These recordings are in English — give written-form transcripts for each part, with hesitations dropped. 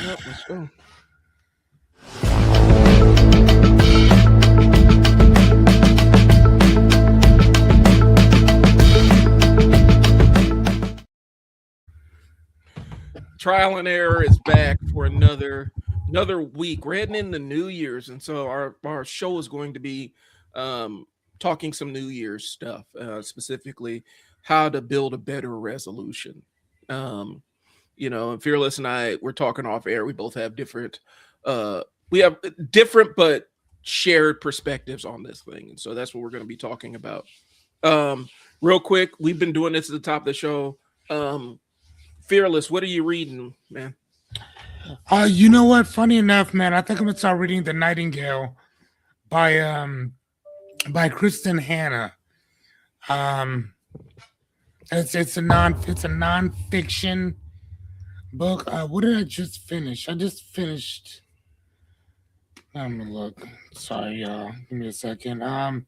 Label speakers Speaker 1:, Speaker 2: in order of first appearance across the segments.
Speaker 1: Yep, let's go. Trial and Error is back for another week. We're heading into New Year's, and so our show is going to be um, talking some New Year's stuff, specifically how to build a better resolution. Um, and Fearless and I we're talking off air. We both have uh, different but shared perspectives on this thing, and so that's what we're going to be talking about. Um, Real quick, we've been doing this at the top of the show. Um, Fearless, what are you reading, man?
Speaker 2: You know what? Funny enough, man, I think I'm gonna start reading The Nightingale by Kristen Hanna. Um, it's a nonfiction book. What did I just finish? I just finished. I'm gonna look. Sorry, y'all. Give me a second. I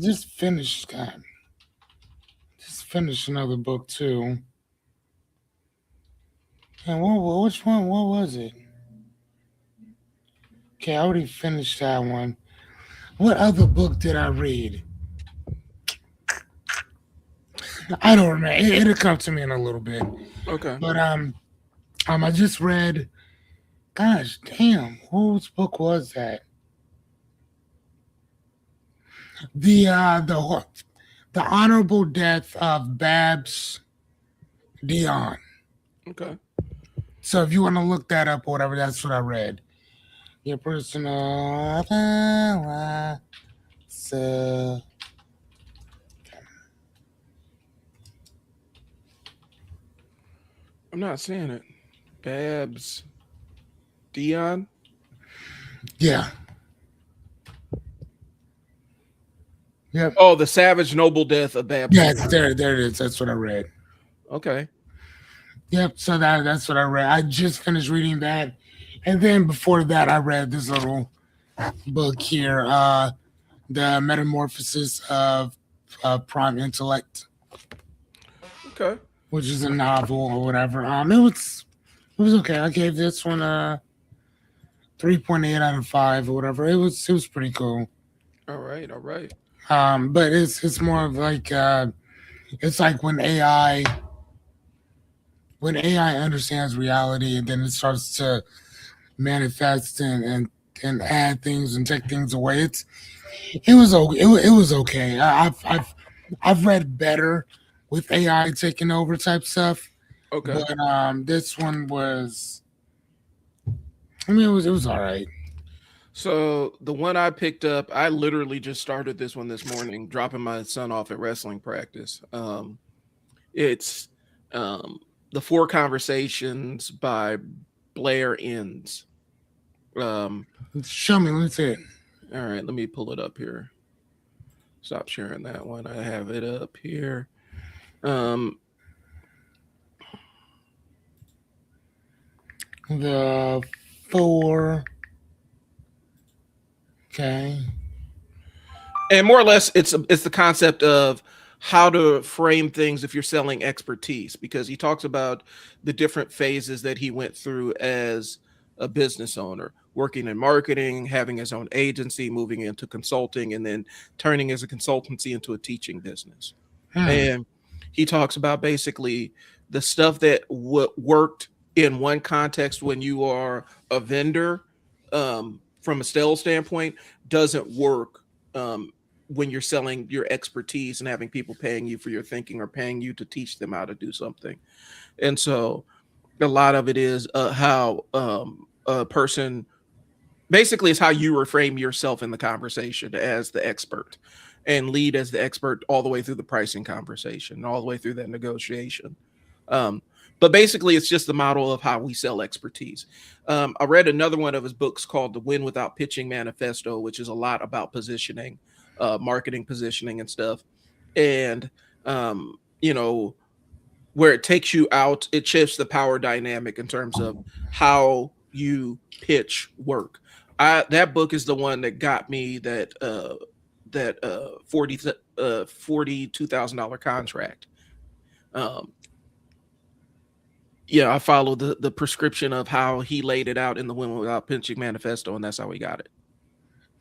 Speaker 2: just finished. God, just finished another book too. And which one? What was it? Okay, I already finished that one. What other book did I read? I don't remember. It'll come to me in a little bit.
Speaker 1: Okay.
Speaker 2: But I just read. Gosh, damn, whose book was that? The honorable death of Babs Dion.
Speaker 1: Okay.
Speaker 2: So if you want to look that up or whatever, that's what I read. Your personal. So
Speaker 1: I'm not seeing it. Babs Dion.
Speaker 2: yeah, yep,
Speaker 1: Oh, the Savage Noble Death of Babs
Speaker 2: yeah.
Speaker 1: Dion.
Speaker 2: There it is. That's what I read.
Speaker 1: Okay.
Speaker 2: Yep. So that's what I read. I just finished reading that, and then before that, I read this little book here, "The Metamorphosis of Prime Intellect,"
Speaker 1: Okay.
Speaker 2: which is a novel or whatever. It was okay. I gave this one a 3.8 out of 5 or whatever. It was pretty cool.
Speaker 1: All right. All right.
Speaker 2: But it's more of like it's like when AI understands reality and then it starts to manifest and add things and take things away. It was okay. I've read better with AI taking over type stuff,
Speaker 1: Okay.
Speaker 2: but this one was. I mean, it was all right.
Speaker 1: So the one I picked up, I literally just started this one this morning, dropping my son off at wrestling practice. It's um, the Four Conversations by Blair Enns. Um,
Speaker 2: Show me. Let me see it.
Speaker 1: all right, let me pull it up here. Stop sharing that one. I have it up here. Um,
Speaker 2: The four. Okay.
Speaker 1: and more or less, it's the concept of how to frame things if you're selling expertise, because he talks about the different phases that he went through as a business owner, working in marketing, having his own agency, moving into consulting, and then turning as a consultancy into a teaching business.
Speaker 2: Hmm.
Speaker 1: And he talks about basically the stuff that worked in one context when you are a vendor, from a sales standpoint, doesn't work when you're selling your expertise and having people paying you for your thinking or paying you to teach them how to do something. And so a lot of it is how a person basically is how you reframe yourself in the conversation as the expert and lead as the expert all the way through the pricing conversation, all the way through that negotiation. Um, but basically, it's just the model of how we sell expertise. I read another one of his books called The Win Without Pitching Manifesto, which is a lot about positioning, marketing positioning and stuff. And, um, you know, where it takes you out, it shifts the power dynamic in terms of how you pitch work. That book is the one that got me that 42,000 contract. Um, Yeah, I followed the prescription of how he laid it out in the Women Without Pinching manifesto, and that's how we got it.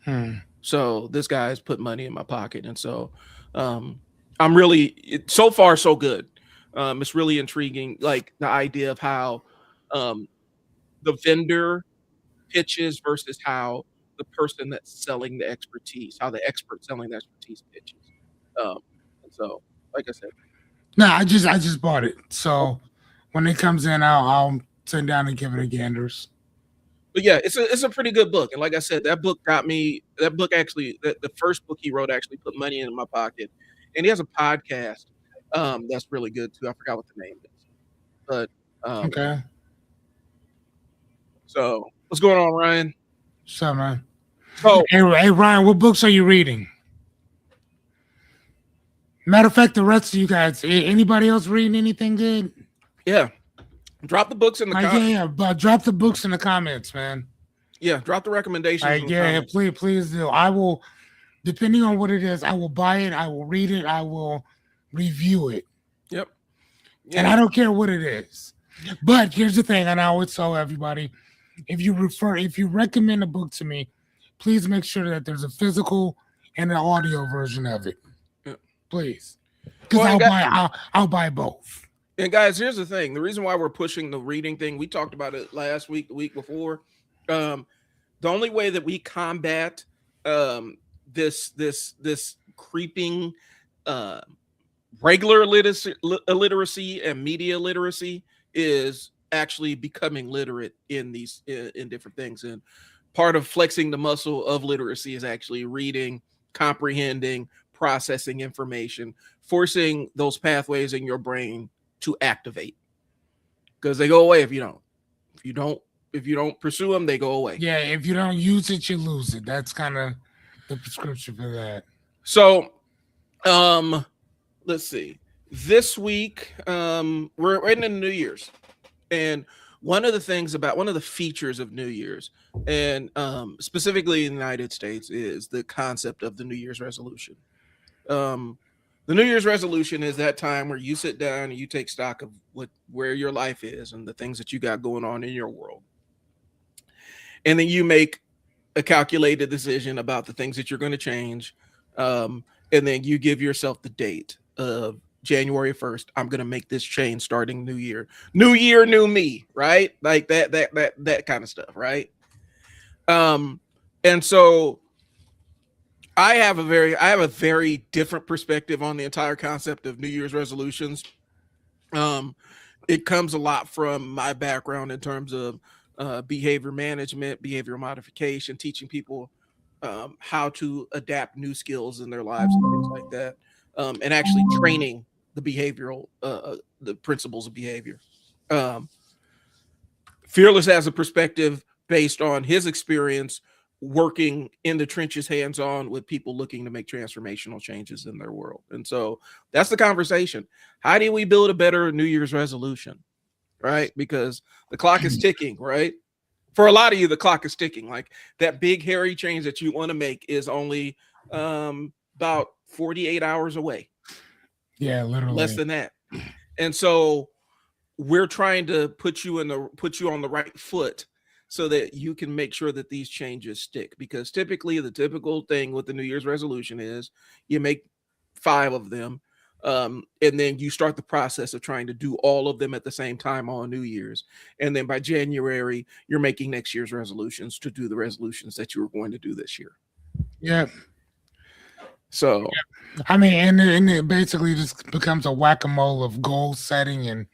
Speaker 2: Hmm.
Speaker 1: So this guy's put money in my pocket, and so um, I'm really so far so good. It's really intriguing, like the idea of how um, the vendor pitches versus how the person that's selling the expertise, how the expert selling the expertise pitches. Um, and so, like I said,
Speaker 2: No, I just bought it.
Speaker 1: oh,
Speaker 2: So when it comes in, I'll sit down and give it a ganders.
Speaker 1: but yeah, it's a pretty good book. And like I said, that book got me. That book actually, the first book he wrote actually put money in my pocket. And he has a podcast that's really good too. I forgot what the name is, but um,
Speaker 2: Okay.
Speaker 1: so what's going on, Ryan?
Speaker 2: So man.
Speaker 1: So
Speaker 2: Hey Ryan, what books are you reading? Matter of fact, the rest of you guys, anybody else reading anything good?
Speaker 1: yeah, drop the books in the
Speaker 2: Yeah, but drop the books in the comments, man.
Speaker 1: yeah, drop the recommendations in the
Speaker 2: Yeah,
Speaker 1: comments.
Speaker 2: please do. I will, depending on what it is, I will buy it, I will read it, I will review it,
Speaker 1: Yep.
Speaker 2: and
Speaker 1: Yeah.
Speaker 2: I don't care what it is. But here's the thing, and I always tell everybody: if you recommend a book to me, please make sure that there's a physical and an audio version of it,
Speaker 1: Yeah.
Speaker 2: please, because
Speaker 1: Well,
Speaker 2: I'll buy both.
Speaker 1: and guys, here's the thing. The reason why we're pushing the reading thing, we talked about it last week, the week before. Um, the only way that we combat um, this creeping uh, regular illiteracy and media literacy is actually becoming literate in these in different things. And part of flexing the muscle of literacy is actually reading, comprehending, processing information, forcing those pathways in your brain to activate, because they go away if you don't. If you don't, if you don't pursue them, they go away.
Speaker 2: Yeah, if you don't use it, you lose it. That's kind of the prescription for that.
Speaker 1: So, um, let's see. This week, we're in the New Year's, and one of the features of New Year's, and specifically in the United States, is the concept of the New Year's resolution. Um, the New Year's resolution is that time where you sit down and you take stock of where your life is and the things that you got going on in your world, and then you make a calculated decision about the things that you're going to change, and then you give yourself the date of January 1st. I'm going to make this change starting new year, new me, right? Like that kind of stuff, right? Um, and so I have a very different perspective on the entire concept of New Year's resolutions. Um, it comes a lot from my background in terms of behavior management, behavior modification, teaching people how to adapt new skills in their lives and things like that, and actually training the the principles of behavior. Um, Fearless has a perspective based on his experience working in the trenches hands on with people looking to make transformational changes in their world. And so that's the conversation. How do we build a better New Year's resolution? Right? Because the clock is ticking, right? For a lot of you, the clock is ticking. Like that big hairy change that you want to make is only about 48 hours away,
Speaker 2: Yeah,
Speaker 1: less
Speaker 2: literally.
Speaker 1: than that. And so we're trying to put you on the right foot so that you can make sure that these changes stick, because typically the typical thing with the New Year's resolution is you make 5 of them, and then you start the process of trying to do all of them at the same time on New Year's, and then by January you're making next year's resolutions to do the resolutions that you were going to do this year.
Speaker 2: Yeah,
Speaker 1: So
Speaker 2: I mean, and it basically just becomes a whack a mole of goal setting and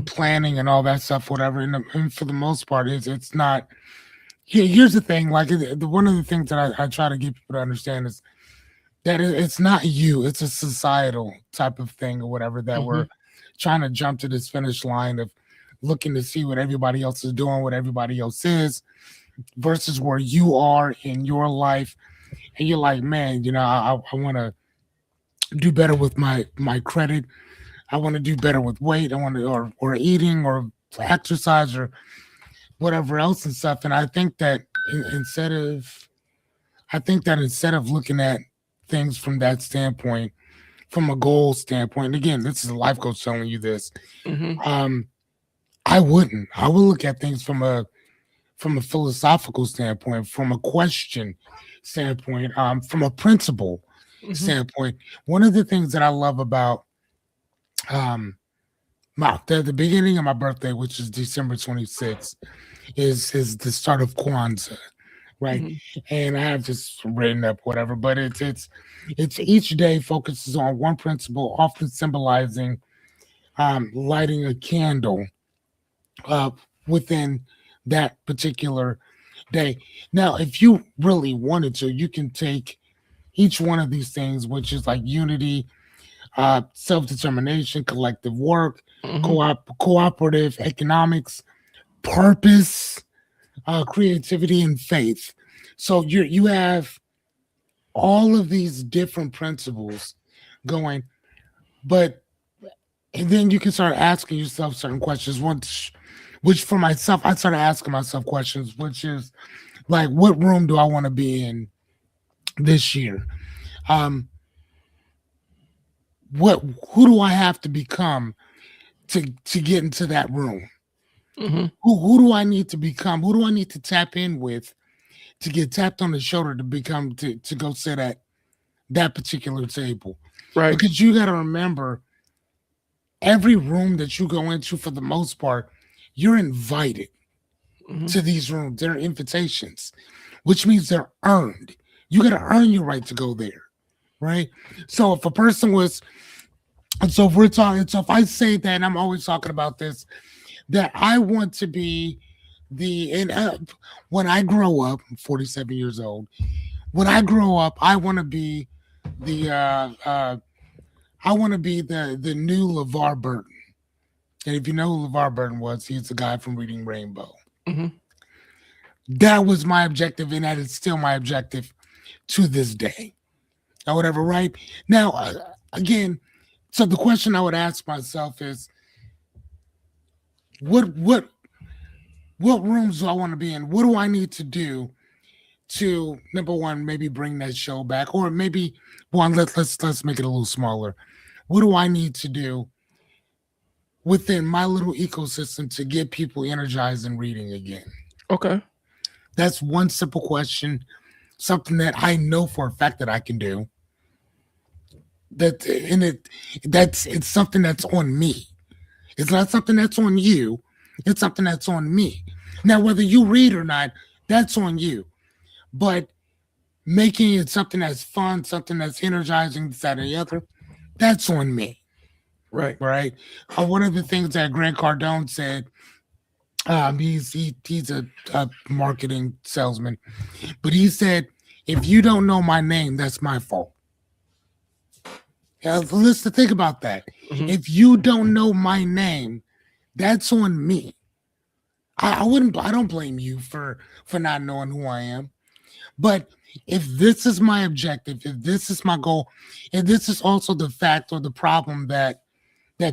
Speaker 2: planning and all that stuff, whatever. And for the most part, it's not. Here's the thing: like one of the things that I try to get people to understand is that it's not you; it's a societal type of thing or whatever that
Speaker 1: mm-hmm.
Speaker 2: we're trying to jump to this finish line of looking to see what everybody else is doing, what everybody else is, versus where you are in your life, and you're like, man, I want to do better with my credit. I want to do better with weight. I want to or eating or exercise or whatever else and stuff. And I think that instead of looking at things from that standpoint, from a goal standpoint, and again, this is a life coach telling you this.
Speaker 1: Mm-hmm.
Speaker 2: Um, I wouldn't. I would look at things from a philosophical standpoint, from a question standpoint, from a principle
Speaker 1: Hmm.
Speaker 2: standpoint. One of the things that I love about um, the beginning of my birthday, which is December 26th, is the start of Kwanzaa, right?
Speaker 1: Hmm.
Speaker 2: And I have this written up, whatever. But it's each day focuses on one principle, often symbolizing lighting a candle uh, within that particular day. Now, if you really wanted to, you can take each one of these things, which is like unity, self determination, collective work,
Speaker 1: Hmm.
Speaker 2: cooperative economics, purpose, creativity, and faith. So you have all of these different principles going, but and then you can start asking yourself certain questions. Which for myself, I started asking myself questions, which is like, what room do I want to be in this year? Um, what who do I have to become to get into that room?
Speaker 1: Hmm.
Speaker 2: Who do I need to become? Who do I need to tap in with to get tapped on the shoulder to become to go sit at that particular table?
Speaker 1: Right.
Speaker 2: Because you got to remember, every room that you go into, for the most part, you're invited
Speaker 1: Hmm.
Speaker 2: to these rooms. They're invitations, which means they're earned. You got to earn your right to go there, right? So if a person was, so if we're talking, so if I say that, and I'm always talking about this, that I want to be and when I grow up, I'm 47 years old. When I grow up, I want to be the I want to be the new LeVar Burton. And if you know who LeVar Burton was, he's the guy from Reading Rainbow.
Speaker 1: Hmm.
Speaker 2: That was my objective, and that is still my objective to this day. Or whatever, right? Now, again, so the question I would ask myself is, what what what rooms do I want to be in? What do I need to do to, number one, maybe bring that show back, or maybe one, let's make it a little smaller. What do I need to do within my little ecosystem to get people energized and reading again?
Speaker 1: Okay.
Speaker 2: That's one simple question, something that I know for a fact that I can do. That and it's something that's on me. It's not something that's on you. It's something that's on me. Now, whether you read or not, that's on you. But making it something that's fun, something that's energizing, this, that, and the other, that's on me.
Speaker 1: Right.
Speaker 2: Right. One of the things that Grant Cardone said, he's a marketing salesman, but he said, if you don't know my name, that's my fault. Yeah, let's think about that.
Speaker 1: Hmm.
Speaker 2: If you don't know my name, that's on me. I wouldn't. I don't blame you for not knowing who I am. But if this is my objective, if this is my goal, and this is also the fact or the problem that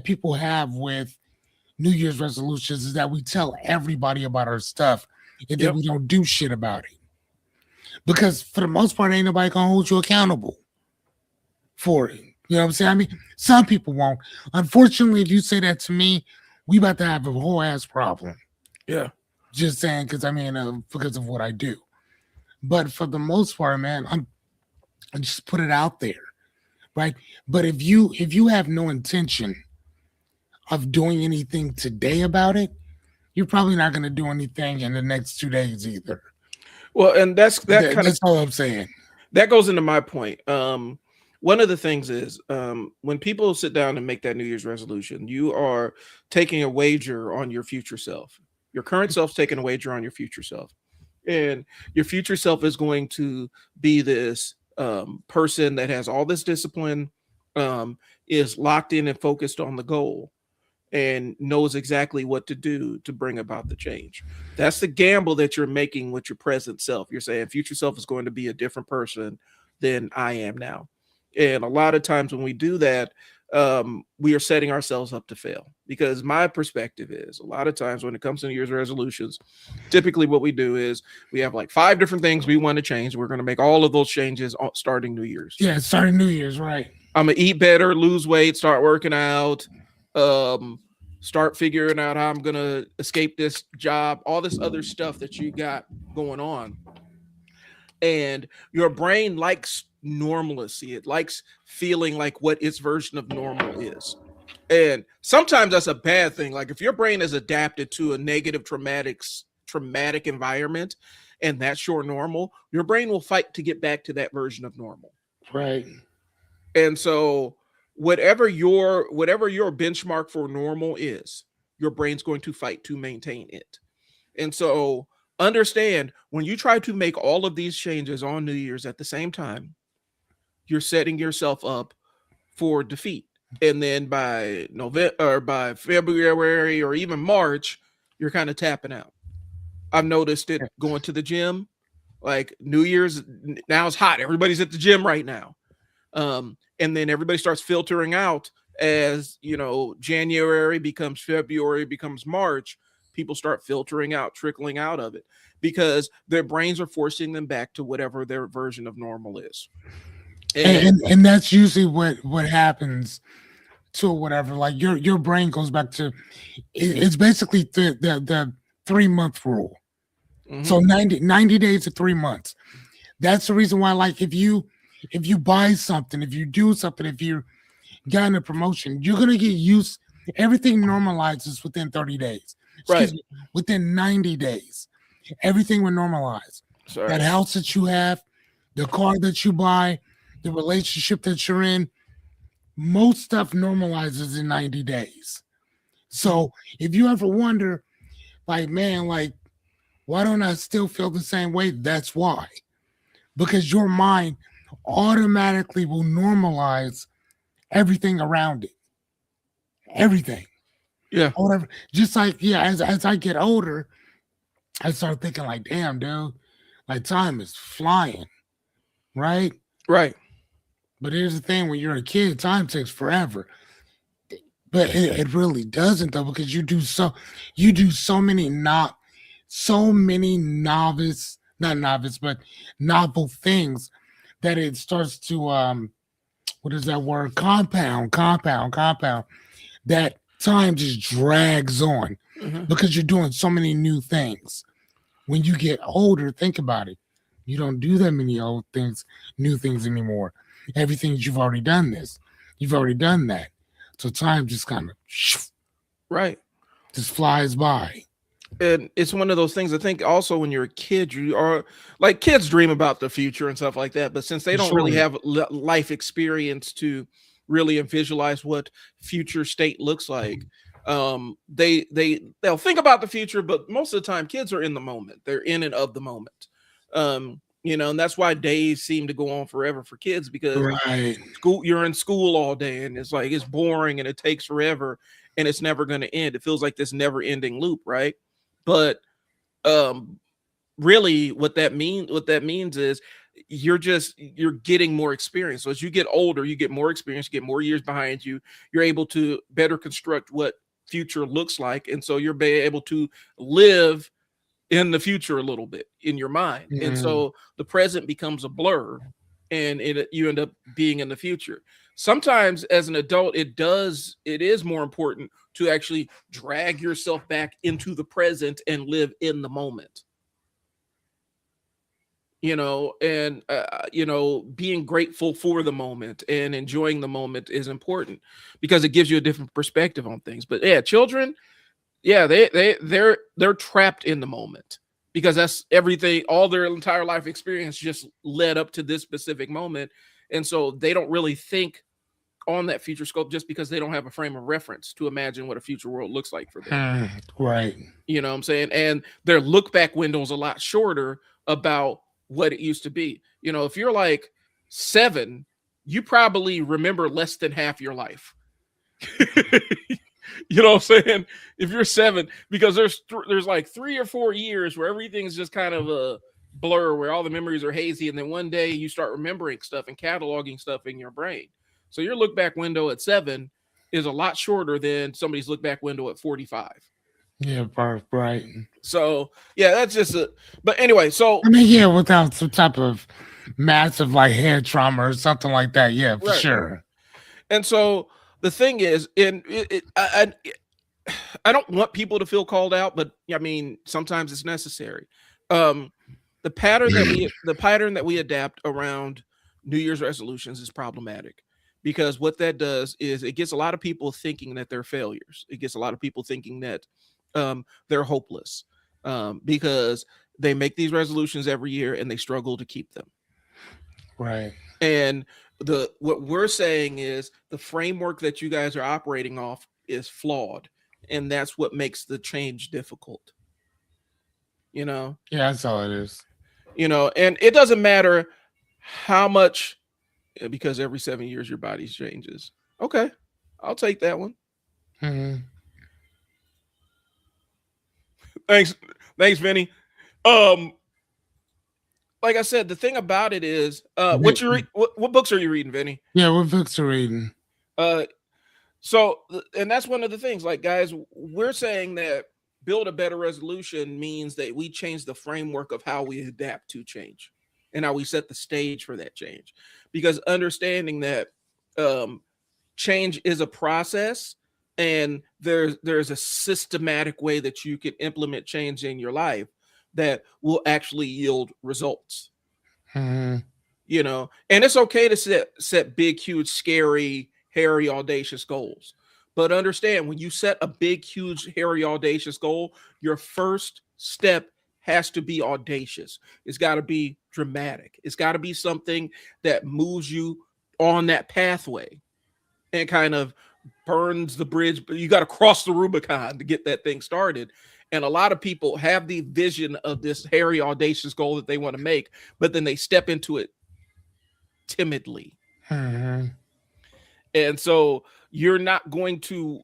Speaker 2: people have with New Year's resolutions, is that we tell everybody about our stuff and then
Speaker 1: Yep.
Speaker 2: we don't do shit about it. Because for the most part, ain't nobody gonna hold you accountable for it. You know what I'm saying? I mean, some people won't. Unfortunately, if you say that to me, we about to have a whole ass problem.
Speaker 1: Yeah.
Speaker 2: Just saying, because I mean, because of what I do. But for the most part, man, I just put it out there, right? But if you have no intention of doing anything today about it, you're probably not going to do anything in the next 2 days either.
Speaker 1: Well, and that kind of
Speaker 2: That's all I'm saying.
Speaker 1: that goes into my point. One of the things is when people sit down and make that New Year's resolution, you are taking a wager on your future self. Your current self's taking a wager on your future self, and your future self is going to be this person that has all this discipline, is locked in and focused on the goal, and knows exactly what to do to bring about the change. That's the gamble that you're making with your present self. You're saying future self is going to be a different person than I am now. And a lot of times when we do that, we are setting ourselves up to fail, because my perspective is a lot of times when it comes to New Year's resolutions, typically what we do is we have like 5 different things we want to change. We're going to make all of those changes starting New Year's.
Speaker 2: Yeah, starting New Year's, right?
Speaker 1: I'm gonna eat better, lose weight, start working out, um, start figuring out how I'm gonna escape this job, all this other stuff that you got going on. And your brain likes normalcy. It likes feeling like what its version of normal is. And sometimes that's a bad thing. Like if your brain is adapted to a negative traumatic environment and that's your normal, your brain will fight to get back to that version of normal.
Speaker 2: Right.
Speaker 1: And so whatever your benchmark for normal is, your brain's going to fight to maintain it. And so understand when you try to make all of these changes on New Year's at the same time, you're setting yourself up for defeat. And then by November or by February or even March, you're kind of tapping out. I've noticed it going to the gym. Like New Year's now it's hot. Everybody's at the gym right now. And then everybody starts filtering out as January becomes February, becomes March. People start filtering out, trickling out of it because their brains are forcing them back to whatever their version of normal is.
Speaker 2: And that's usually what happens to whatever. Like your brain goes back to it's basically the 3-month rule. Mm-hmm. So 90 days to 3 months. That's the reason why, like, if you buy something, if you do something, if you're getting a promotion, you're gonna get used. Everything normalizes within 30 days.
Speaker 1: Right.
Speaker 2: Within 90 days, everything will normalize.
Speaker 1: Sorry.
Speaker 2: That house that you have, the car that you buy, the relationship that you're in, most stuff normalizes in 90 days. So if you ever wonder, like, man, like, why don't I still feel the same way? That's why. Because your mind automatically will normalize everything around it. Everything.
Speaker 1: Yeah.
Speaker 2: Whatever. Just like, as I get older, I start thinking like, damn, dude, like time is flying. Right?
Speaker 1: Right.
Speaker 2: But here's the thing, when you're a kid, time takes forever. But it really doesn't, though, because you do so many novel things that it starts to what is that word? Compound. That time just drags on because you're doing so many new things. When you get older, think about it. You don't do that many new things anymore. Everything you've already done this. You've already done that. So time just kind of just flies by.
Speaker 1: And it's one of those things. I think also when you're a kid, you are like kids dream about the future and stuff like that. But since they don't really have life experience to really visualize what future state looks like, they'll think about the future. But most of the time, kids are in the moment. They're in and of the moment. And that's why days seem to go on forever for kids because you're in school all day and it's like it's boring and it takes forever and it's never going to end. It feels like this never-ending loop, right? But really what that means is you're getting more experience. So as you get older, you get more experience, you get more years behind you, you're able to better construct what future looks like, and so you're able to live in the future a little bit in your mind. And so the present becomes a blur and you end up being in the future. Sometimes as an adult, it is more important to actually drag yourself back into the present and live in the moment. And being grateful for the moment and enjoying the moment is important because it gives you a different perspective on things. But yeah, children, yeah, they're trapped in the moment because that's everything, all their entire life experience just led up to this specific moment. And so they don't really think on that future scope just because they don't have a frame of reference to imagine what a future world looks like for them.
Speaker 2: Right.
Speaker 1: You know what I'm saying? And their look back window is a lot shorter about what it used to be. If you're like 7, you probably remember less than half your life. You know what I'm saying? If you're 7, because there's like 3 or 4 years where everything's just kind of a blur, where all the memories are hazy, and then one day you start remembering stuff and cataloging stuff in your brain. So your look back window at 7 is a lot shorter than somebody's look back window at 45.
Speaker 2: Yeah, right.
Speaker 1: So yeah, that's just but anyway, so
Speaker 2: I mean, yeah, without some type of massive like head trauma or something like that, yeah, for sure.
Speaker 1: And so the thing is, I don't want people to feel called out, but I mean, sometimes it's necessary. Um, the pattern that we adapt around New Year's resolutions is problematic because what that does is it gets a lot of people thinking that they're failures. It gets a lot of people thinking that they're hopeless because they make these resolutions every year and they struggle to keep them.
Speaker 2: Right.
Speaker 1: And the what we're saying is the framework that you guys are operating off is flawed, and that's what makes the change difficult. You know,
Speaker 2: Yeah, that's all it is.
Speaker 1: and it doesn't matter how much because every 7 years your body changes. Okay, I'll take that one.
Speaker 2: Mm-hmm.
Speaker 1: Thanks, thanks, Vinny. Um, like I said, the thing about it is, what you read, what books are you reading, Vinny?
Speaker 2: Yeah, we're Victor reading.
Speaker 1: Uh, So, and that's one of the things, like, guys, we're saying that build a better resolution means that we change the framework of how we adapt to change and how we set the stage for that change. Because understanding that um, change is a process and there's a systematic way that you can implement change in your life that will actually yield results.
Speaker 2: Mm-hmm.
Speaker 1: And it's okay to set big, huge, scary, hairy, audacious goals, but understand when you set a big, huge, hairy, audacious goal, your first step has to be audacious. It's got to be dramatic. It's got to be something that moves you on that pathway and kind of burns the bridge. But you got to cross the Rubicon to get that thing started. And a lot of people have the vision of this hairy, audacious goal that they want to make, but then they step into it timidly.
Speaker 2: Mm-hmm.
Speaker 1: And so you're not going to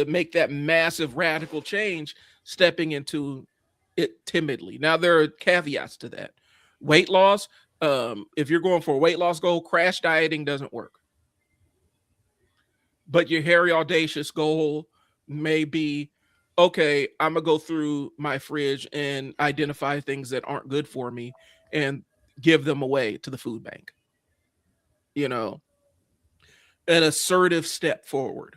Speaker 1: make that massive radical change stepping into it timidly. Now there are caveats to that. Weight loss, if you're going for a weight loss goal, crash dieting doesn't work. But your hairy audacious goal may be, okay, I'm gonna go through my fridge and identify things that aren't good for me and give them away to the food bank. You know, an assertive step forward.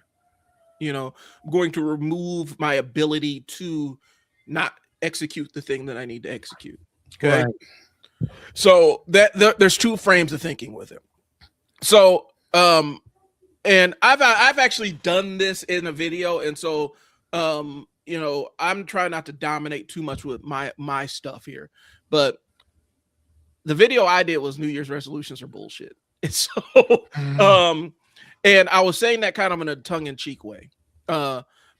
Speaker 1: I'm going to remove my ability to not execute the thing that I need to execute. Okay.
Speaker 2: Right.
Speaker 1: So there's two frames of thinking with it. So, and I've actually done this in a video. And so, I'm trying not to dominate too much with my stuff here, but the video I did was New Year's resolutions are bullshit. And so,
Speaker 2: Mm-hmm.
Speaker 1: um, and I was saying that kind of in a tongue in cheek way,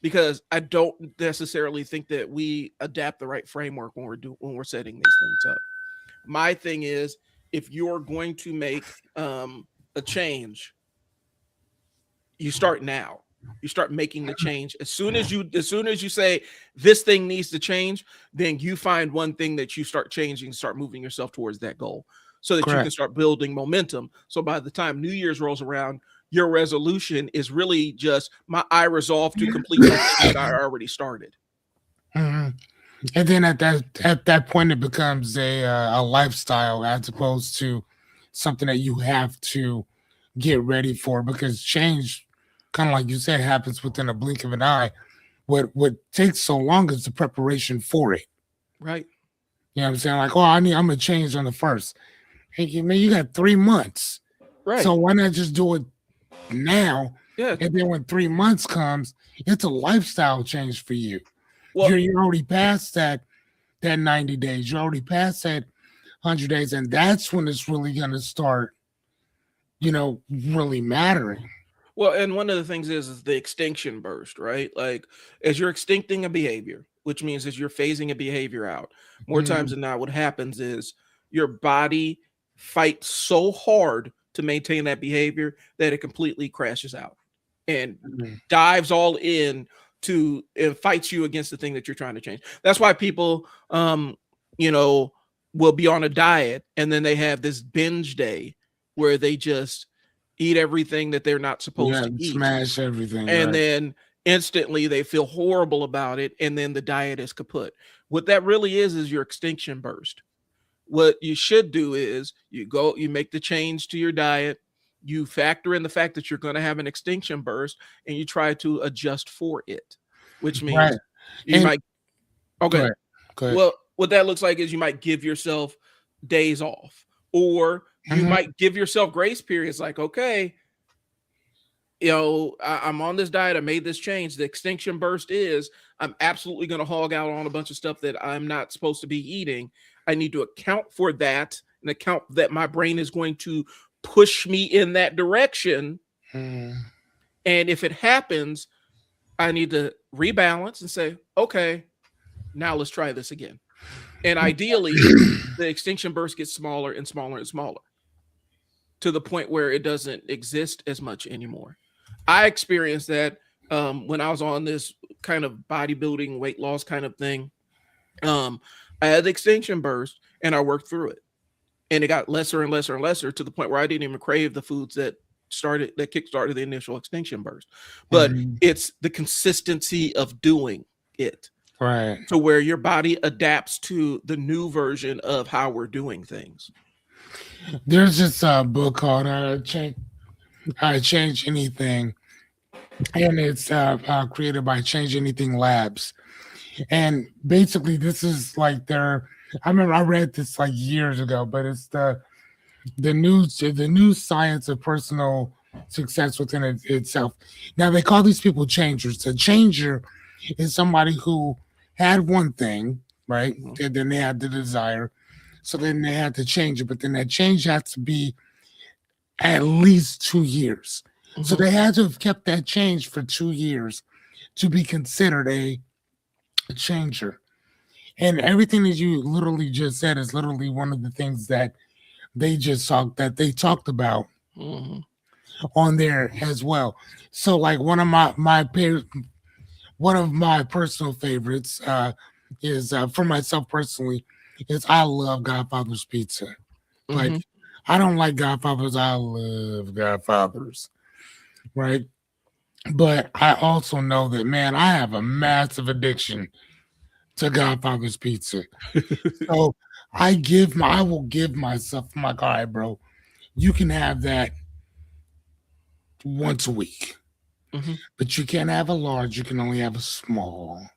Speaker 1: because I don't necessarily think that we adapt the right framework when we're setting these things up. My thing is, if you're going to make a change, you start now. You start making the change as soon as you say this thing needs to change, then you find one thing that you start changing, start moving yourself towards that goal so that you can
Speaker 2: Correct.
Speaker 1: start building momentum. So by the time New Year's rolls around, your resolution is really just I resolve to complete something that I already started.
Speaker 2: Mm-hmm. And then at that point, it becomes a lifestyle as opposed to something that you have to get ready for because change, kind of like you said, happens within a blink of an eye. What takes so long is the preparation for it.
Speaker 1: Right.
Speaker 2: You know what I'm saying? Like, oh, I'm gonna change on the first. Hey, man, you got 3 months, so
Speaker 1: Right.
Speaker 2: why not just do it now?
Speaker 1: Yeah.
Speaker 2: And then when 3 months comes, it's a lifestyle change for you.
Speaker 1: Well,
Speaker 2: You're already past that 90 days. You're already past that 100 days, and that's when it's really gonna start, really mattering.
Speaker 1: Well, and one of the things is the extinction burst, right? Like as you're extincting a behavior, which means as you're phasing a behavior out, more times
Speaker 2: Mhm.
Speaker 1: than not, what happens is your body fights so hard to maintain that behavior that it completely crashes out and
Speaker 2: Mhm.
Speaker 1: dives all in to and fights you against the thing that you're trying to change. That's why people you know will be on a diet and then they have this binge day where they just eat everything that they're not supposed
Speaker 2: Yeah,
Speaker 1: to eat,
Speaker 2: smash everything,
Speaker 1: and
Speaker 2: right?
Speaker 1: then instantly they feel horrible about it and then the diet is kaput. What that really is your extinction burst. What you should do is you make the change to your diet, you factor in the fact that you're going to have an extinction burst and you try to adjust for it. which
Speaker 2: Right.
Speaker 1: means you
Speaker 2: And
Speaker 1: might,
Speaker 2: go
Speaker 1: okay.
Speaker 2: ahead. Go ahead.
Speaker 1: Well, what that looks like is you might give yourself days off, or you
Speaker 2: Hmm.
Speaker 1: might give yourself grace periods like, okay, I'm on this diet. I made this change. The extinction burst is I'm absolutely going to hog out on a bunch of stuff that I'm not supposed to be eating. I need to account for that and account that my brain is going to push me in that direction.
Speaker 2: Mm.
Speaker 1: And if it happens, I need to rebalance and say, okay, now let's try this again. And ideally, the extinction burst gets smaller and smaller and smaller to the point where it doesn't exist as much anymore. I experienced that when I was on this kind of bodybuilding, weight loss kind of thing. Um, I had the extinction burst and I worked through it. And it got lesser and lesser and lesser to the point where I didn't even crave the foods that kickstarted the initial extinction burst. But
Speaker 2: Mhm.
Speaker 1: it's the consistency of doing it
Speaker 2: Right.
Speaker 1: to where your body adapts to the new version of how we're doing things.
Speaker 2: There's this book called Change Anything, and it's created by Change Anything Labs. And basically, this is like their. I remember I read this like years ago, but it's the new science of personal success within itself. Now they call these people changers. A changer is somebody who had one thing, right?
Speaker 1: Mhm.
Speaker 2: And then they had the desire, so then they had to change it. But then that change had to be at least 2 years. So
Speaker 1: Mhm.
Speaker 2: they had to have kept that change for 2 years to be considered a changer. And everything that you literally just said is literally one of the things that they talked about
Speaker 1: Mhm.
Speaker 2: on there as well. So like one of my personal favorites is for myself personally is I love Godfather's pizza. Like
Speaker 1: Mhm.
Speaker 2: I don't like Godfather's, I love Godfather's, right? But I also know that man, I have a massive addiction to Godfather's pizza. So I will give myself my all right, bro. You can have that once a week,
Speaker 1: Mhm.
Speaker 2: but you can't have a large. You can only have a small,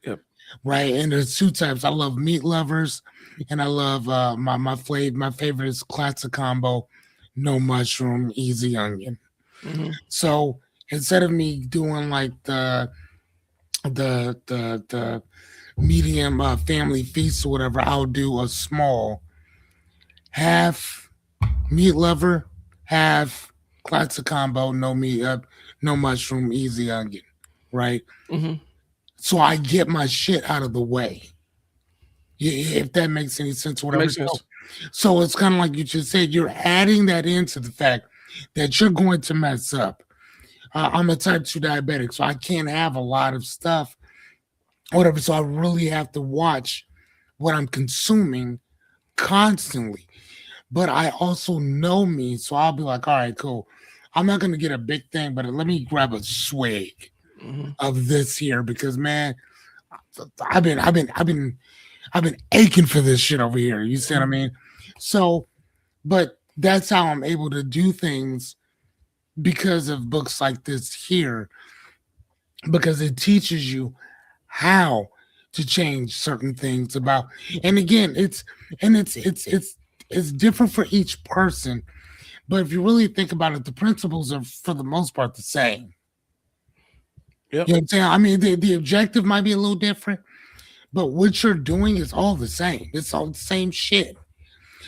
Speaker 1: Yep.
Speaker 2: right? And there's two types. I love meat lovers, and I love my favorite is classic combo, no mushroom, easy onion.
Speaker 1: Mhm.
Speaker 2: So instead of me doing like the medium family feast or whatever, I'll do a small half meat lover, half classic combo, no meat no mushroom, easy onion, right?
Speaker 1: Mhm.
Speaker 2: So I get my shit out of the way. If that makes any sense or
Speaker 1: That
Speaker 2: whatever.
Speaker 1: makes
Speaker 2: So,
Speaker 1: sense.
Speaker 2: so it's kind of like you just said, you're adding that into the fact that you're going to mess up. I'm a type 2 diabetic, so I can't have a lot of stuff, whatever. So I really have to watch what I'm consuming constantly. But I also know me, so I'll be like, all right, cool. I'm not gonna get a big thing, but let me grab a swig
Speaker 1: Mhm.
Speaker 2: of this here because man, I've been aching for this shit over here. You see what I
Speaker 1: Mhm.
Speaker 2: mean? So, but that's how I'm able to do things because of books like this here, because it teaches you how to change certain things about. And again, it's different for each person. But if you really think about it, the principles are for the most part the same.
Speaker 1: Yep.
Speaker 2: You know what I'm saying? I mean, the objective might be a little different, but what you're doing is all the same. It's all the same shit.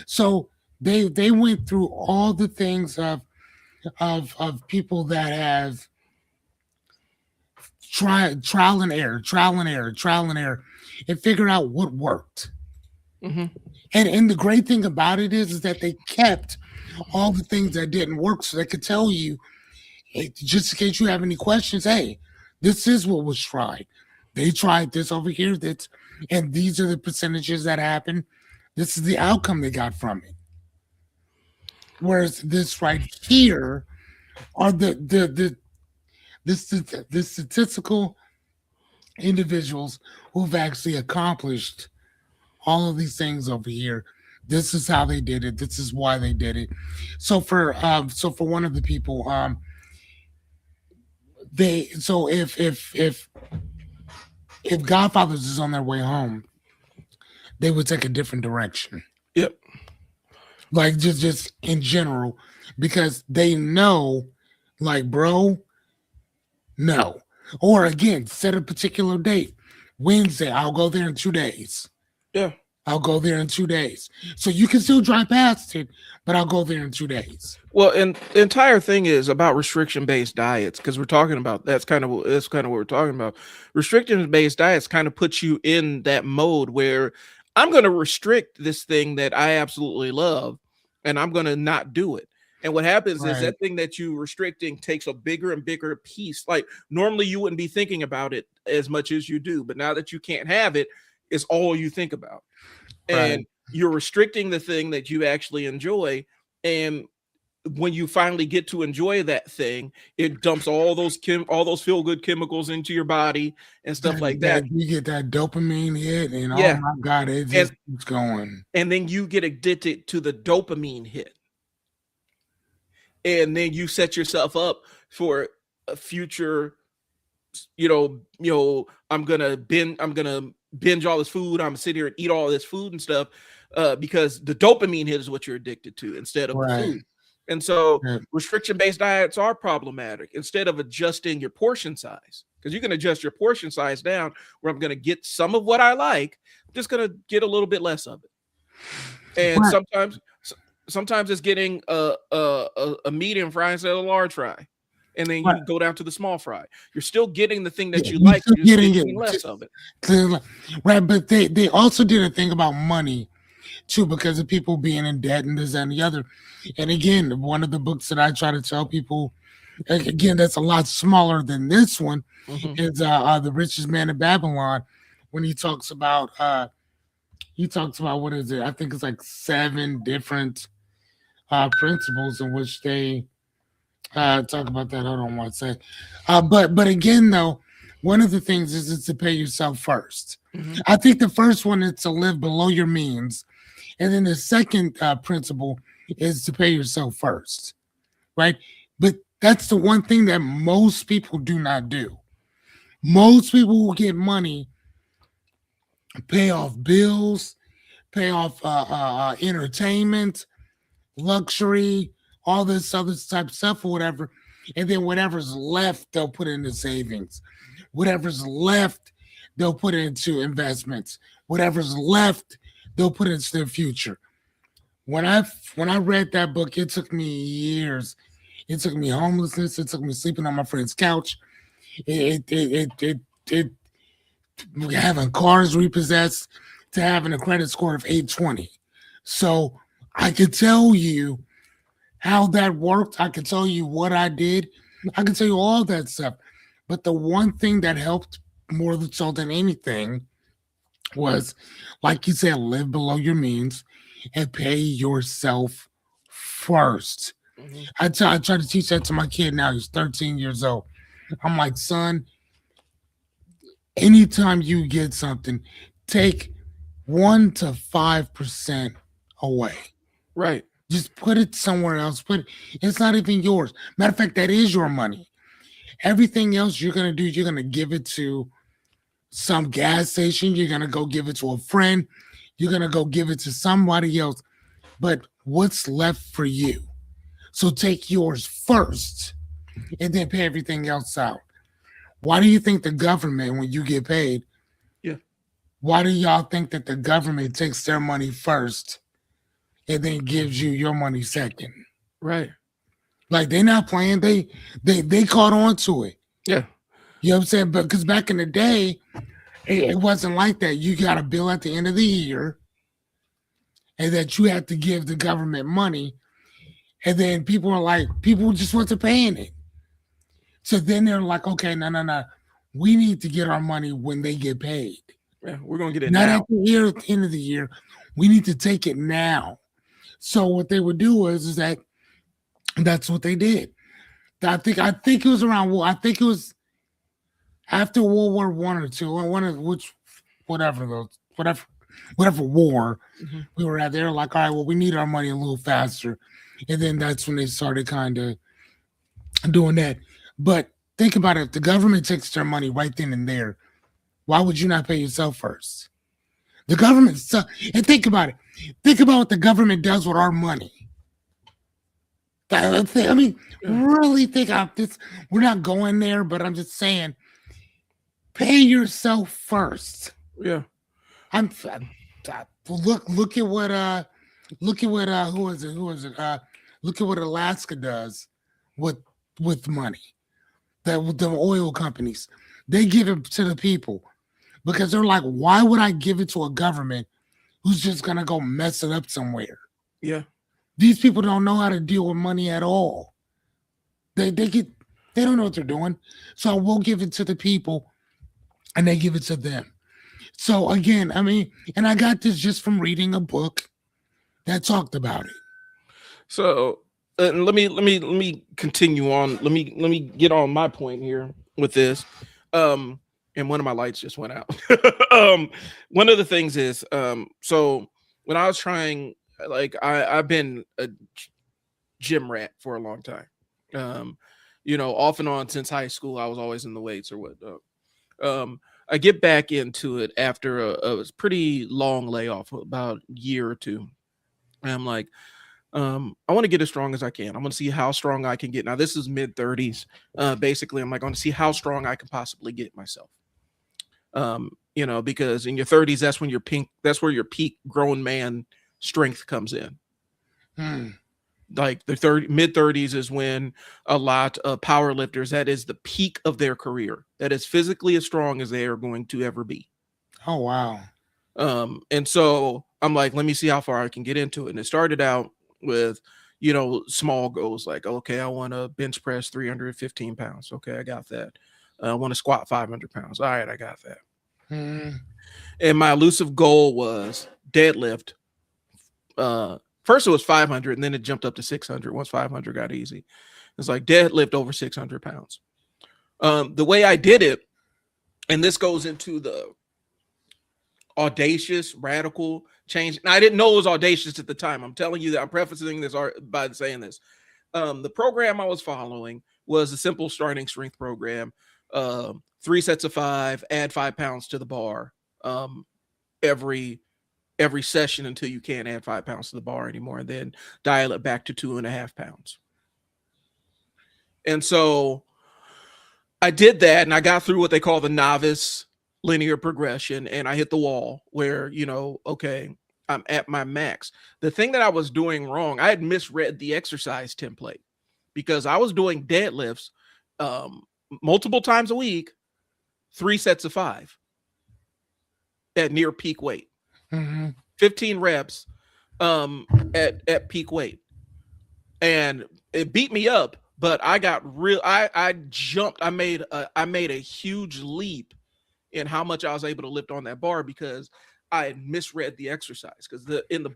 Speaker 2: So they went through all the things of people that have trial and error, trial and error, trial and error, and figure out what worked.
Speaker 1: Mhm.
Speaker 2: And the great thing about it is that they kept all the things that didn't work so they could tell you, hey, just in case you have any questions, hey, this is what was tried. They tried this over here, that's and these are the percentages that happened. This is the outcome they got from it. Whereas this right here are the statistical individuals who've actually accomplished all of these things over here. This is how they did it. This is why they did it. So for one of the people, they so if if Godfathers is on their way home, they would take a different direction.
Speaker 1: Yep.
Speaker 2: Like just in general, because they know, like, bro, no. Or again, set a particular date. Wednesday, I'll go there in 2 days.
Speaker 1: Yeah.
Speaker 2: I'll go there in 2 days. So you can still drive past it, but I'll go there in 2 days.
Speaker 1: Well, and the entire thing is about restriction-based diets because we're talking about that's kind of what we're talking about. Restriction-based diets kind of puts you in that mode where I'm going to restrict this thing that I absolutely love, and I'm going to not do it. And what happens is
Speaker 2: Right.
Speaker 1: that thing that you restricting takes a bigger and bigger piece. Like normally you wouldn't be thinking about it as much as you do, but now that you can't have it, it's all you think about.
Speaker 2: Right.
Speaker 1: And you're restricting the thing that you actually enjoy. And when you finally get to enjoy that thing, it dumps all those feel good chemicals into your body and stuff like that.
Speaker 2: You get that dopamine hit, and oh
Speaker 1: Yeah.
Speaker 2: my god, it
Speaker 1: And
Speaker 2: just keeps going.
Speaker 1: and then you get addicted to the dopamine hit. And then you set yourself up for a future, I'm gonna binge all this food. I'm gonna sit here and eat all this food and stuff, because the dopamine hit is what you're addicted to instead of the
Speaker 2: Right.
Speaker 1: food. And so
Speaker 2: Yeah.
Speaker 1: restriction-based diets are problematic instead of adjusting your portion size. Because you can adjust your portion size down where I'm going to get some of what I like, I'm just going to get a little bit less of it. And
Speaker 2: Right.
Speaker 1: sometimes it's getting a medium fry instead of a large fry. And then
Speaker 2: Right.
Speaker 1: you go down to the small fry. You're still getting the thing that
Speaker 2: Yeah,
Speaker 1: you
Speaker 2: you're
Speaker 1: like,
Speaker 2: still
Speaker 1: you're just
Speaker 2: getting
Speaker 1: getting
Speaker 2: it.
Speaker 1: less of it.
Speaker 2: Right, but they also did a thing about money too, because of people being in debt and this and the other. And again, one of the books that I try to tell people, again, that's a lot smaller than this one,
Speaker 1: Mhm.
Speaker 2: is The Richest Man in Babylon, when he talks about what is it? I think it's like 7 different principles in which they talk about that. Hold on one sec. But again, though, one of the things is to pay yourself first.
Speaker 1: Mhm.
Speaker 2: I think the first one is to live below your means, and then the second principle is to pay yourself first, right? But that's the one thing that most people do not do. Most people who get money pay off bills, pay off entertainment, luxury, all this other type of stuff or whatever. And then whatever's left, they'll put into savings. Whatever's left, they'll put into investments. Whatever's left, they'll put into their future. When I read that book, it took me years. It took me homelessness. It took me sleeping on my friend's couch. It having cars repossessed to having a credit score of 820. So I could tell you how that worked. I can tell you what I did. I can tell you all that stuff. But the one thing that helped more so than anything was, like you said, live below your means and pay yourself first.
Speaker 1: Mhm.
Speaker 2: I try to teach that to my kid now. He's 13 years old. I'm like, son, anytime you get something, take 1 to 5% away.
Speaker 1: Right.
Speaker 2: Just put it somewhere else. It's not even yours. Matter of fact, that is your money. Everything else you're gonna do, you're gonna give it to some gas station. You're gonna go give it to a friend. You're gonna go give it to somebody else. But what's left for you? So take yours first, and then pay everything else out. Why do you think the government, when you get paid,
Speaker 1: Yeah.
Speaker 2: why do y'all think that the government takes their money first and then gives you your money second?
Speaker 1: Right.
Speaker 2: Like they're not playing. They caught on to it.
Speaker 1: Yeah.
Speaker 2: You know what I'm saying? But because back in the day, it wasn't like that. You got a bill at the end of the year, and that you had to give the government money, and then people just wasn't paying it. So then they're like, okay, no, we need to get our money when they get paid.
Speaker 1: Yeah. We're gonna get it
Speaker 2: Not
Speaker 1: now.
Speaker 2: at the end of the year. We need to take it now. So what they would do is that that's what they did. I think it was around. I think it was after World War I or II, or one of which whatever war
Speaker 1: Mhm.
Speaker 2: we were at. They were like, all right, well, we need our money a little faster, and then that's when they started kind of doing that. But think about it: if the government takes their money right then and there, Why would you not pay yourself first? The government, and think about it. Think about what the government does with our money. I mean,
Speaker 1: Yeah.
Speaker 2: really think about this. We're not going there, but I'm just saying, pay yourself first.
Speaker 1: Yeah.
Speaker 2: Look at what who is it look at what Alaska does with money. The oil companies, they give it to the people because they're like, why would I give it to a government who's just gonna go mess it up somewhere?
Speaker 1: Yeah.
Speaker 2: These people don't know how to deal with money at all. They don't know what they're doing. So we'll give it to the people and they give it to them. So again, I mean, and I got this just from reading a book that talked about it.
Speaker 1: So let me continue on. Let me get on my point here with this. Um, and one of my lights just went out. One of the things is, so when I was trying, like I've been a gym rat for a long time. Um, off and on since high school, I was always in the weights or what. I get back into it after a pretty long layoff, about a year or two. And I'm like, I want to get as strong as I can. I want to see how strong I can get. Now, this is mid 30s. Basically, I'm like, going to see how strong I can possibly get myself. Because in your 30s, that's where your peak grown man strength comes in.
Speaker 2: Hmm.
Speaker 1: Like mid 30s is when a lot of power lifters, that is the peak of their career, that is physically as strong as they are going to ever be.
Speaker 2: Oh wow.
Speaker 1: And so I'm like, let me see how far I can get into it. And it started out with, small goals like, okay, I want to bench press 315 pounds. Okay, I got that. I want to squat 500 pounds. All right, I got that.
Speaker 2: Hmm.
Speaker 1: And my elusive goal was deadlift. First it was 500, and then it jumped up to 600 once 500 got easy. It's like deadlift over 600 pounds. The way I did it, and this goes into the audacious, radical change. Now, I didn't know it was audacious at the time. I'm telling you that. I'm prefacing this by saying this. The program I was following was a simple starting strength program. 3 sets of 5, add 5 pounds to the bar every session until you can't add 5 pounds to the bar anymore, and then dial it back to 2.5 pounds. And so I did that, and I got through what they call the novice linear progression, and I hit the wall where, okay, I'm at my max. The thing that I was doing wrong, I had misread the exercise template because I was doing deadlifts multiple times a week, 3 sets of 5 at near peak weight,
Speaker 2: Hmm.
Speaker 1: 15 reps at peak weight. And it beat me up, but I got I jumped. I made a huge leap in how much I was able to lift on that bar because I had misread the exercise. Because in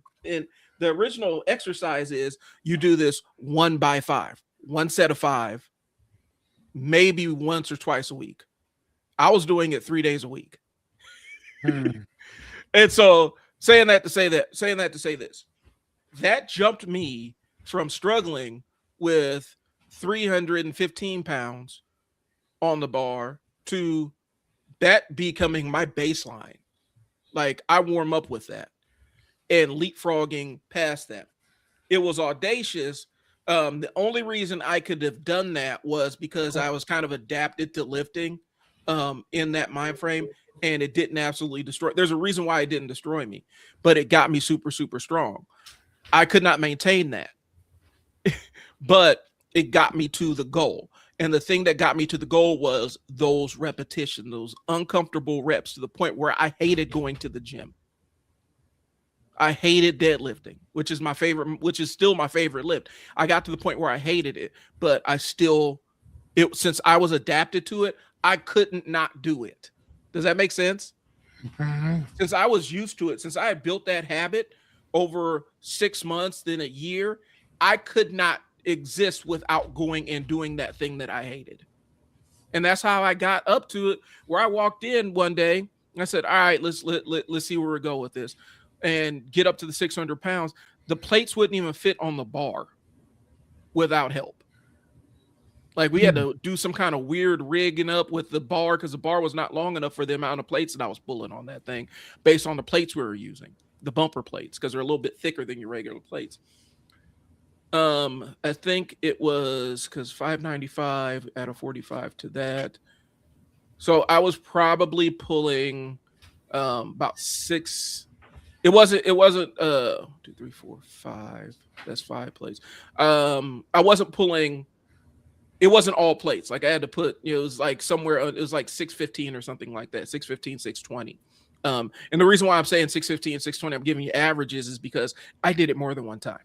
Speaker 1: the original exercise is you do this 1x5, 1 set of 5, maybe once or twice a week. I was doing it 3 days a week.
Speaker 2: Hmm.
Speaker 1: And so saying that to say this, that jumped me from struggling with 315 pounds on the bar to that becoming my baseline. Like I warm up with that and leapfrogging past that. It was audacious. The only reason I could have done that was because I was kind of adapted to lifting in that mind frame, and it didn't absolutely destroy. There's a reason why it didn't destroy me, but it got me super, super strong. I could not maintain that, but it got me to the goal. And the thing that got me to the goal was those repetitions, those uncomfortable reps to the point where I hated going to the gym. I hated deadlifting, which is my favorite, which is still my favorite lift. I got to the point where I hated it, but since I was adapted to it, I couldn't not do it. Does that make sense?
Speaker 2: Hmm.
Speaker 1: Since I was used to it, since I had built that habit over 6 months, then a year, I could not exist without going and doing that thing that I hated. And that's how I got up to it. Where I walked in one day, and I said, "All right, let's see where we go with this," and get up to the 600 pounds. The plates wouldn't even fit on the bar without help. Like we had to do some kind of weird rigging up with the bar because the bar was not long enough for the amount of plates that I was pulling on that thing based on the plates we were using, the bumper plates, because they're a little bit thicker than your regular plates. I think it was because 595 out of 45 to that. So I was probably pulling about six. It wasn't 2, 3, 4, 5. That's 5 plates. I wasn't pulling, it wasn't all plates. Like I had to put, it was like somewhere, it was like 615 or something like that. 615, 620. And the reason why I'm saying 615, 620, I'm giving you averages is because I did it more than one time.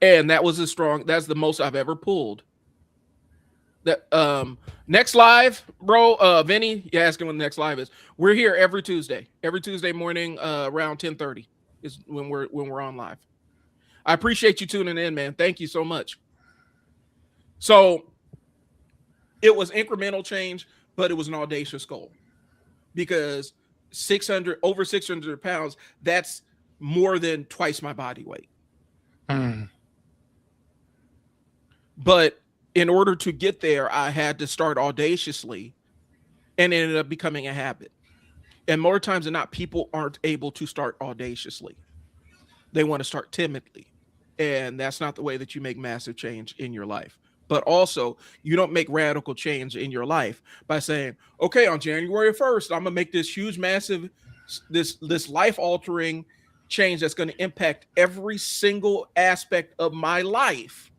Speaker 1: And that was that's the most I've ever pulled. That next live, bro, Vinny, you asking when the next live is. We're here every Tuesday. Every Tuesday morning, around 10:30 is when we're on live. I appreciate you tuning in, man. Thank you so much. So it was incremental change, but it was an audacious goal because 600 over 600 pounds, that's more than twice my body weight. But in order to get there, I had to start audaciously, and it ended up becoming a habit. And more times than not, people aren't able to start audaciously. They want to start timidly. And that's not the way that you make massive change in your life. But also, you don't make radical change in your life by saying, okay, on January 1st, I'm going to make this huge, massive, this life-altering change that's going to impact every single aspect of my life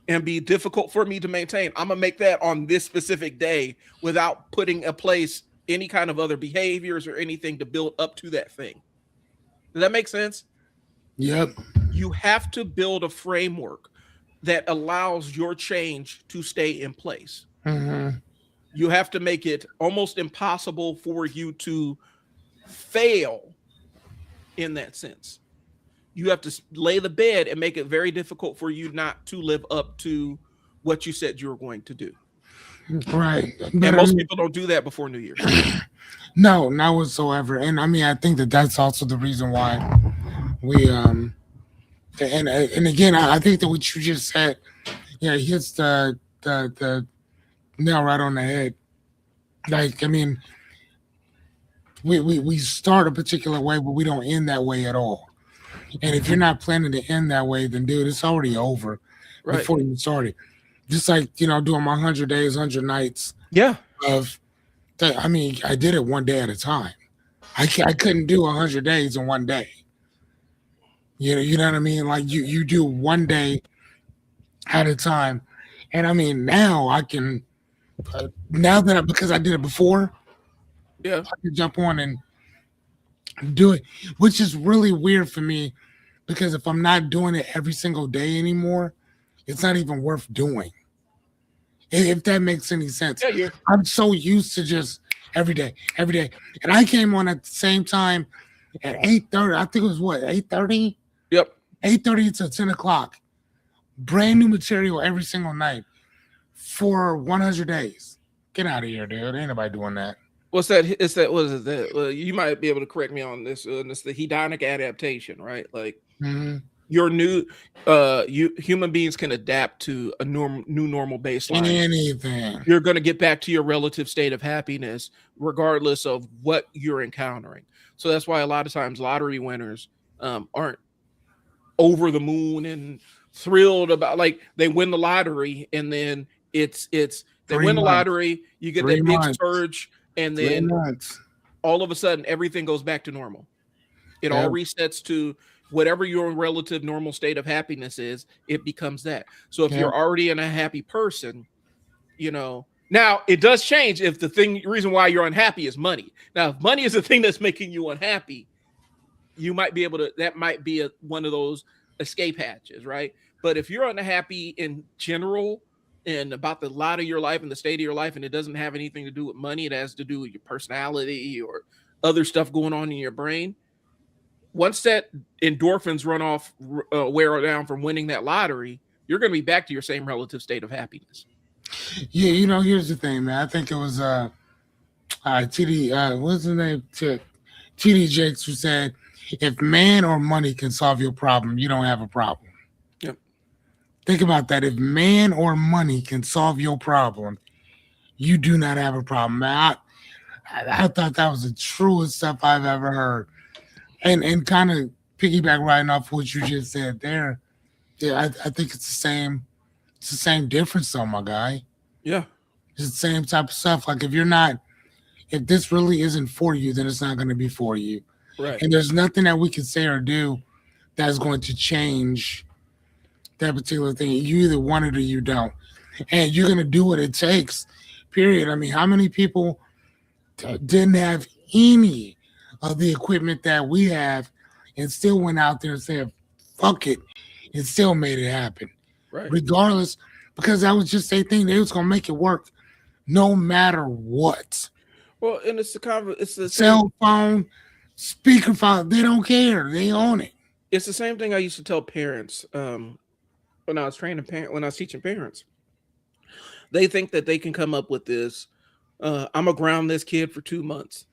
Speaker 1: and be difficult for me to maintain. I'm going to make that on this specific day without putting in place any kind of other behaviors or anything to build up to that thing. Does that make sense?
Speaker 2: Yep.
Speaker 1: You have to build a framework that allows your change to stay in place.
Speaker 2: Mm-hmm.
Speaker 1: You have to make it almost impossible for you to fail in that sense. You have to lay the bed and make it very difficult for you not to live up to what you said you were going to do.
Speaker 2: Right.
Speaker 1: And most people don't do that before New Year's.
Speaker 2: No, not whatsoever. And I mean, I think that's also the reason why we and again, I think that what you just said, hits the nail right on the head. Like, I mean, we start a particular way, but we don't end that way at all. And if you're not planning to end that way, then dude, it's already over before you started. Just like, doing my 100 days, 100 nights.
Speaker 1: Yeah.
Speaker 2: I mean, I did it one day at a time. I couldn't do 100 days in one day. You know what I mean? Like you do one day at a time. And I mean, now I can, because I did it before,
Speaker 1: I
Speaker 2: can jump on and do it, which is really weird for me because if I'm not doing it every single day anymore, it's not even worth doing. If that makes any sense.
Speaker 1: Yeah.
Speaker 2: I'm so used to just every day. And I came on at the same time at 8:30. I think it was 8:30?
Speaker 1: Yep.
Speaker 2: 8:30 to 10 o'clock. Brand new material every single night for 100 days. Get out of here, dude. Ain't nobody doing that.
Speaker 1: What's that? It's that. What is that? You might be able to correct me on this. It's the hedonic adaptation, right? Like your new, human beings can adapt to a new normal baseline.
Speaker 2: Anything.
Speaker 1: You're going to get back to your relative state of happiness, regardless of what you're encountering. So that's why a lot of times lottery winners aren't over the moon and thrilled about, like, they win the lottery and then they win the lottery, you get that big surge. And then all of a sudden, everything goes back to normal. It all resets to whatever your relative normal state of happiness is. It becomes that. So if you're already in a happy person, now it does change if the reason why you're unhappy is money. Now, if money is the thing that's making you unhappy, you might be able to, that might be one of those escape hatches, right? But if you're unhappy in general, and about the lot of your life and the state of your life, and it doesn't have anything to do with money, it has to do with your personality or other stuff going on in your brain. Once that endorphins run off, wear down from winning that lottery, you're going to be back to your same relative state of happiness.
Speaker 2: Yeah, here's the thing, man. I think it was TD, what's his name? TD Jakes, who said, if man or money can solve your problem, you don't have a problem.
Speaker 1: Yep.
Speaker 2: Think about that. If man or money can solve your problem, you do not have a problem. I thought that was the truest stuff I've ever heard. And kind of piggyback right off what you just said there. Yeah, I think it's the same. It's the same difference, though, my guy.
Speaker 1: Yeah,
Speaker 2: It's the same type of stuff. Like if this really isn't for you, then it's not going to be for you.
Speaker 1: right.
Speaker 2: And there's nothing that we can say or do that's going to change that particular thing. You either want it or you don't, and you're going to do what it takes. Period. I mean, how many people didn't have any of the equipment that we have, and still went out there and said, "Fuck it," and still made it happen,
Speaker 1: Right.
Speaker 2: regardless, because that was just their thing. They was gonna make it work, no matter what.
Speaker 1: Well, and it's the same.
Speaker 2: Cell phone, speakerphone, they don't care. They own it.
Speaker 1: It's the same thing I used to tell parents when I was when I was teaching parents. They think that they can come up with this. I'm gonna ground this kid for 2 months,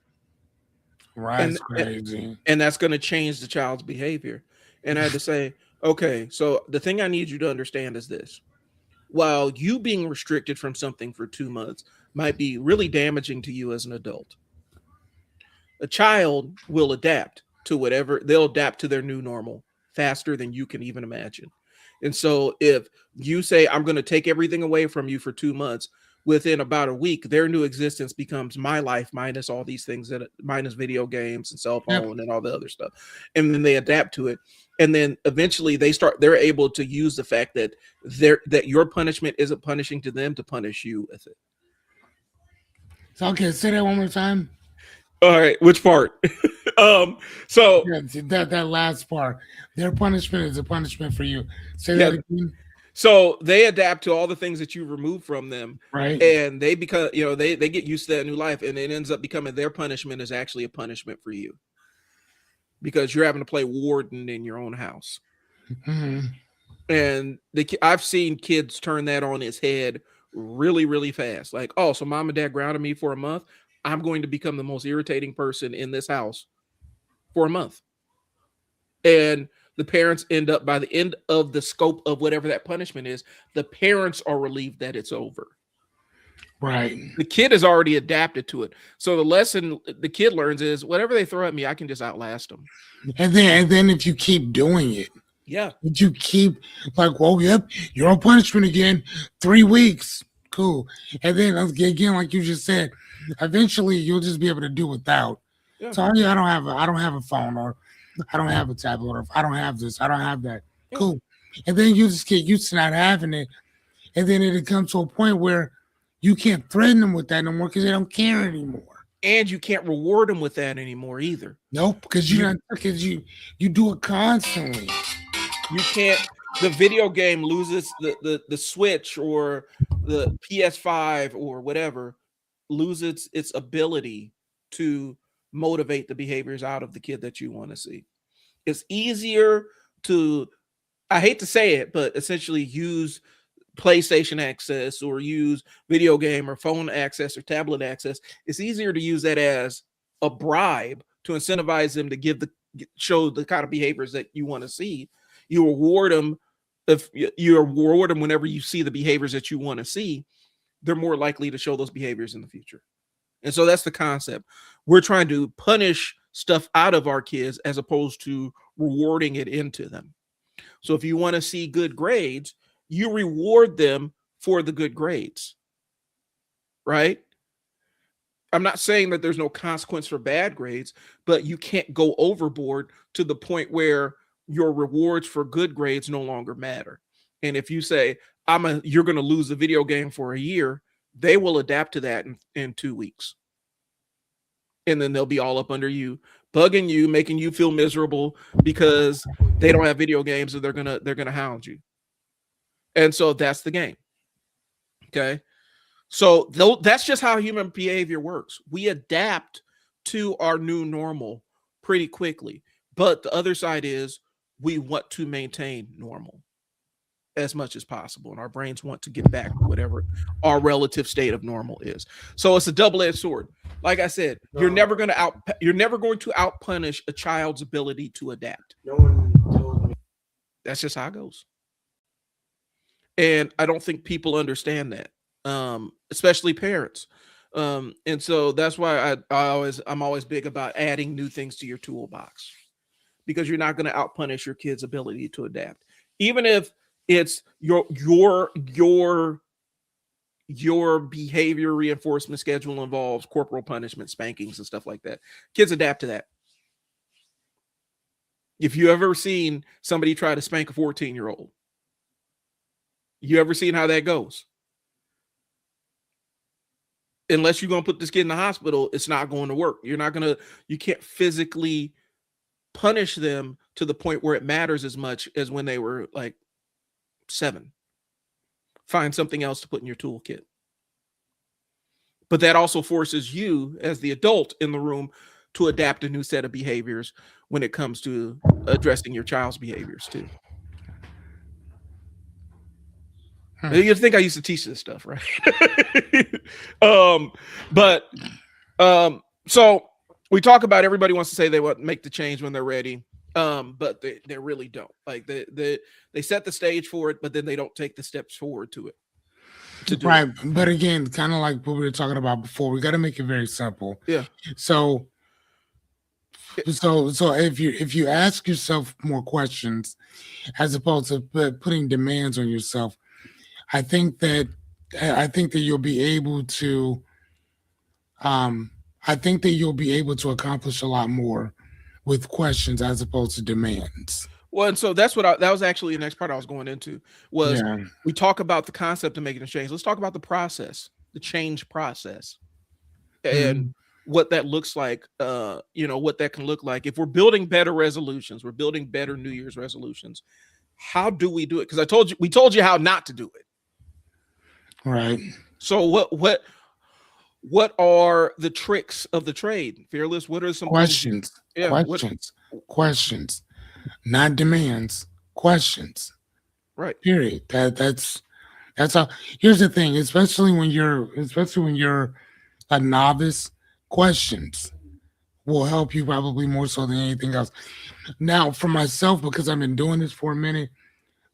Speaker 2: Right,
Speaker 1: and
Speaker 2: it's crazy.
Speaker 1: and that's going to change the child's behavior. And I had to say, okay, so the thing I need you to understand is this: while you being restricted from something for 2 months might be really damaging to you as an adult, a child will adapt to whatever, they'll adapt to their new normal faster than you can even imagine. And so if you say, I'm going to take everything away from you for 2 months, within about a week, their new existence becomes my life minus all these things, that minus video games and cell
Speaker 2: Yep.
Speaker 1: phone and all the other stuff. And then they adapt to it. And then eventually they're able to use the fact that that your punishment isn't punishing to them to punish you with it.
Speaker 2: So okay, say that one more time.
Speaker 1: All right, which part? So
Speaker 2: Yeah, that last part. Their punishment is a punishment for you. Say
Speaker 1: yeah,
Speaker 2: that again.
Speaker 1: so they adapt to all the things that you remove from them,
Speaker 2: Right.
Speaker 1: and they become, they get used to that new life, and it ends up becoming their punishment is actually a punishment for you because you're having to play warden in your own house.
Speaker 2: Hmm.
Speaker 1: And I've seen kids turn that on its head really, really fast. Like, oh, so mom and dad grounded me for a month. I'm going to become the most irritating person in this house for a month. And the parents end up, by the end of the scope of whatever that punishment is, the parents are relieved that it's over.
Speaker 2: Right.
Speaker 1: The kid has already adapted to it. So the lesson the kid learns is whatever they throw at me, I can just outlast them.
Speaker 2: And then if you keep doing it,
Speaker 1: Yeah.
Speaker 2: if you keep like, well, yep, you're on punishment again, 3 weeks, cool. And then again, like you just said, eventually you'll just be able to do without.
Speaker 1: Yeah.
Speaker 2: So yeah, I don't have a phone, or I don't have a tablet, or I don't have this, I don't have that.
Speaker 1: Yeah.
Speaker 2: Cool. And then you just get used to not having it, and then it comes to a point where you can't threaten them with that no more because they don't care anymore.
Speaker 1: And you can't reward them with that anymore either.
Speaker 2: Nope, because you do it constantly.
Speaker 1: You can't, the video game loses the Switch or the PS5 or whatever loses its ability to motivate the behaviors out of the kid that you want to see. It's easier to, I hate to say it, but essentially use PlayStation access or use video game or phone access or tablet access. It's easier to use that as a bribe to incentivize them to show the kind of behaviors that you want to see. You reward them if you reward them whenever you see the behaviors that you want to see, they're more likely to show those behaviors in the future. And so that's the concept. We're trying to punish stuff out of our kids as opposed to rewarding it into them. So if you want to see good grades, you reward them for the good grades, right? I'm not saying that there's no consequence for bad grades, but you can't go overboard to the point where your rewards for good grades no longer matter. And if you say, you're going to lose the video game for a year, they will adapt to that in 2 weeks. And then they'll be all up under you, bugging you, making you feel miserable because they don't have video games, and they're going to hound you. And so that's the game. Okay. So that's just how human behavior works. We adapt to our new normal pretty quickly. But the other side is we want to maintain normal as much as possible. And our brains want to get back to whatever our relative state of normal is. So it's a double-edged sword. Like I said, you're never going to outpunish a child's ability to adapt.
Speaker 3: No one told me.
Speaker 1: That's just how it goes. And I don't think people understand that, especially parents. And so that's why I'm always big about adding new things to your toolbox, because you're not going to outpunish your kid's ability to adapt, even if it's your behavior reinforcement schedule involves corporal punishment, spankings, and stuff like that. Kids adapt to that. If you ever seen somebody try to spank a 14-year-old, you ever seen how that goes? Unless you're going to put this kid in the hospital, it's not going to work. You can't physically punish them to the point where it matters as much as when they were like 7. Find something else to put in your toolkit. But that also forces you as the adult in the room to adapt a new set of behaviors when it comes to addressing your child's behaviors too. You think I used to teach this stuff, right? But so we talk about everybody wants to say they want to make the change when they're ready, but they really don't. Like they set the stage for it, but then they don't take the steps forward to it.
Speaker 2: Right, but again, kind of like what we were talking about before, we got to make it very simple.
Speaker 1: Yeah.
Speaker 2: So if you ask yourself more questions as opposed to putting demands on yourself, I think that you'll be able to I think that you'll be able to accomplish a lot more with questions as opposed to demands.
Speaker 1: Well, and so that was actually the next part I was going into was we talk about the concept of making a change. Let's talk about the process, the change process, and what that looks like. What that can look like if we're building better resolutions, we're building better New Year's resolutions. How do we do it? Because we told you how not to do it.
Speaker 2: Right.
Speaker 1: So what are the tricks of the trade, Fearless? What are some
Speaker 2: questions? Questions, not demands. Questions.
Speaker 1: Right.
Speaker 2: Period. That's how. Here's the thing, especially when you're a novice, questions will help you probably more so than anything else. Now, for myself, because I've been doing this for a minute,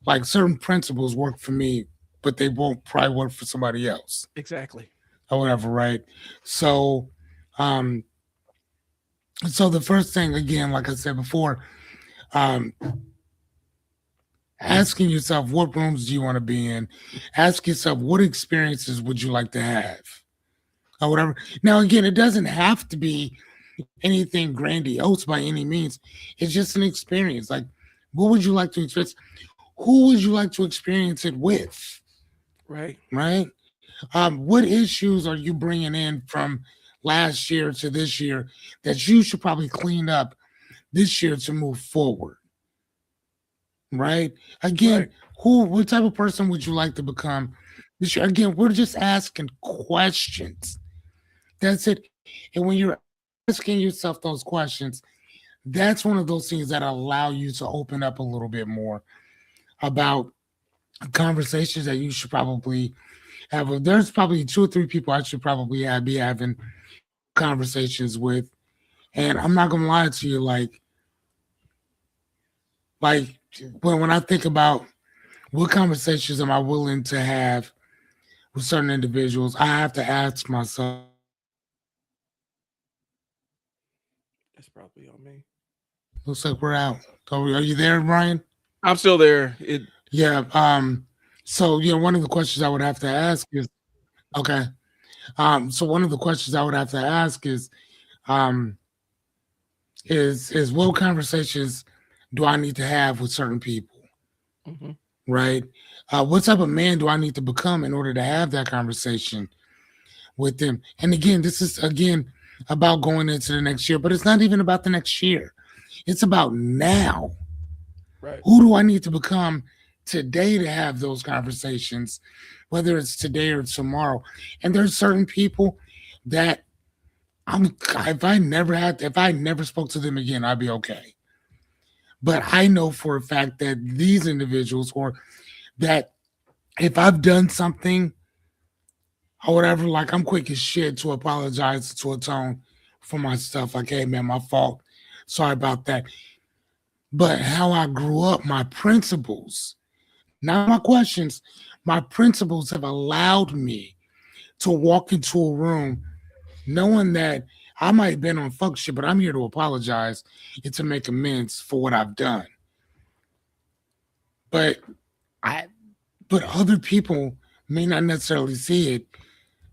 Speaker 2: like certain principles work for me, but they won't probably work for somebody else.
Speaker 1: Exactly.
Speaker 2: Or whatever, right? So the first thing, again, like I said before, asking yourself what rooms do you want to be in? Ask yourself what experiences would you like to have? Or whatever. Now, again, it doesn't have to be anything grandiose by any means. It's just an experience. Like, what would you like to experience? Who would you like to experience it with?
Speaker 1: Right.
Speaker 2: Right? What issues are you bringing in from last year to this year that you should probably clean up this year to move forward? Right? Again, what type of person would you like to become this year? Again, we're just asking questions. That's it. And when you're asking yourself those questions, that's one of those things that allow you to open up a little bit more about conversations that you should probably have. There's probably 2 or 3 people I should probably be having conversations with. And I'm not gonna lie to you, like when I think about what conversations am I willing to have with certain individuals, I have to ask myself.
Speaker 1: That's probably on me.
Speaker 2: Looks like we're out. Are you there, Brian?
Speaker 1: I'm still there.
Speaker 2: Yeah. So one of the questions I would have to ask is, okay. So one of the questions I would have to ask is what conversations do I need to have with certain people?
Speaker 1: Mm-hmm.
Speaker 2: Right? What type of man do I need to become in order to have that conversation with them? And again, this is about going into the next year, but it's not even about the next year. It's about now.
Speaker 1: Right.
Speaker 2: Who do I need to become today to have those conversations, whether it's today or tomorrow? And there's certain people that if I never spoke to them again, I'd be okay. But I know for a fact that these individuals, or that if I've done something or whatever, like I'm quick as shit to apologize, to atone for my stuff. Like, hey man, my fault. Sorry about that. But how I grew up, my principles, not my questions. My principles have allowed me to walk into a room knowing that I might have been on fuck shit, but I'm here to apologize and to make amends for what I've done. But I but other people may not necessarily see it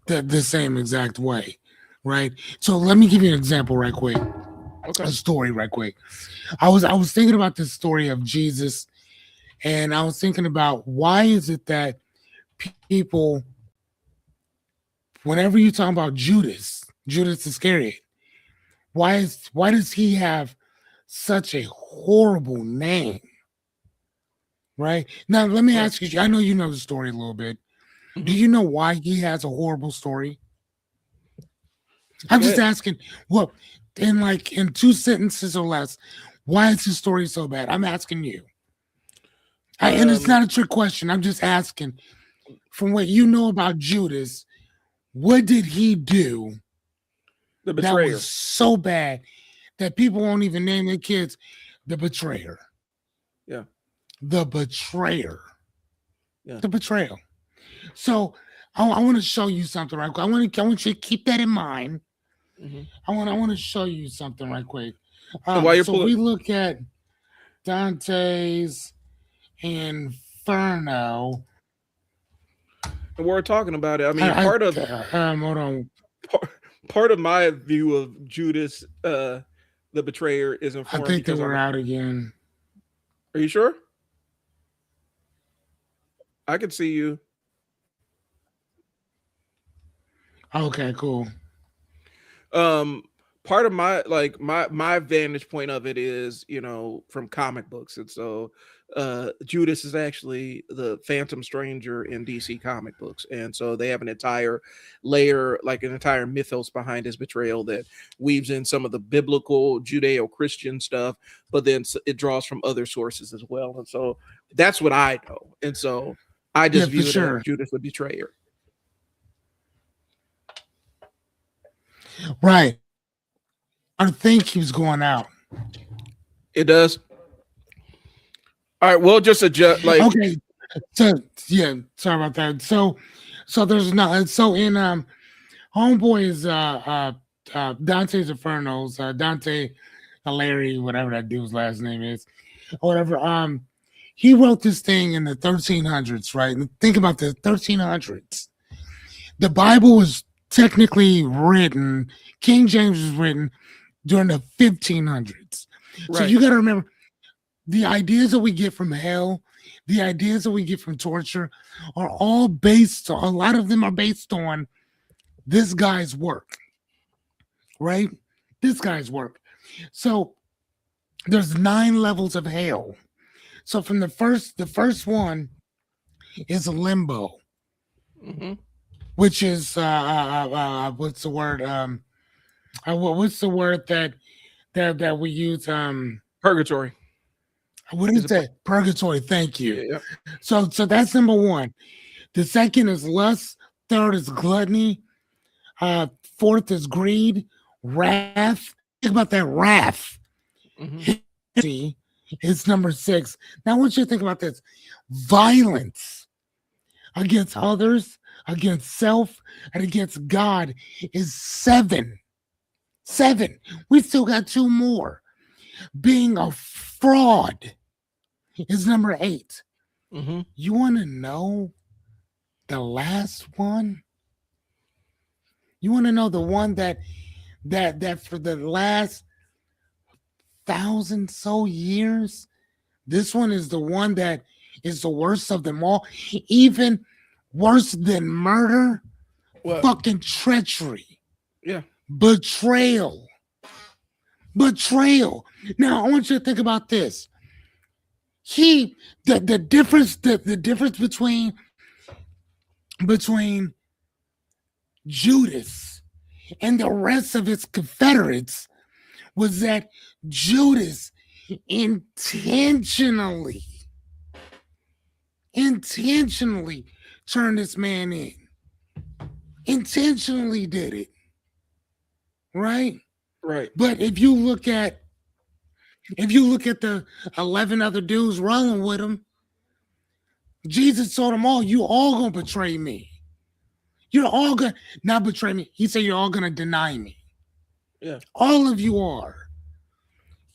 Speaker 2: the same exact way. Right. So let me give you an example right quick.
Speaker 1: Okay.
Speaker 2: A story right quick. I was thinking about this story of Jesus, and I was thinking about why is it that people, whenever you talk about Judas Iscariot, why does he have such a horrible name? Right now, let me
Speaker 1: Right.
Speaker 2: ask you. I know you know the story a little bit. Do
Speaker 1: Hmm.
Speaker 2: you know why he has a horrible story? I'm
Speaker 1: Go
Speaker 2: just
Speaker 1: ahead.
Speaker 2: asking. Well, in two sentences or less, why is his story so bad? I'm asking you. And it's
Speaker 1: Um,
Speaker 2: not a trick question. I'm just asking. From what you know about Judas, what did he do
Speaker 1: the
Speaker 2: that was
Speaker 1: betrayer.
Speaker 2: so bad that people won't even name their kids the betrayer?
Speaker 1: Yeah.
Speaker 2: The betrayer.
Speaker 1: Yeah.
Speaker 2: The betrayal. So I want to show you something right quick. I want you to keep that in mind.
Speaker 1: Hmm.
Speaker 2: I want to show you something right quick.
Speaker 1: And while you're
Speaker 2: So
Speaker 1: pulling,
Speaker 2: we look at Dante's Inferno.
Speaker 1: and we're talking about it. I mean,
Speaker 2: I hold on.
Speaker 1: part, part of my view of Judas, the betrayer, is
Speaker 2: I
Speaker 1: informed
Speaker 2: think they
Speaker 1: because
Speaker 2: were
Speaker 1: I'm.
Speaker 2: out again.
Speaker 1: Are you sure? I can see you.
Speaker 2: Okay, cool.
Speaker 1: um Part of my, like, my vantage point of it is, from comic books. And so Judas is actually the Phantom Stranger in DC comic books, and so they have an entire layer, like an entire mythos behind his betrayal that weaves in some of the biblical Judeo-Christian stuff, but then it draws from other sources as well. And so that's what I know, and so I
Speaker 2: Yeah,
Speaker 1: just
Speaker 2: for
Speaker 1: view it as
Speaker 2: sure.
Speaker 1: Judas the betrayer.
Speaker 2: Right. I think he was going out.
Speaker 1: It does. All right, well, just adjust, like.
Speaker 2: Okay. So yeah, sorry about that. So there's not so in Homeboy is Dante's Infernos, Dante Alighieri, whatever that dude's last name is, or whatever. He wrote this thing in the 1300s, right? And think about the 1300s. The Bible was technically written, King James was written during the 1500s. So
Speaker 1: Right.
Speaker 2: you got to remember the ideas that we get from hell, the ideas that we get from torture are all based on, a lot of them are based on this guy's work, right? This guy's work. So there's 9 levels of hell. So from the first one is limbo,
Speaker 1: Hmm.
Speaker 2: which is what's the word? What's the word that we use?
Speaker 1: Purgatory
Speaker 2: What
Speaker 1: is
Speaker 2: is
Speaker 1: a
Speaker 2: that? Purgatory. Thank you.
Speaker 1: yeah.
Speaker 2: So that's number one. The second is lust. Third is gluttony. Fourth is greed, wrath. Think about that wrath.
Speaker 1: Hmm.
Speaker 2: Hypocrisy is number six. Now, I want you to think about this: violence against others, against self, and against God is seven. Seven. We still got two more. Being a fraud is number eight.
Speaker 1: Hmm.
Speaker 2: You want to know the last one? You want to know the one that for the last thousand so years, this one is the one that is the worst of them all, even worse than murder,
Speaker 1: What?
Speaker 2: fucking treachery,
Speaker 1: Yeah.
Speaker 2: betrayal, betrayal. Now I want you to think about this. He the difference between Judas and the rest of his confederates was that Judas intentionally intentionally turned this man in. Intentionally did it, right?
Speaker 1: Right.
Speaker 2: But if you look at the 11 other dudes rolling with him, Jesus told them all, you all gonna betray me. You're all gonna not betray me. He said you're all gonna deny me.
Speaker 1: Yeah.
Speaker 2: All of you are.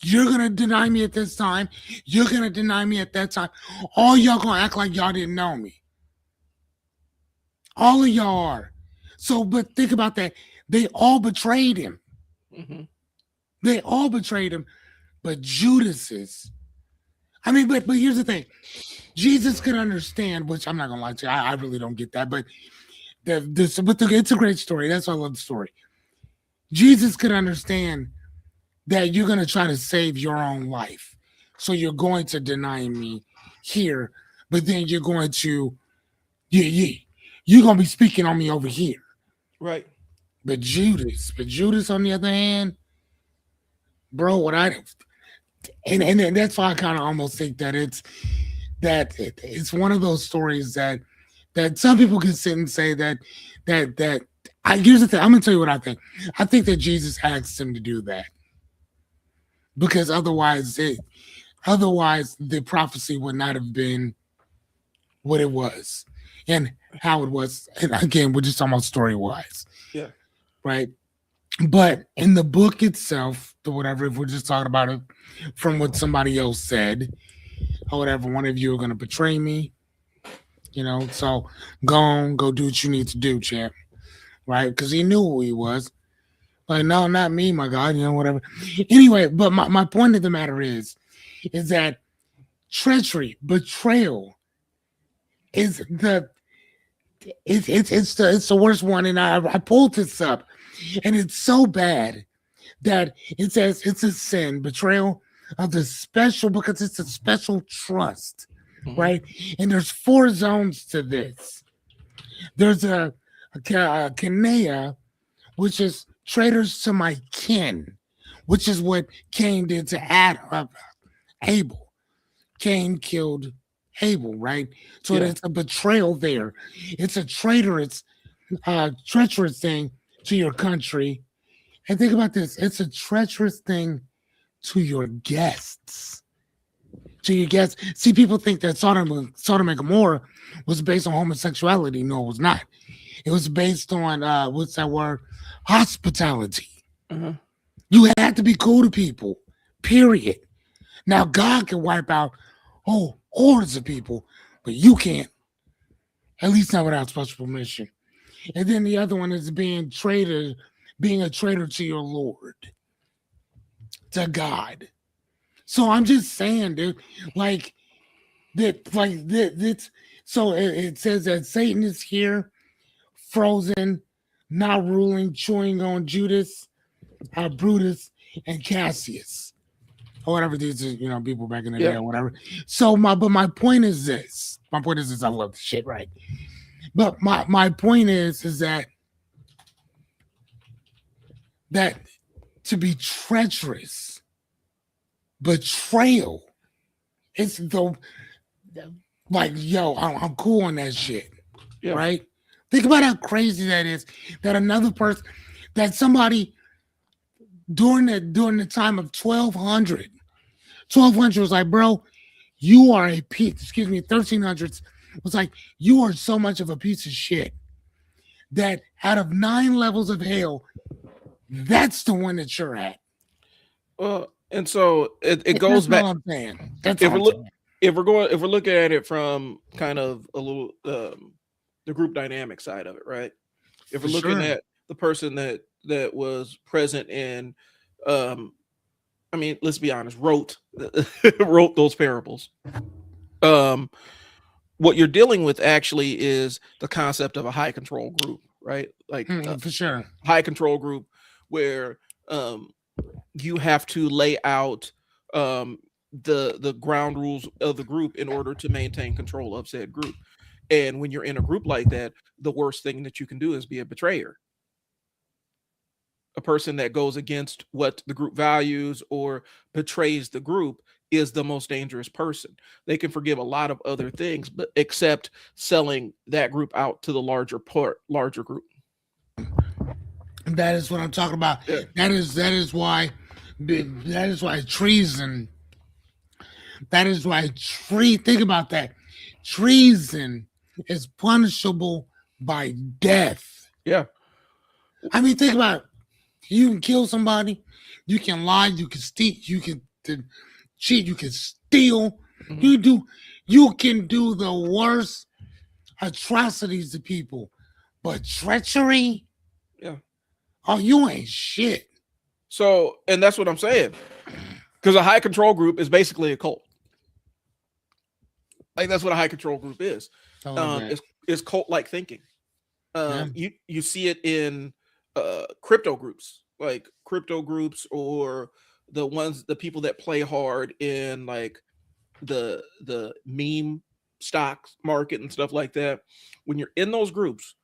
Speaker 2: You're gonna deny me at this time. You're gonna deny me at that time. All y'all gonna act like y'all didn't know me. All of y'all are. So, but think about that. They all betrayed him.
Speaker 1: Hmm.
Speaker 2: They all betrayed him. But Judas's. I mean, but here's the thing. Jesus could understand, which I'm not gonna lie to you. I really don't get that, but it's a great story. That's why I love the story. Jesus could understand that you're gonna try to save your own life, so you're going to deny me here, but then you're going to yeah, you're gonna be speaking on me over here.
Speaker 1: Right.
Speaker 2: But Judas, on the other hand, bro, what I and that's why I kind of almost think that it's one of those stories that some people can sit and say that here's the thing. I'm gonna tell you what I think. I think that Jesus asked him to do that because otherwise the prophecy would not have been what it was and how it was. And again, we're just talking about story wise,
Speaker 1: Yeah.
Speaker 2: right? But in the book itself, or whatever, if we're just talking about it from what somebody else said, or whatever, one of you are gonna betray me, so go on, go do what you need to do, champ, right? Because he knew who he was. Like, no, not me, my God, whatever. Anyway, but my point of the matter is that treachery, betrayal is the worst one. And I pulled this up, and it's so bad that it says it's a sin, betrayal of the special, because it's a special trust,
Speaker 1: Hmm.
Speaker 2: right? And there's 4 zones to this. There's a Kanea, which is traitors to my kin, which is what Cain did to Abel. Cain killed Abel, right? So
Speaker 1: Yeah.
Speaker 2: it's a betrayal there. It's a traitorous, treacherous thing to your country. And think about this: it's a treacherous thing to your guests. To your guests. See, people think that Sodom and Gomorrah was based on homosexuality. No, it was not. It was based on what's that word? Hospitality.
Speaker 1: Uh-huh.
Speaker 2: You had to be cool to people. Period. Now God can wipe out hordes of people, but you can't. At least not without special permission. And then the other one is being a traitor to your Lord, to God. So I'm just saying, dude, like it's so it says that Satan is here, frozen, not ruling, chewing on Judas, Brutus, and Cassius, or whatever these are, people back in the day
Speaker 1: Yeah.
Speaker 2: or whatever. So my point is this. My point is this. I love the shit, right? But my point is that to be treacherous, betrayal, it's the like, yo, I'm cool on that shit,
Speaker 1: Yeah.
Speaker 2: right? Think about how crazy that is. That another person, that somebody during the time of 1200 was like, bro, you are a piece. Excuse me, 1300s was like, you are so much of a piece of shit that out of 9 levels of hell, that's the one that you're at.
Speaker 1: Well, and so it goes
Speaker 2: That's all
Speaker 1: back.
Speaker 2: I'm saying. That's
Speaker 1: If
Speaker 2: all
Speaker 1: we're
Speaker 2: I'm
Speaker 1: look
Speaker 2: saying.
Speaker 1: if we're looking at it from kind of a little the group dynamic side of it, right? If
Speaker 2: For
Speaker 1: we're looking
Speaker 2: sure.
Speaker 1: at the person that was present in, um, I mean, let's be honest, wrote wrote those parables. Um, what you're dealing with actually is the concept of a high control group, right? Like a
Speaker 2: For sure.
Speaker 1: high control group where um, you have to lay out um, the ground rules of the group in order to maintain control of said group. And when you're in a group like that, the worst thing that you can do is be a betrayer, a person that goes against what the group values or betrays the group is the most dangerous person. They can forgive a lot of other things, but except selling that group out to the larger group.
Speaker 2: That is what I'm talking about.
Speaker 1: Yeah.
Speaker 2: That is why treason. That is why think about that. treason is punishable by death.
Speaker 1: Yeah.
Speaker 2: I mean, think about it. You can kill somebody, you can lie, you can steal, you can cheat, you can steal,
Speaker 1: Mm-hmm.
Speaker 2: you can do the worst atrocities to people, but treachery,
Speaker 1: Yeah.
Speaker 2: oh, you ain't shit.
Speaker 1: So, and that's what I'm saying. Because a high control group is basically a cult. Like that's what a high control group is. It's cult like thinking.
Speaker 2: Yeah.
Speaker 1: You see it in crypto groups, like crypto groups, or the people that play hard in like the meme stocks market and stuff like that. When you're in those groups,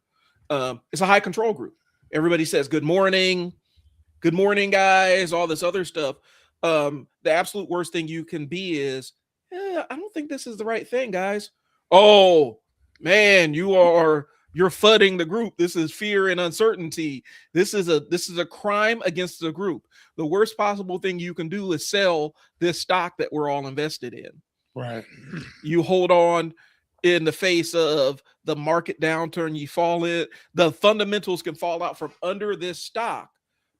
Speaker 1: it's a high control group. Everybody says good morning, guys, all this other stuff. The absolute worst thing you can be is, I don't think this is the right thing, guys. Oh man, you're fudding the group. This is fear and uncertainty. This is a crime against the group. The worst possible thing you can do is sell this stock that we're all invested in.
Speaker 2: Right.
Speaker 1: You hold on in the face of the market downturn, you fall in, the fundamentals can fall out from under this stock,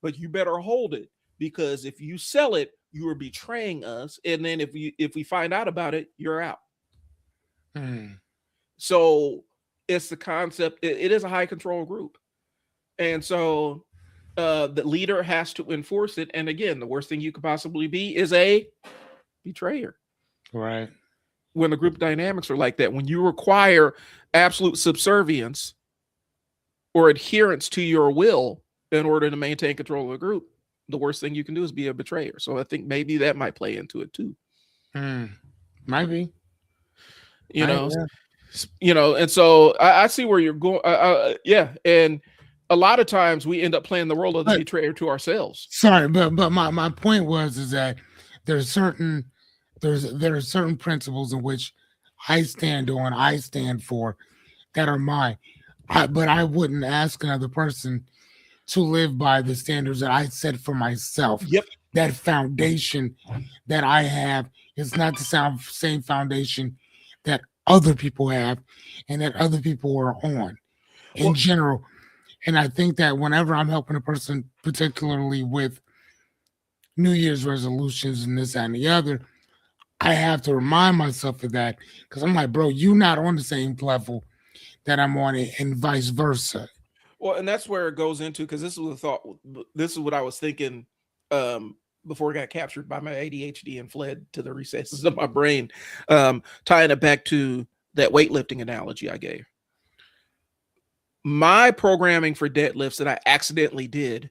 Speaker 1: but you better hold it, because if you sell it, you are betraying us. And then if we find out about it, you're out. So it's the concept. It is a high control group. And so the leader has to enforce it. And again, the worst thing you could possibly be is a betrayer.
Speaker 2: Right.
Speaker 1: When the group dynamics are like that, when you require absolute subservience or adherence to your will in order to maintain control of the group, the worst thing you can do is be a betrayer. So I think maybe that might play into it too.
Speaker 2: Might be.
Speaker 1: And so I see where you're going. Yeah. And a lot of times we end up playing the role of the betrayer to ourselves.
Speaker 2: Sorry, but my point is that there are certain principles in which I stand for that are mine. But I wouldn't ask another person to live by the standards that I set for myself.
Speaker 1: Yep.
Speaker 2: That foundation that I have is not the same foundation that other people have and that other people are on in general. And I think that whenever I'm helping a person, particularly with New Year's resolutions and this, that, and the other, I have to remind myself of that, because I'm like, bro, you're not on the same level that I'm on, and vice versa.
Speaker 1: Well, and that's where it goes into, because this is what I was thinking before it got captured by my ADHD and fled to the recesses of my brain, tying it back to that weightlifting analogy I gave. My programming for deadlifts that I accidentally did,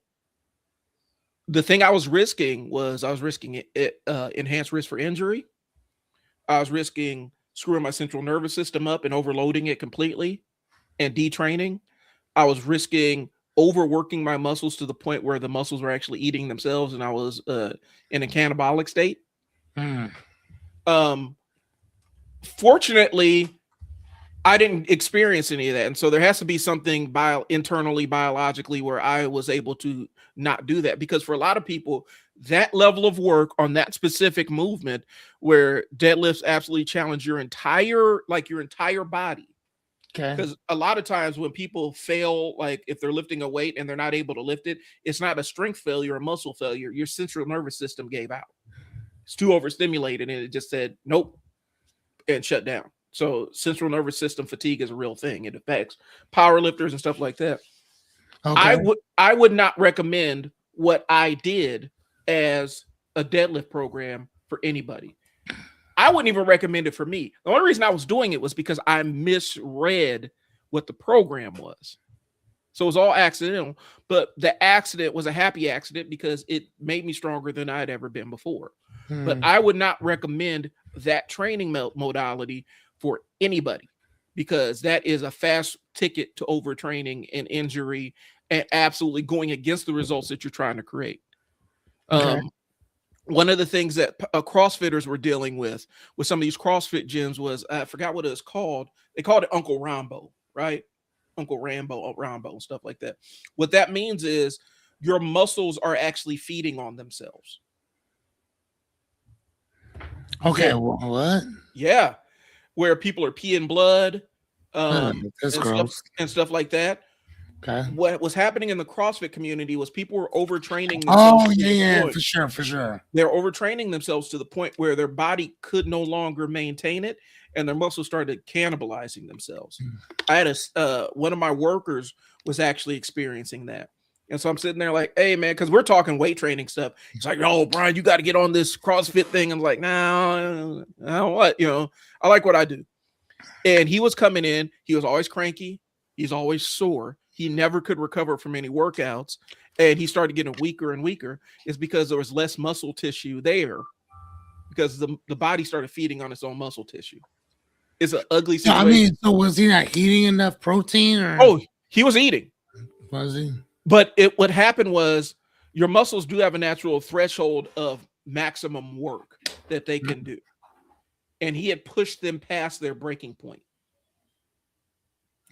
Speaker 1: the thing I was risking enhanced risk for injury. I was risking screwing my central nervous system up and overloading it completely and detraining. I was risking overworking my muscles to the point where the muscles were actually eating themselves and I was in a catabolic state. Fortunately, I didn't experience any of that. And so there has to be something internally, biologically, where I was able to not do that. Because for a lot of people, that level of work on that specific movement where deadlifts absolutely challenge your entire body.
Speaker 2: Okay.
Speaker 1: Because a lot of times when people fail, like if they're lifting a weight and they're not able to lift it, it's not a strength failure or muscle failure. Your central nervous system gave out. It's too overstimulated and it just said, nope, and shut down. So central nervous system fatigue is a real thing. It affects power lifters and stuff like that. Okay. I would not recommend what I did as a deadlift program for anybody. I wouldn't even recommend it for me. The only reason I was doing it was because I misread what the program was. So it was all accidental, but the accident was a happy accident because it made me stronger than I'd ever been before. But I would not recommend that training modality for anybody, because that is a fast ticket to overtraining and injury and absolutely going against the results that you're trying to create. Okay. One of the things that CrossFitters were dealing with some of these CrossFit gyms was, I forgot what it was called. They called it Uncle Rambo, right? Uncle Rambo, and stuff like that. What that means is your muscles are actually feeding on themselves.
Speaker 2: Okay, what?
Speaker 1: Yeah. where people are peeing blood,
Speaker 2: Ugh,
Speaker 1: um,
Speaker 2: that's
Speaker 1: and stuff
Speaker 2: gross.
Speaker 1: and stuff like that.
Speaker 2: Okay.
Speaker 1: What was happening in the CrossFit community was people were overtraining themselves
Speaker 2: Oh
Speaker 1: to
Speaker 2: yeah,
Speaker 1: the
Speaker 2: yeah,
Speaker 1: point.
Speaker 2: for sure, for sure.
Speaker 1: They're overtraining themselves to the point where their body could no longer maintain it, and their muscles started cannibalizing themselves. I had one of my workers was actually experiencing that. And so I'm sitting there like, hey man, because we're talking weight training stuff. He's like, oh Brian, you got to get on this CrossFit thing. I'm like, no, I don't what, I like what I do. And he was coming in, he was always cranky, he's always sore. He never could recover from any workouts. And he started getting weaker and weaker. It's because there was less muscle tissue there because the body started feeding on its own muscle tissue. It's an ugly
Speaker 2: Yeah, I
Speaker 1: situation.
Speaker 2: mean, so was he not eating enough protein, or
Speaker 1: Oh, he was eating.
Speaker 2: was he?
Speaker 1: But what happened was your muscles do have a natural threshold of maximum work that they can do. And he had pushed them past their breaking point.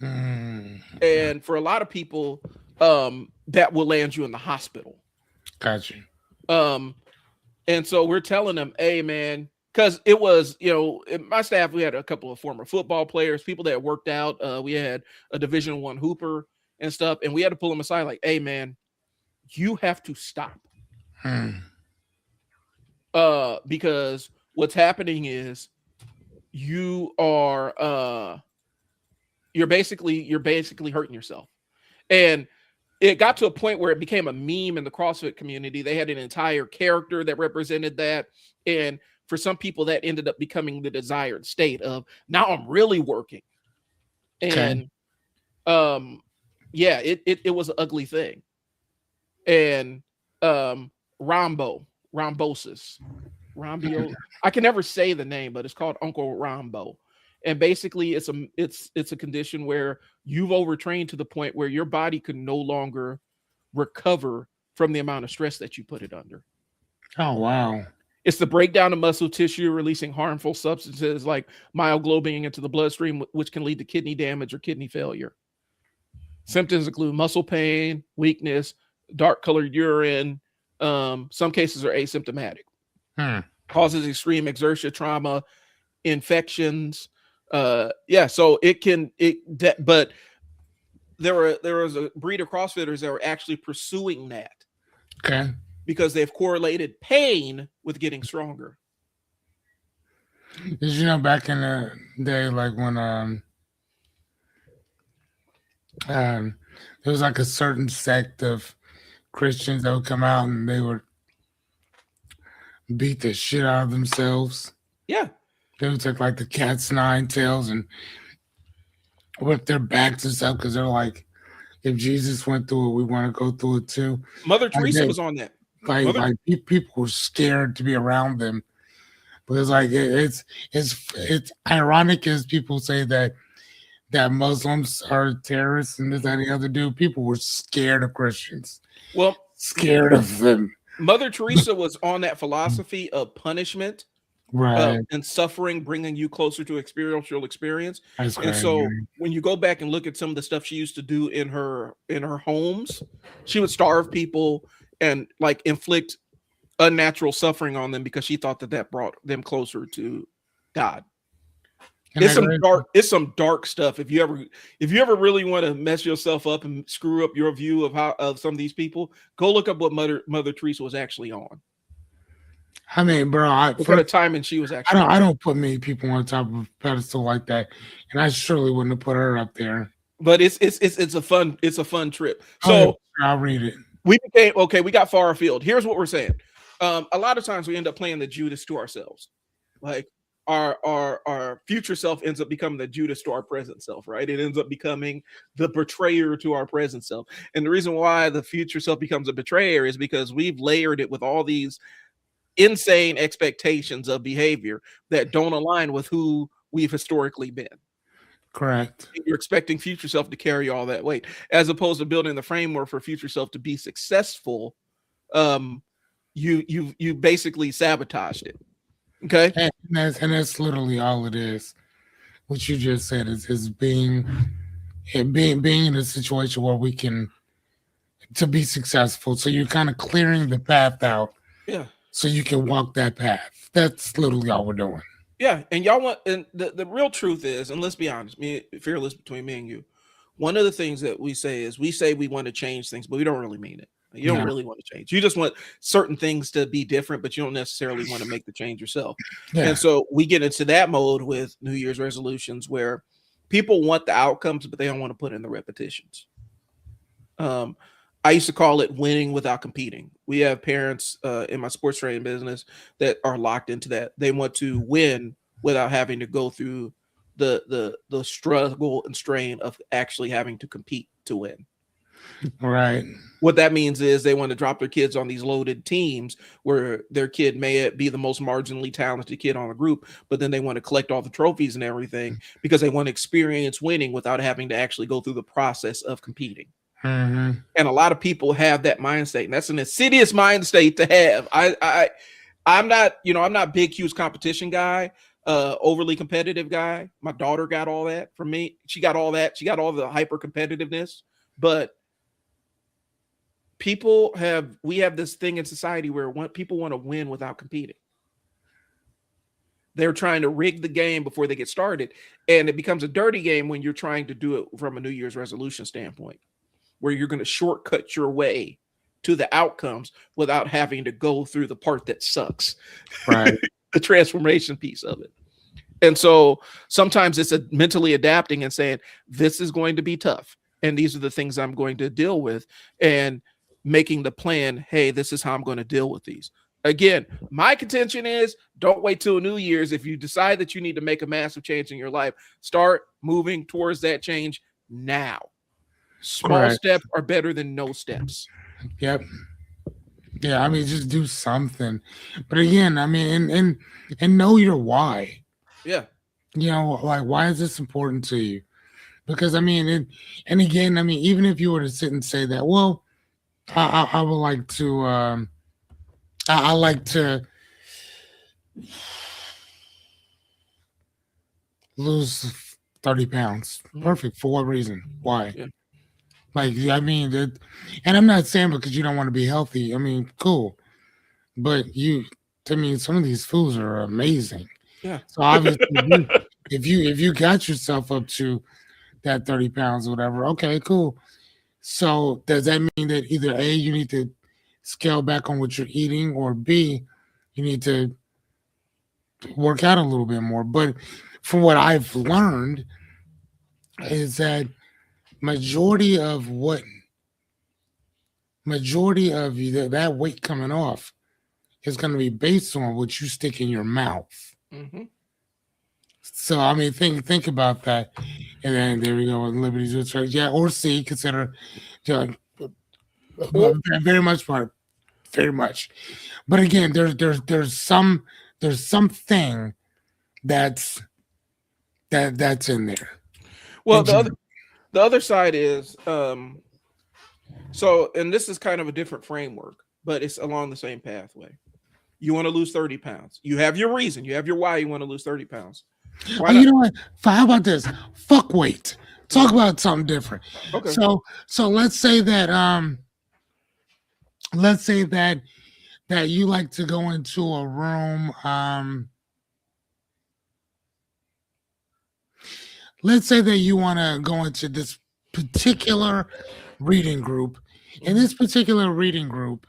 Speaker 1: And for a lot of people, that will land you in the hospital.
Speaker 2: Gotcha.
Speaker 1: And so we're telling them, hey man, because it was, in my staff, we had a couple of former football players, people that worked out. We had a Division I hooper and stuff, and we had to pull them aside like, hey man, you have to stop. Because what's happening is you're basically hurting yourself. And it got to a point where it became a meme in the CrossFit community. They had an entire character that represented that. And for some people, that ended up becoming the desired state of now I'm really working. And yeah, it was an ugly thing. And Rhombosis. I can never say the name, but it's called Uncle Rombo. And basically it's a condition where you've overtrained to the point where your body can no longer recover from the amount of stress that you put it under.
Speaker 2: Oh wow.
Speaker 1: It's the breakdown of muscle tissue, releasing harmful substances like myoglobin into the bloodstream, which can lead to kidney damage or kidney failure. Symptoms include muscle pain, weakness, dark colored urine. Some cases are asymptomatic. Causes extreme exertion, trauma, infections. So but there was a breed of CrossFitters that were actually pursuing that.
Speaker 2: Okay.
Speaker 1: Because they've correlated pain with getting stronger.
Speaker 2: Did you know back in the day, like when there was like a certain sect of Christians that would come out and they would beat the shit out of themselves.
Speaker 1: Yeah.
Speaker 2: They would take like the cat's nine tails and whip their backs and stuff because they're like, if Jesus went through it, we want to go through it too.
Speaker 1: Mother Teresa was on that.
Speaker 2: Like people were scared to be around them because like it's ironic as people say that Muslims are terrorists and this and the other dude. People were scared of Christians.
Speaker 1: Well,
Speaker 2: scared of them.
Speaker 1: Mother Teresa was on that philosophy of punishment,
Speaker 2: right,
Speaker 1: and suffering, bringing you closer to experiential experience.
Speaker 2: That's
Speaker 1: and
Speaker 2: crazy.
Speaker 1: So when you go back and look at some of the stuff she used to do in her homes, she would starve people and like inflict unnatural suffering on them because she thought that brought them closer to God. It's some dark stuff. If you ever really want to mess yourself up and screw up your view of some of these people, go look up what Mother Teresa was actually on.
Speaker 2: I mean, bro,
Speaker 1: for the time and she was actually.
Speaker 2: I don't put many people on top of a pedestal like that, and I surely wouldn't have put her up there.
Speaker 1: But it's a fun trip. So
Speaker 2: I'll read it.
Speaker 1: We got far afield. Here's what we're saying. A lot of times we end up playing the Judas to ourselves. Like our future self ends up becoming the Judas to our present self, right? It ends up becoming the betrayer to our present self. And the reason why the future self becomes a betrayer is because we've layered it with all these insane expectations of behavior that don't align with who we've historically been.
Speaker 2: Correct.
Speaker 1: You're expecting future self to carry all that weight, as opposed to building the framework for future self to be successful. You basically sabotaged it. Okay,
Speaker 2: and that's literally all it is. What you just said is being in a situation where we can to be successful. So you're kind of clearing the path out.
Speaker 1: Yeah.
Speaker 2: So you can walk that path. That's literally all we're doing.
Speaker 1: Yeah, and y'all want, and the real truth is, and let's be honest, me fearless between me and you. One of the things that we say is we say we want to change things, but we don't really mean it. You don't
Speaker 2: Yeah,
Speaker 1: really want to change. You just want certain things to be different, but you don't necessarily want to make the change yourself.
Speaker 2: yeah,
Speaker 1: And so we get into that mode with New Year's resolutions where people want the outcomes, but they don't want to put in the repetitions. Um, I used to call it winning without competing. We have parents in my sports training business that are locked into that. They want to win without having to go through the struggle and strain of actually having to compete to win.
Speaker 2: right,
Speaker 1: What that means is they want to drop their kids on these loaded teams where their kid may be the most marginally talented kid on the group, but then they want to collect all the trophies and everything because they want to experience winning without having to actually go through the process of competing.
Speaker 2: hmm,
Speaker 1: And a lot of people have that mind state, and that's an insidious mind state to have. I'm not, I'm not big huge competition guy, overly competitive guy. My daughter got all that from me. She got all that. She got all the hyper competitiveness. But we have this thing in society where people want to win without competing. They're trying to rig the game before they get started, and it becomes a dirty game when you're trying to do it from a New Year's resolution standpoint, where you're going to shortcut your way to the outcomes without having to go through the part that sucks,
Speaker 2: right,
Speaker 1: the transformation piece of it. And so sometimes it's mentally adapting and saying, this is going to be tough. And these are the things I'm going to deal with. And making the plan, hey, this is how I'm going to deal with these. Again, my contention is don't wait till New Year's. If you decide that you need to make a massive change in your life, start moving towards that change now. Small
Speaker 2: correct.
Speaker 1: steps are better than no steps.
Speaker 2: Yep. Yeah, I mean, just do something. But again, I mean, and know your why.
Speaker 1: Yeah.
Speaker 2: You know, like why is this important to you? Because I mean, and again, I mean, even if you were to sit and say that, well, I would like to, I like to lose 30 pounds.
Speaker 1: Mhm.
Speaker 2: Perfect. For what reason? Why?
Speaker 1: Yeah.
Speaker 2: Like, I mean, and I'm not saying because you don't want to be healthy. I mean, cool, but I mean, some of these foods are amazing.
Speaker 1: Yeah.
Speaker 2: So obviously, if you got yourself up to that 30 pounds or whatever, okay, cool. So does that mean that either A, you need to scale back on what you're eating, or B, you need to work out a little bit more? But from what I've learned is that majority of what majority of that weight coming off is going to be based on what you stick in your mouth.
Speaker 1: Mm-hmm.
Speaker 2: So I mean, think about that, and then there we go with Liberty's research. Yeah, or C, consider, you know,
Speaker 1: Or
Speaker 2: very much part, very much. But again, there's something that's that's in there.
Speaker 1: well,
Speaker 2: And you,
Speaker 1: the other side is so, and this is kind of a different framework, but it's along the same pathway. You want to lose 30 pounds. You have your reason. You have your why you want to lose 30 pounds.
Speaker 2: oh,
Speaker 1: Why
Speaker 2: you
Speaker 1: not?
Speaker 2: know what? How about this? Fuck weight. Talk
Speaker 1: Mhm.
Speaker 2: about something different.
Speaker 1: Okay.
Speaker 2: So let's say that you like to go into a room. Let's say that you want to go into this particular reading group, and
Speaker 1: Mhm.
Speaker 2: this particular reading group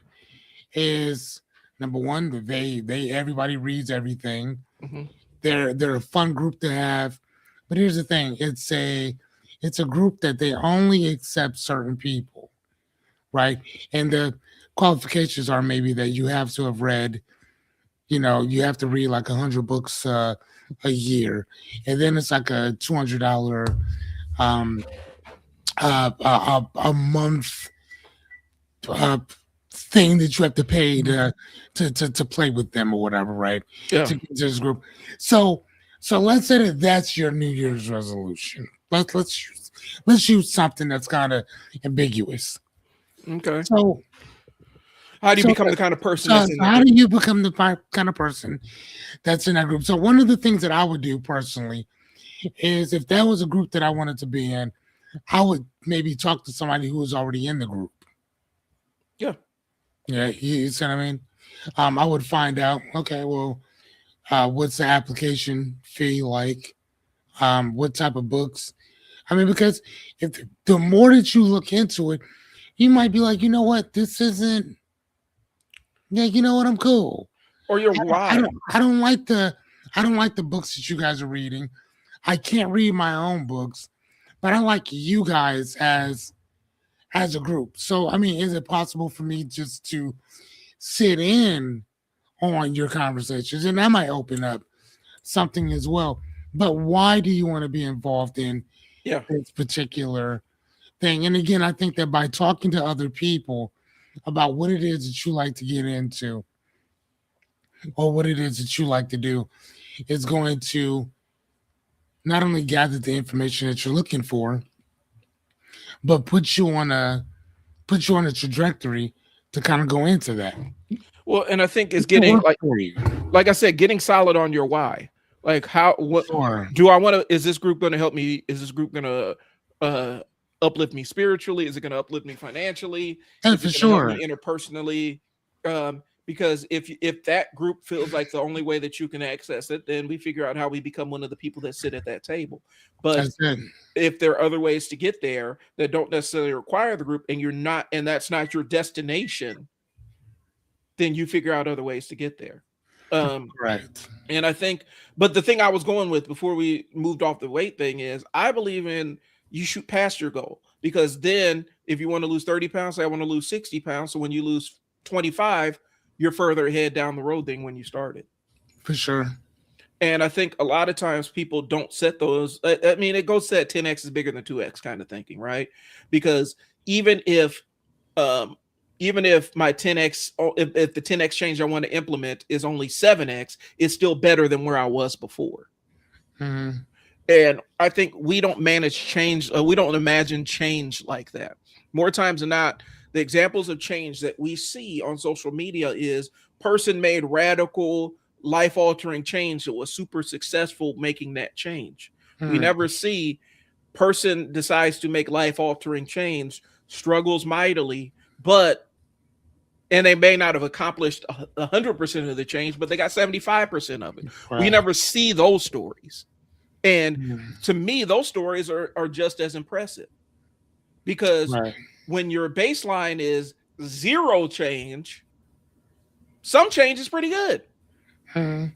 Speaker 2: is number one that they everybody reads everything.
Speaker 1: Mhm.
Speaker 2: They're a fun group to have, but here's the thing: it's a group that they only accept certain people, right? And the qualifications are maybe that you have to have read, you have to read like 100 books a year, and then it's like a $200 um, a month uh, thing that you have to pay to play with them or whatever, right?
Speaker 1: Yeah.
Speaker 2: To get to this group. So let's say that that's your New Year's resolution. Let's use something that's kind of ambiguous.
Speaker 1: Okay.
Speaker 2: So
Speaker 1: How do you
Speaker 2: so
Speaker 1: become the kind of person
Speaker 2: so
Speaker 1: that's in the
Speaker 2: how
Speaker 1: group?
Speaker 2: do you become the kind of person that's in that group? So one of the things that I would do personally is if that was a group that I wanted to be in, I would maybe talk to somebody who was already in the group.
Speaker 1: Yeah.
Speaker 2: Yeah, you see what I mean? I would find out. Okay, well, What's the application fee like? What type of books? I mean, because if the more that you look into it, you might be like, you know what, this isn't. Yeah, you know what, I'm cool.
Speaker 1: Or your
Speaker 2: I
Speaker 1: why.
Speaker 2: don't. I don't like the. I don't like the books that you guys are reading. I can't read my own books, but I like you guys as a group. So, I mean, is it possible for me just to sit in on your conversations, and that might open up something as well? But why do you want to be involved in
Speaker 1: Yeah.
Speaker 2: this particular thing? And again, I think that by talking to other people about what it is that you like to get into or what it is that you like to do is going to not only gather the information that you're looking for, but put you on a trajectory to kind of go into that.
Speaker 1: Well, and I think it's
Speaker 2: It
Speaker 1: getting
Speaker 2: work for you.
Speaker 1: like I said, getting solid on your why. Like how what
Speaker 2: Sure.
Speaker 1: do I want to is this group going to help me? Is this group going to uh uplift me spiritually? Is it going to uplift me financially?
Speaker 2: And
Speaker 1: Is
Speaker 2: for
Speaker 1: it going to help
Speaker 2: sure.
Speaker 1: me interpersonally? Because if that group feels like the only way that you can access it, then we figure out how we become one of the people that sit at that table. But
Speaker 2: That's it.
Speaker 1: if there are other ways to get there that don't necessarily require the group and you're not and that's not your destination, then you figure out other ways to get there.
Speaker 2: Right.
Speaker 1: And I think, but the thing I was going with before we moved off the weight thing is I believe in you shoot past your goal, because then if you want to lose 30 pounds, say I want to lose 60 pounds. So when you lose 25, you're further ahead down the road than when you started.
Speaker 2: For sure.
Speaker 1: And I think a lot of times people don't set those. I mean, it goes to that 10x is bigger than 2x kind of thinking, right? Because even if um, even if my 10x, if the 10x change I want to implement is only 7x, it's still better than where I was before.
Speaker 2: Hmm.
Speaker 1: And I think we don't manage change. We don't imagine change like that. More times than not, the examples of change that we see on social media is person made radical, life altering change that was super successful making that change. We
Speaker 2: Hmm.
Speaker 1: never see person decides to make life altering change, struggles mightily, but and they may not have accomplished 100% of the change, but they got 75% of it. We
Speaker 2: Right.
Speaker 1: never see those stories. And
Speaker 2: Hmm.
Speaker 1: to me, those stories are just as impressive, because
Speaker 2: Right.
Speaker 1: when your baseline is zero change, some change is pretty good.
Speaker 2: Hmm.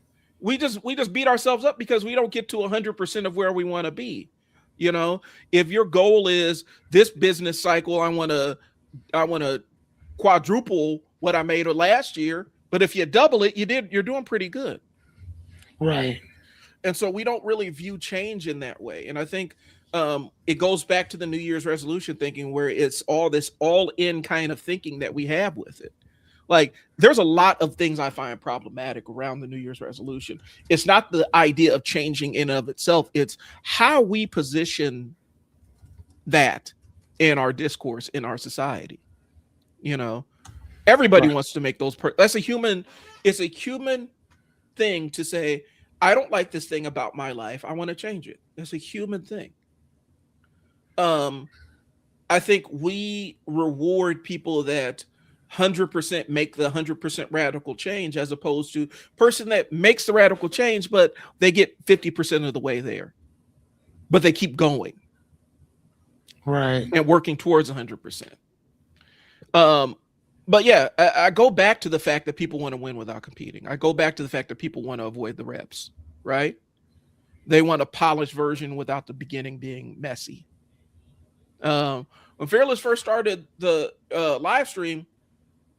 Speaker 1: We just beat ourselves up because we don't get to 100% of where we want to be. You know, if your goal is this business cycle, I want to quadruple what I made last year, but if you double it, you're doing pretty good.
Speaker 2: Right.
Speaker 1: And so we don't really view change in that way. And I think it goes back to the New Year's resolution thinking, where it's all this all in kind of thinking that we have with it. Like there's a lot of things I find problematic around the New Year's resolution. It's not the idea of changing in and of itself. It's how we position that in our discourse, in our society. You know, everybody
Speaker 2: Right.
Speaker 1: wants to make those. That's a human. It's a human thing to say, I don't like this thing about my life. I want to change it. That's a human thing. Um, I think we reward people that 100% make the 100% radical change, as opposed to person that makes the radical change, but they get 50% of the way there, but they keep going
Speaker 2: Right.
Speaker 1: and working towards 100%. Um, but yeah, I go back to the fact that people want to win without competing. I go back to the fact that people want to avoid the reps, right? They want a polished version without the beginning being messy. When Fearless first started the live stream,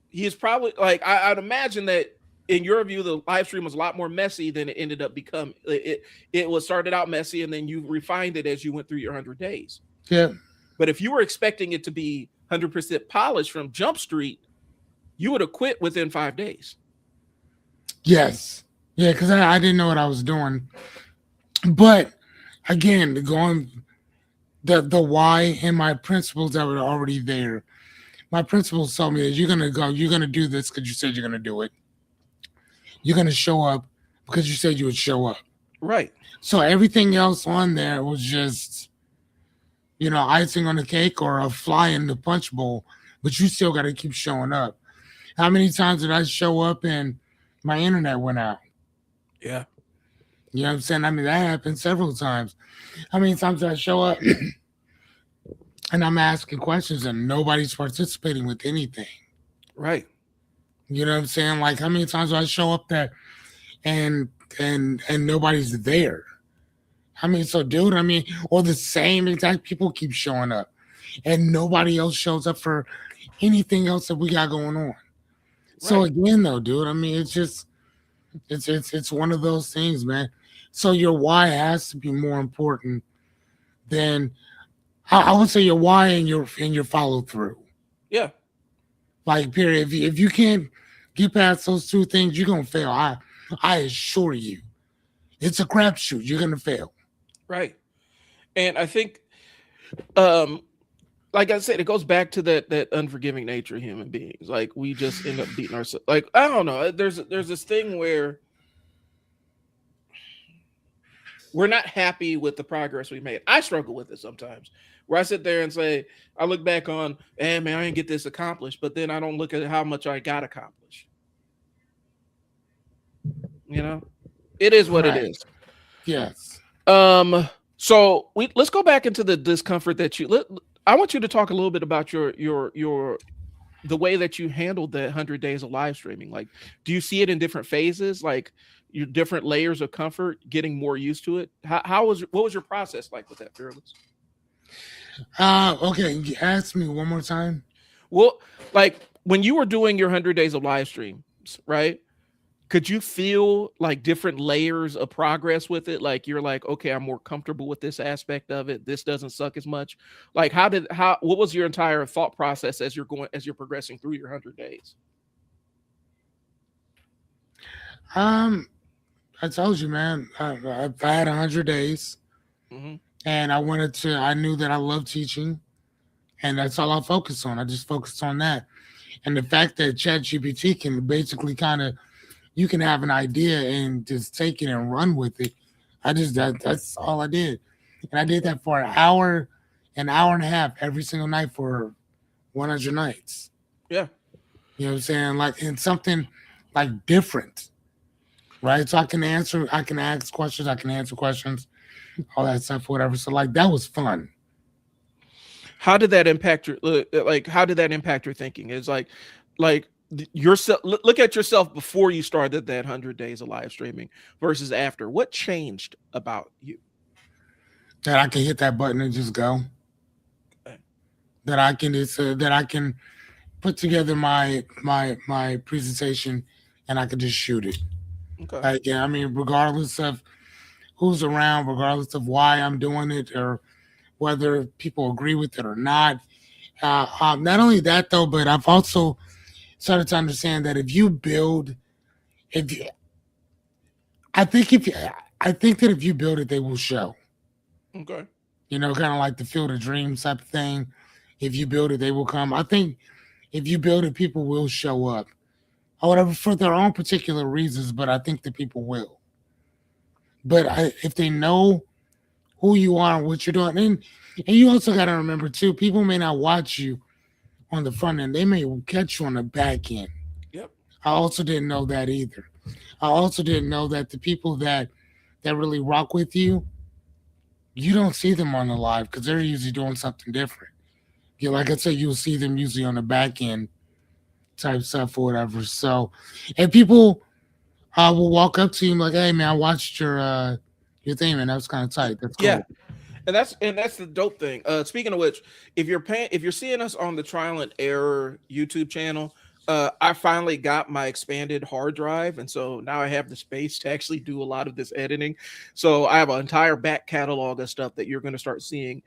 Speaker 1: he's probably like, I'd imagine that in your view, the live stream was a lot more messy than it ended up becoming. It was started out messy, and then you refined it as you went through your 100 days.
Speaker 2: Yeah.
Speaker 1: But if you were expecting it to be 100% polished from Jump Street, you would have quit within 5 days.
Speaker 2: Yes. Yeah. Because I didn't know what I was doing. But again, going the why and my principles that were already there. My principles told me that you're gonna do this because you said you're gonna do it. You're gonna show up because you said you would show up.
Speaker 1: Right.
Speaker 2: So everything else on there was just, icing on the cake or a fly in the punch bowl, but you still got to keep showing up. How many times did I show up and my internet went out?
Speaker 1: Yeah.
Speaker 2: You know what I'm saying? I mean, that happened several times. How many times I show up and I'm asking questions and nobody's participating with anything?
Speaker 1: Right.
Speaker 2: You know what I'm saying? Like how many times do I show up there and and nobody's there? I mean, so dude, I mean, or the same exact people keep showing up and nobody else shows up for anything else that we got going on. So
Speaker 1: Right.
Speaker 2: again though, dude, I mean it's just it's one of those things, man. So your why has to be more important than I would say your why and your follow through.
Speaker 1: Yeah.
Speaker 2: Like period. If you can't get past those two things, you're gonna fail. I assure you. It's a crapshoot. You're gonna fail.
Speaker 1: Right. And I think, um, like I said, it goes back to that unforgiving nature of human beings. Like we just end up beating ourselves. Like I don't know. There's this thing where we're not happy with the progress we made. I struggle with it sometimes, where I sit there and say, I look back on, hey man, I didn't get this accomplished, but then I don't look at how much I got accomplished. You know, it is what it
Speaker 2: Right.
Speaker 1: is.
Speaker 2: Yes.
Speaker 1: So let's go back into the discomfort that I want you to talk a little bit about your the way that you handled the 100 days of live streaming. Like, do you see it in different phases, like your different layers of comfort, getting more used to it? What was your process like with that, Fearless?
Speaker 2: Okay, ask me one more time.
Speaker 1: Well, like when you were doing your 100 days of live streams, right? Could you feel like different layers of progress with it? Like you're like, okay, I'm more comfortable with this aspect of it. This doesn't suck as much. Like what was your entire thought process as you're progressing through your 100 days?
Speaker 2: Um, I told you, man. I had 100 days,
Speaker 1: Hmm.
Speaker 2: and I wanted to. I knew that I love teaching, and that's all I focused on. I just focused on that, and the fact that ChatGPT can basically kind of you can have an idea and just take it and run with it. That's all I did, and I did that for an hour and a half every single night for 100 nights.
Speaker 1: Yeah.
Speaker 2: You know what I'm saying? Like in something like different, right? So I can ask questions, I can answer questions, all that stuff, whatever. So like that was fun.
Speaker 1: How did that impact your like? How did that impact your thinking? It's like yourself. Look at yourself before you started that 100 days of live streaming versus after. What changed about you?
Speaker 2: That I can hit that button and just go.
Speaker 1: Okay.
Speaker 2: That I can put together my presentation and I could just shoot it.
Speaker 1: Okay.
Speaker 2: Like yeah, I mean, regardless of who's around, regardless of why I'm doing it or whether people agree with it or not. Not only that though, but I've also started to understand that if you, I think if you, I think that if you build it, they will show.
Speaker 1: Okay.
Speaker 2: You know, kind of like the field of dreams type of thing. If you build it, they will come. I think if you build it, people will show up or whatever for their own particular reasons. But I think that people will. But if they know who you are and what you're doing, and you also got to remember too, people may not watch you on the front end; they may catch you on the back end.
Speaker 1: Yep.
Speaker 2: I also didn't know that either. I also didn't know that the people that really rock with you, you don't see them on the live because they're usually doing something different. Yeah, like I said, you'll see them usually on the back end type stuff or whatever. So, and people will walk up to you like, "Hey man, I watched your thing, man. That was kind of tight. That's
Speaker 1: Yeah.
Speaker 2: cool."
Speaker 1: And that's the dope thing. Speaking of which, if you're seeing us on the Trial and Error YouTube channel, I finally got my expanded hard drive, and so now I have the space to actually do a lot of this editing. So I have an entire back catalog of stuff that you're going to start seeing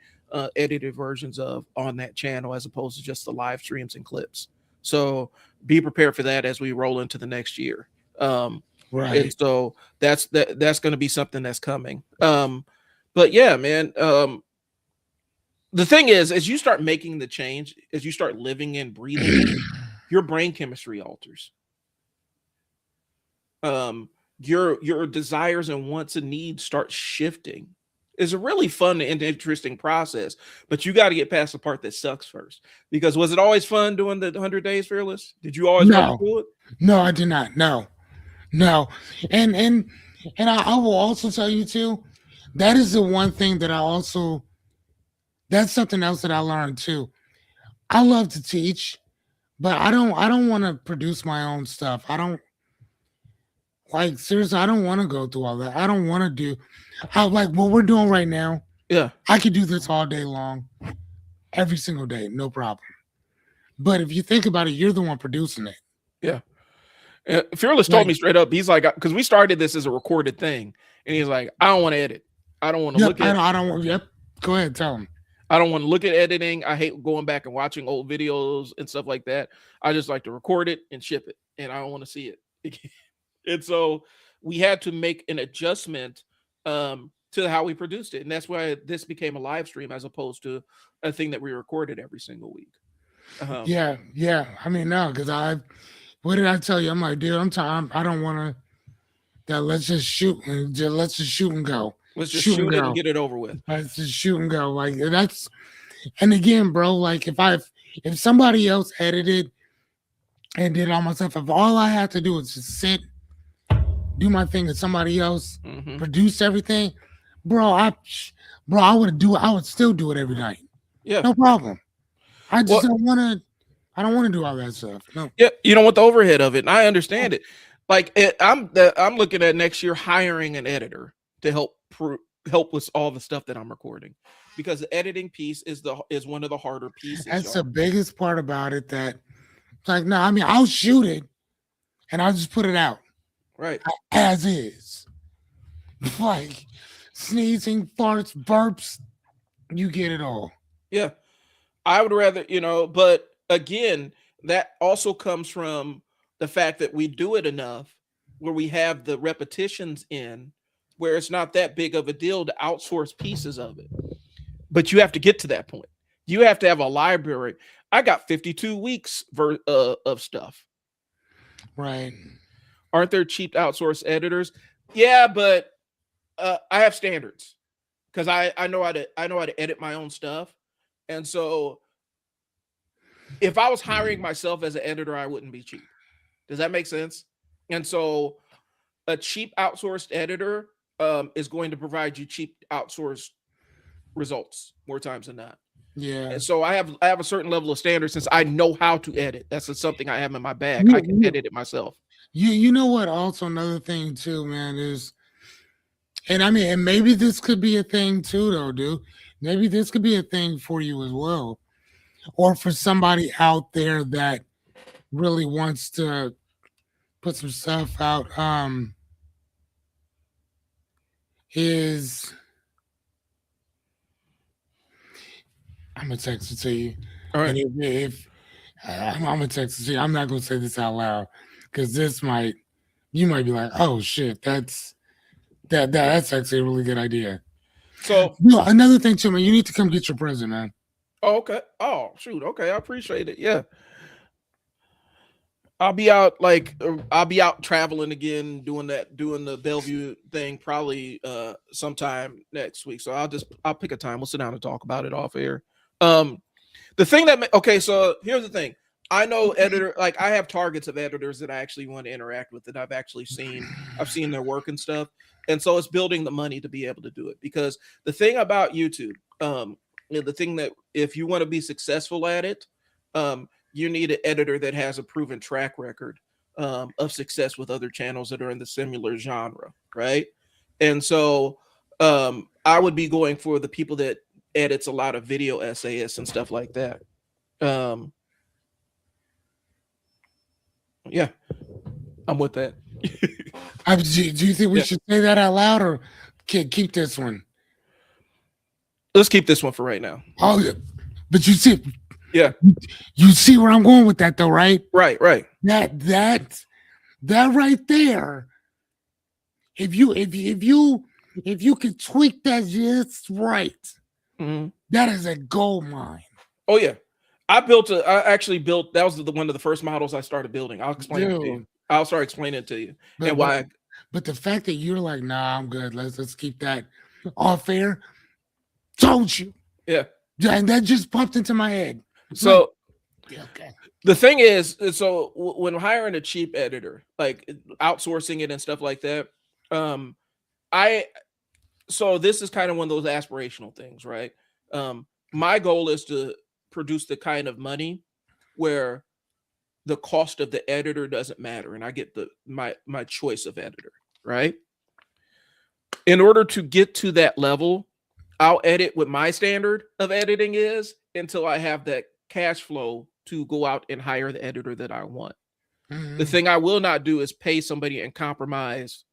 Speaker 1: edited versions of on that channel, as opposed to just the live streams and clips. So be prepared for that as we roll into the next year. And
Speaker 2: Right.
Speaker 1: so that's going to be something that's coming. But yeah, man. The thing is, as you start making the change, as you start living and breathing it, your brain chemistry alters. Your desires and wants and needs start shifting. It's a really fun and interesting process, but you got to get past the part that sucks first. Because was it always fun doing the 100 days fearless? Did you always want to
Speaker 2: No,
Speaker 1: do it?
Speaker 2: no, I did not. No, no, and And I will also tell you too, that is the one thing that I also, that's something else that I learned too. I love to teach, but I don't want to produce my own stuff. I don't like seriously, I don't want to go through all that. I don't want to do I like what we're doing right now.
Speaker 1: Yeah,
Speaker 2: I could do this all day long, every single day, no problem. But if you think about it, you're the one producing it.
Speaker 1: yeah. Fearless told
Speaker 2: Like,
Speaker 1: me straight up, he's like, because we started this as a recorded thing, and he's like, I don't want to edit. I don't want to
Speaker 2: yep,
Speaker 1: look at.
Speaker 2: I don't want. Yep, go ahead, tell them.
Speaker 1: I don't want to look at editing. I hate going back and watching old videos and stuff like that. I just like to record it and ship it, and I don't want to see it. And so we had to make an adjustment to how we produced it, and that's why this became a live stream as opposed to a thing that we recorded every single week.
Speaker 2: Yeah, yeah. I mean, no, because what did I tell you? I'm like, dude, I'm tired. I don't want to. That let's just shoot and let's just shoot and go,
Speaker 1: Let's just
Speaker 2: shoot and
Speaker 1: shoot it and
Speaker 2: go.
Speaker 1: get it over with.
Speaker 2: Let's just shoot and go. Like that's, and again, bro, like if somebody else edited and did it all myself, if all I had to do was just sit, do my thing, and somebody else produced everything, bro, I would do it. I would still do it every night.
Speaker 1: Yeah.
Speaker 2: No problem. I just
Speaker 1: Well,
Speaker 2: don't want to. I don't want to do all that stuff. No.
Speaker 1: yeah, you don't want the overhead of it, and I understand it. Like I'm looking at next year hiring an editor to help with all the stuff that I'm recording, because the editing piece is one of the harder pieces.
Speaker 2: That's
Speaker 1: y'all.
Speaker 2: the biggest part about it. That it's like, no, I mean, I'll shoot it, and I'll just put it out
Speaker 1: Right.
Speaker 2: as is, like sneezing, farts, burps. You get it all.
Speaker 1: Yeah. I would rather, but again, that also comes from the fact that we do it enough where we have the repetitions in where it's not that big of a deal to outsource pieces of it. But you have to get to that point. You have to have a library. I got 52 weeks of stuff.
Speaker 2: Right.
Speaker 1: Aren't there cheap outsourced editors? Yeah, but I have standards because I know how to edit my own stuff. And so if I was hiring myself as an editor, I wouldn't be cheap. Does that make sense? And so a cheap outsourced editor is going to provide you cheap outsourced results more times than not.
Speaker 2: Yeah.
Speaker 1: And so I have a certain level of standard since I know how to edit. That's something I have in my bag. I can edit it myself.
Speaker 2: You know what? Also, another thing too, man, is, and I mean, and maybe this could be a thing too, though, dude. Maybe this could be a thing for you as well, or for somebody out there that really wants to put some stuff out. Is I'm gonna text it to you,
Speaker 1: All right.
Speaker 2: and if I'm gonna text it to you, I'm not gonna say this out loud because you might be like, oh shit, that's actually a really good idea.
Speaker 1: So
Speaker 2: Another thing too, man, you need to come get your present, man.
Speaker 1: oh, okay. Oh, shoot. Okay, I appreciate it. Yeah. I'll be out traveling again, doing the Bellevue thing probably sometime next week. So I'll pick a time. We'll sit down and talk about it off air. The thing okay, so here's the thing. I know I have targets of editors that I actually want to interact with that I've seen their work and stuff. And so it's building the money to be able to do it, because the thing about YouTube, the thing that if you want to be successful at it, you need an editor that has a proven track record of success with other channels that are in the similar genre, right? And so I would be going for the people that edits a lot of video essayists and stuff like that. Yeah, I'm with that.
Speaker 2: Do you think we should say that out loud, or keep this one?
Speaker 1: Let's keep this one for right now.
Speaker 2: Oh, yeah. But you see,
Speaker 1: yeah,
Speaker 2: you see where I'm going with that, though, right?
Speaker 1: Right.
Speaker 2: That right there. If you can tweak that just right, that is a gold mine.
Speaker 1: Oh yeah, I actually built. That was one of the first models I started building. I'll explain it to you. I'll start explaining it to you and why.
Speaker 2: But the fact that you're like, nah, I'm good. Let's keep that off air. Told you.
Speaker 1: Yeah.
Speaker 2: And that just popped into my head.
Speaker 1: So
Speaker 2: okay.
Speaker 1: The thing is, so when hiring a cheap editor, like outsourcing it and stuff like that, Um, I so this is kind of one of those aspirational things, right? My goal is to produce the kind of money where the cost of the editor doesn't matter, and I get my choice of editor, right? In order to get to that level, I'll edit what my standard of editing is until I have that cash flow to go out and hire the editor that I want. The
Speaker 2: Mm-hmm.
Speaker 1: thing I will not do is pay somebody and compromise,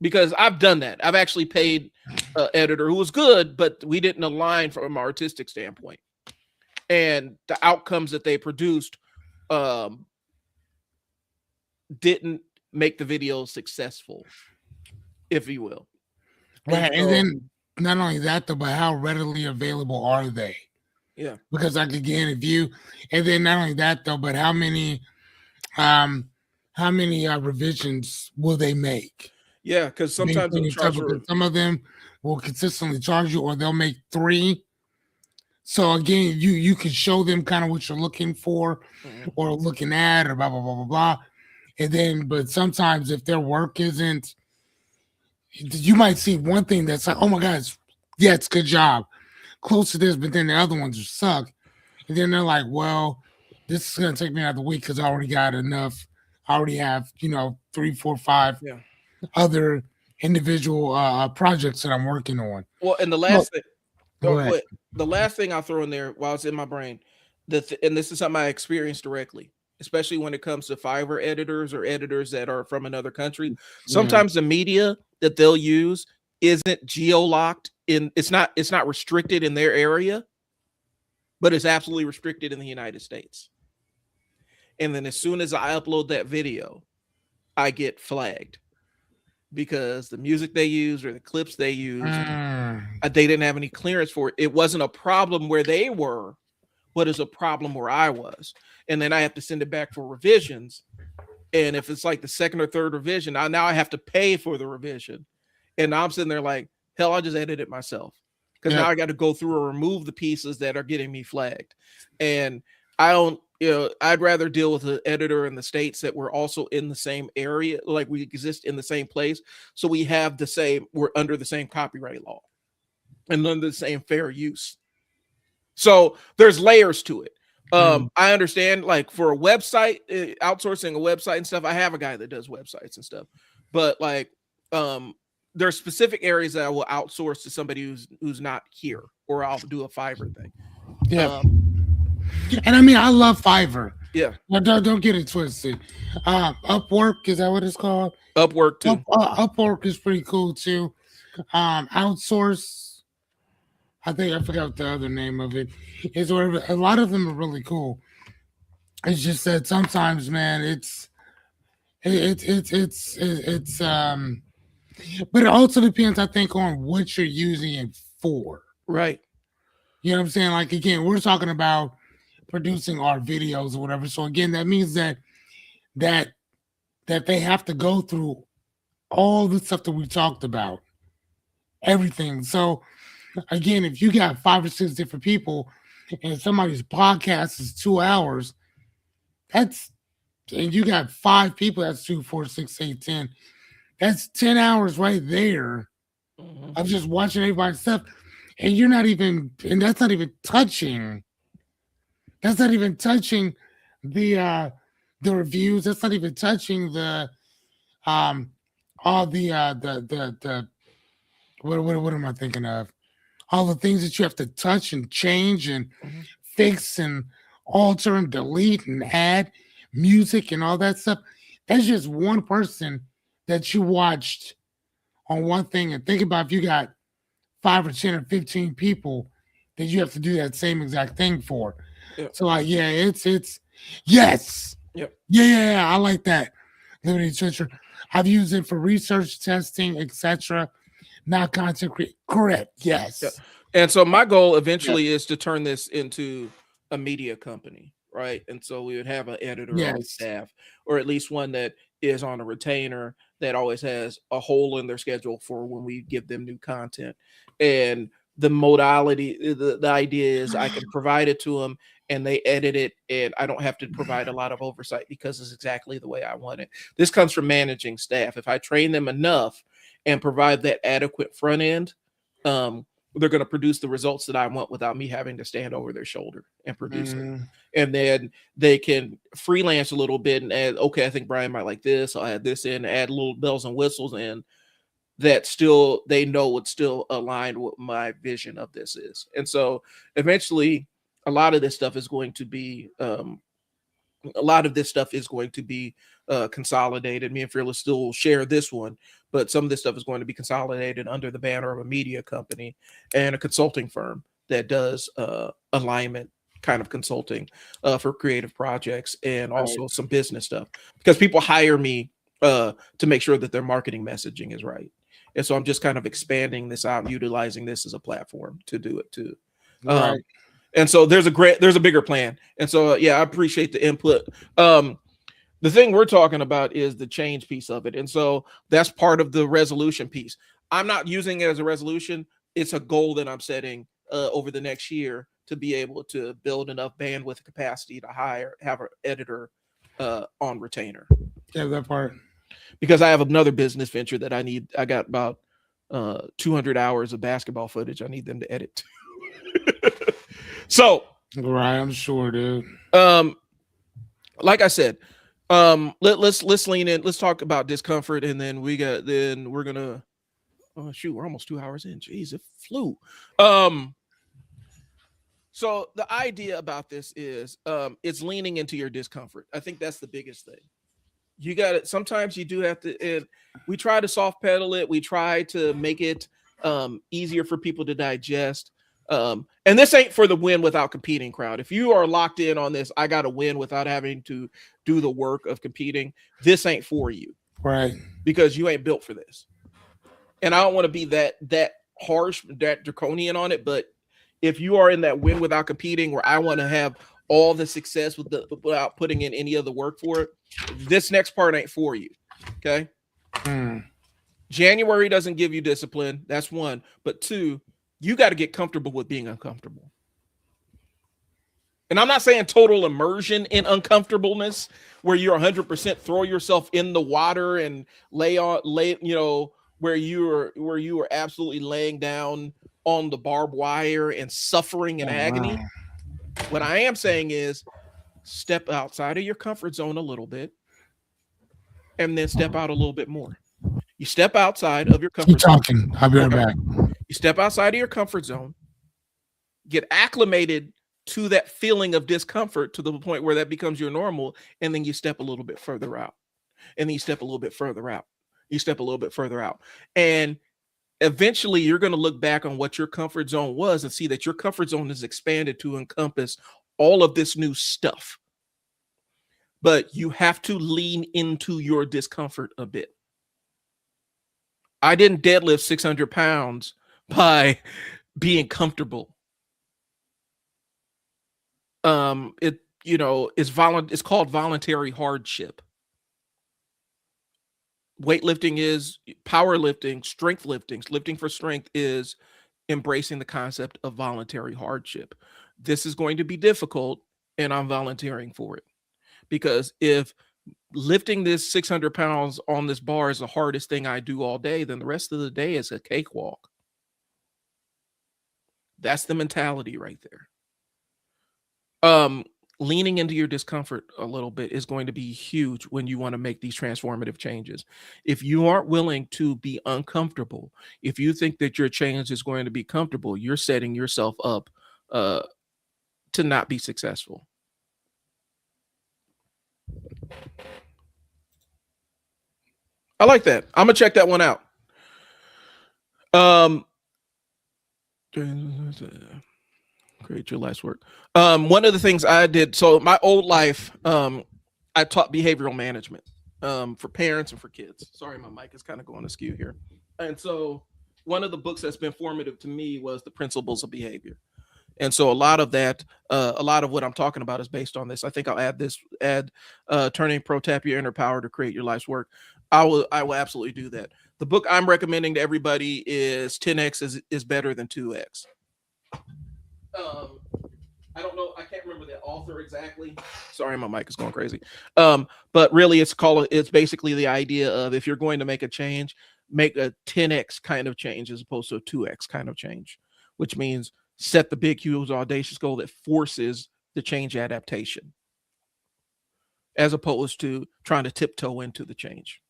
Speaker 1: because I've done that. I've actually paid an editor who was good, but we didn't align from an artistic standpoint. And the outcomes that they produced um, didn't make the video successful, if you will. And
Speaker 2: Right, and
Speaker 1: so,
Speaker 2: then not only that though, but how readily available are they?
Speaker 1: yeah,
Speaker 2: Because like again, if you, and then not only that though, but um how many revisions will they make?
Speaker 1: yeah, because
Speaker 2: Being
Speaker 1: sometimes they'll
Speaker 2: clean and
Speaker 1: charge
Speaker 2: tough,
Speaker 1: for.
Speaker 2: because some of them will consistently charge you, or they'll make three. So again, you can show them kind of what you're looking for
Speaker 1: Mhm.
Speaker 2: or looking at, or blah blah blah blah blah. And then, but sometimes if their work isn't, you might see one thing that's like, oh my gosh, yeah, it's good job, close to this, but then the other ones suck. And then they're like, well, this is gonna take me another week because I already got enough. I already have, 3, 4, 5
Speaker 1: Yeah.
Speaker 2: other individual projects that I'm working on.
Speaker 1: Well, and the
Speaker 2: Well,
Speaker 1: last thing,
Speaker 2: go ahead.
Speaker 1: what the last thing I'll throw in there while it's in my brain, and this is something I experienced directly, especially when it comes to Fiverr editors or editors that are from another country.
Speaker 2: Yeah.
Speaker 1: Sometimes the media that they'll use isn't geo-locked in. It's not restricted in their area, but it's absolutely restricted in the United States. And then as soon as I upload that video, I get flagged because the music they used or the clips they used,
Speaker 2: Mm,
Speaker 1: they didn't have any clearance for it. It wasn't a problem where they were, but it's a problem where I was. And then I have to send it back for revisions. And if it's like the second or third revision, now I have to pay for the revision. And now I'm sitting there like, hell, I just edited it myself. Because now
Speaker 2: yep.
Speaker 1: I got to go through or remove the pieces that are getting me flagged. And I don't, I'd rather deal with an editor in the States that we're also in the same area, like we exist in the same place. So we're under the same copyright law and under the same fair use. So there's layers to it.
Speaker 2: Mm,
Speaker 1: I understand, like for a website, outsourcing a website and stuff. I have a guy that does websites and stuff, but like, there are specific areas that I will outsource to somebody who's not here, or I'll do a Fiverr thing.
Speaker 2: yep.
Speaker 1: Um,
Speaker 2: And I mean, I love Fiverr.
Speaker 1: yeah,
Speaker 2: Now, don't get it twisted. Upwork, is that what it's called?
Speaker 1: Upwork too.
Speaker 2: Upwork is pretty cool too. Outsource, I think I forgot the other name of it. Is whatever. A lot of them are really cool. It's just that sometimes, man, it's but it also depends, I think, on what you're using it for.
Speaker 1: Right.
Speaker 2: You know what I'm saying? Like again, we're talking about producing our videos or whatever. So again, that means that that they have to go through all the stuff that we talked about, everything. So again, if you got 5 or 6 different people and somebody's podcast is 2 hours, that's and you got 5 people, that's 2, 4, 6, 8, 10. That's 10 hours right there
Speaker 1: Mhm.
Speaker 2: of just watching everybody's stuff. And you're not even, and that's not even touching the reviews. That's not even touching the um all the what am I thinking of? All the things that you have to touch and change and
Speaker 1: Mhm.
Speaker 2: fix and alter and delete and add music and all that stuff. That's just one person that you watched on one thing. And think about if you got 5 or 10 or 15 people that you have to do that same exact thing for.
Speaker 1: Yep.
Speaker 2: So like, yeah, it's yes.
Speaker 1: Yep.
Speaker 2: Yeah, I like that. Liberty Switcher. I've used it for research, testing, etc. Not content create. Correct.
Speaker 1: Yeah.
Speaker 2: Yes.
Speaker 1: And so my goal
Speaker 2: Yep.
Speaker 1: eventually is to turn this into a media company, right? And so we would have an editor on
Speaker 2: Yes.
Speaker 1: staff, or at least one that is on a retainer that always has a hole in their schedule for when we give them new content. And the modality, the idea is I can provide it to them and they edit it, and I don't have to provide a lot of oversight because it's exactly the way I want it. This comes from managing staff. If I train them enough, and provide that adequate front end, um, they're going to produce the results that I want without me having to stand over their shoulder and produce it.
Speaker 2: Mm,
Speaker 1: And then they can freelance a little bit and add, okay, I think Brian might like this. I'll add this in, add little bells and whistles in that still they know would still align with my vision of this is. And so eventually a lot of this stuff is going to be consolidated. Me and Fearless still share this one, but some of this stuff is going to be consolidated under the banner of a media company and a consulting firm that does alignment kind of consulting for creative projects and
Speaker 2: right,
Speaker 1: also some business stuff because people hire me to make sure that their marketing messaging is right. And so I'm just kind of expanding this out, utilizing this as a platform to do it too.
Speaker 2: right,
Speaker 1: Um, and so there's a bigger plan. And so yeah, I appreciate the input. The thing we're talking about is the change piece of it. And so that's part of the resolution piece. I'm not using it as a resolution. It's a goal that I'm setting over the next year to be able to build enough bandwidth capacity to have an editor on retainer.
Speaker 2: yeah, that part.
Speaker 1: Because I have another business venture that I need. I got about 200 hours of basketball footage I need them to edit. So,
Speaker 2: Right, I'm sure, dude.
Speaker 1: like I said, let's lean in. Let's talk about discomfort, and then we're gonna. Oh shoot, we're almost 2 hours in. Jeez, it flew. So the idea about this is it's leaning into your discomfort. I think that's the biggest thing. You got it. Sometimes you do have to. We try to soft pedal it. We try to make it easier for people to digest. And this ain't for the win without competing crowd. If you are locked in on this, I got to win without having to do the work of competing. This ain't for you,
Speaker 2: Right.
Speaker 1: because you ain't built for this. And I don't want to be that harsh, that draconian on it. But if you are in that win without competing, where I want to have all the success without putting in any other work for it, this next part ain't for you. Okay. January doesn't give you discipline. That's one. But two, you got to get comfortable with being uncomfortable. And I'm not saying total immersion in uncomfortableness where you're 100% throw yourself in the water and lay, where you are absolutely laying down on the barbed wire and suffering in agony.
Speaker 2: Wow.
Speaker 1: What I am saying is step outside of your comfort zone a little bit and then step out a little bit more. You step outside of your
Speaker 2: Keep
Speaker 1: comfort zone.
Speaker 2: talking. I'll be right back.
Speaker 1: You step outside of your comfort zone, get acclimated to that feeling of discomfort to the point where that becomes your normal, and then you step a little bit further out. And then you step a little bit further out. You step a little bit further out. And eventually you're going to look back on what your comfort zone was and see that your comfort zone is expanded to encompass all of this new stuff. But you have to lean into your discomfort a bit. I didn't deadlift 600 pounds by being comfortable. It's called voluntary hardship. Weightlifting is powerlifting, strength lifting for strength is embracing the concept of voluntary hardship. This is going to be difficult, and I'm volunteering for it. Because if lifting this 600 pounds on this bar is the hardest thing I do all day, then the rest of the day is a cakewalk. That's the mentality right there. Leaning into your discomfort a little bit is going to be huge when you want to make these transformative changes. If you aren't willing to be uncomfortable, if you think that your change is going to be comfortable, you're setting yourself up to not be successful. I like that. I'm gonna check that one out. Create your life's work. One of the things I did, so my old life, I taught behavioral management for parents and for kids. Sorry, my mic is kind of going askew here. And so one of the books that's been formative to me was The Principles of Behavior. And so a lot of what I'm talking about is based on this. I think I'll add turning pro tap your inner power to create your life's work. I will absolutely do that. The book I'm recommending to everybody is 10x is better than 2x. I don't know. I can't remember the author exactly. Sorry, my mic is going crazy. But really it's basically the idea of if you're going to make a change, make a 10x kind of change as opposed to a 2x kind of change, which means set the big, huge, audacious goal that forces the change adaptation, as opposed to trying to tiptoe into the change.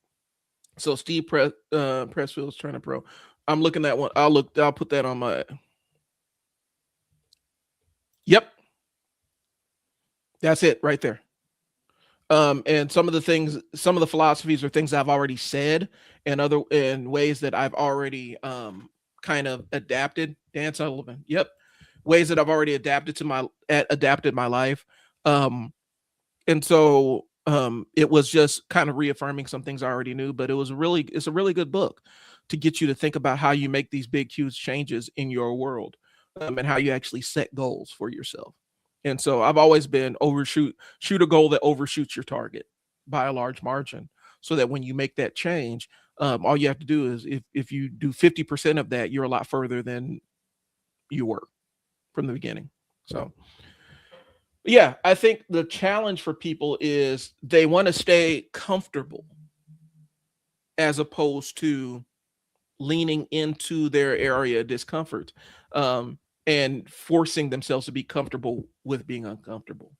Speaker 1: So Steve Pressfield's Turner Pro. I'm looking at one. I'll put that on my. Yep, that's it right there. And some of the things, some of the philosophies are things I've already said, and other in ways that I've already kind of adapted. Dan Sullivan. Yep, ways that I've already adapted my life. And so it was just kind of reaffirming some things I already knew, but it's a really good book to get you to think about how you make these big huge changes in your world, and how you actually set goals for yourself. And so I've always been shoot a goal that overshoots your target by a large margin, so that when you make that change, all you have to do is, if you do 50% of that, you're a lot further than you were from the beginning. So yeah, I think the challenge for people is they want to stay comfortable as opposed to leaning into their area of discomfort, and forcing themselves to be comfortable with being uncomfortable.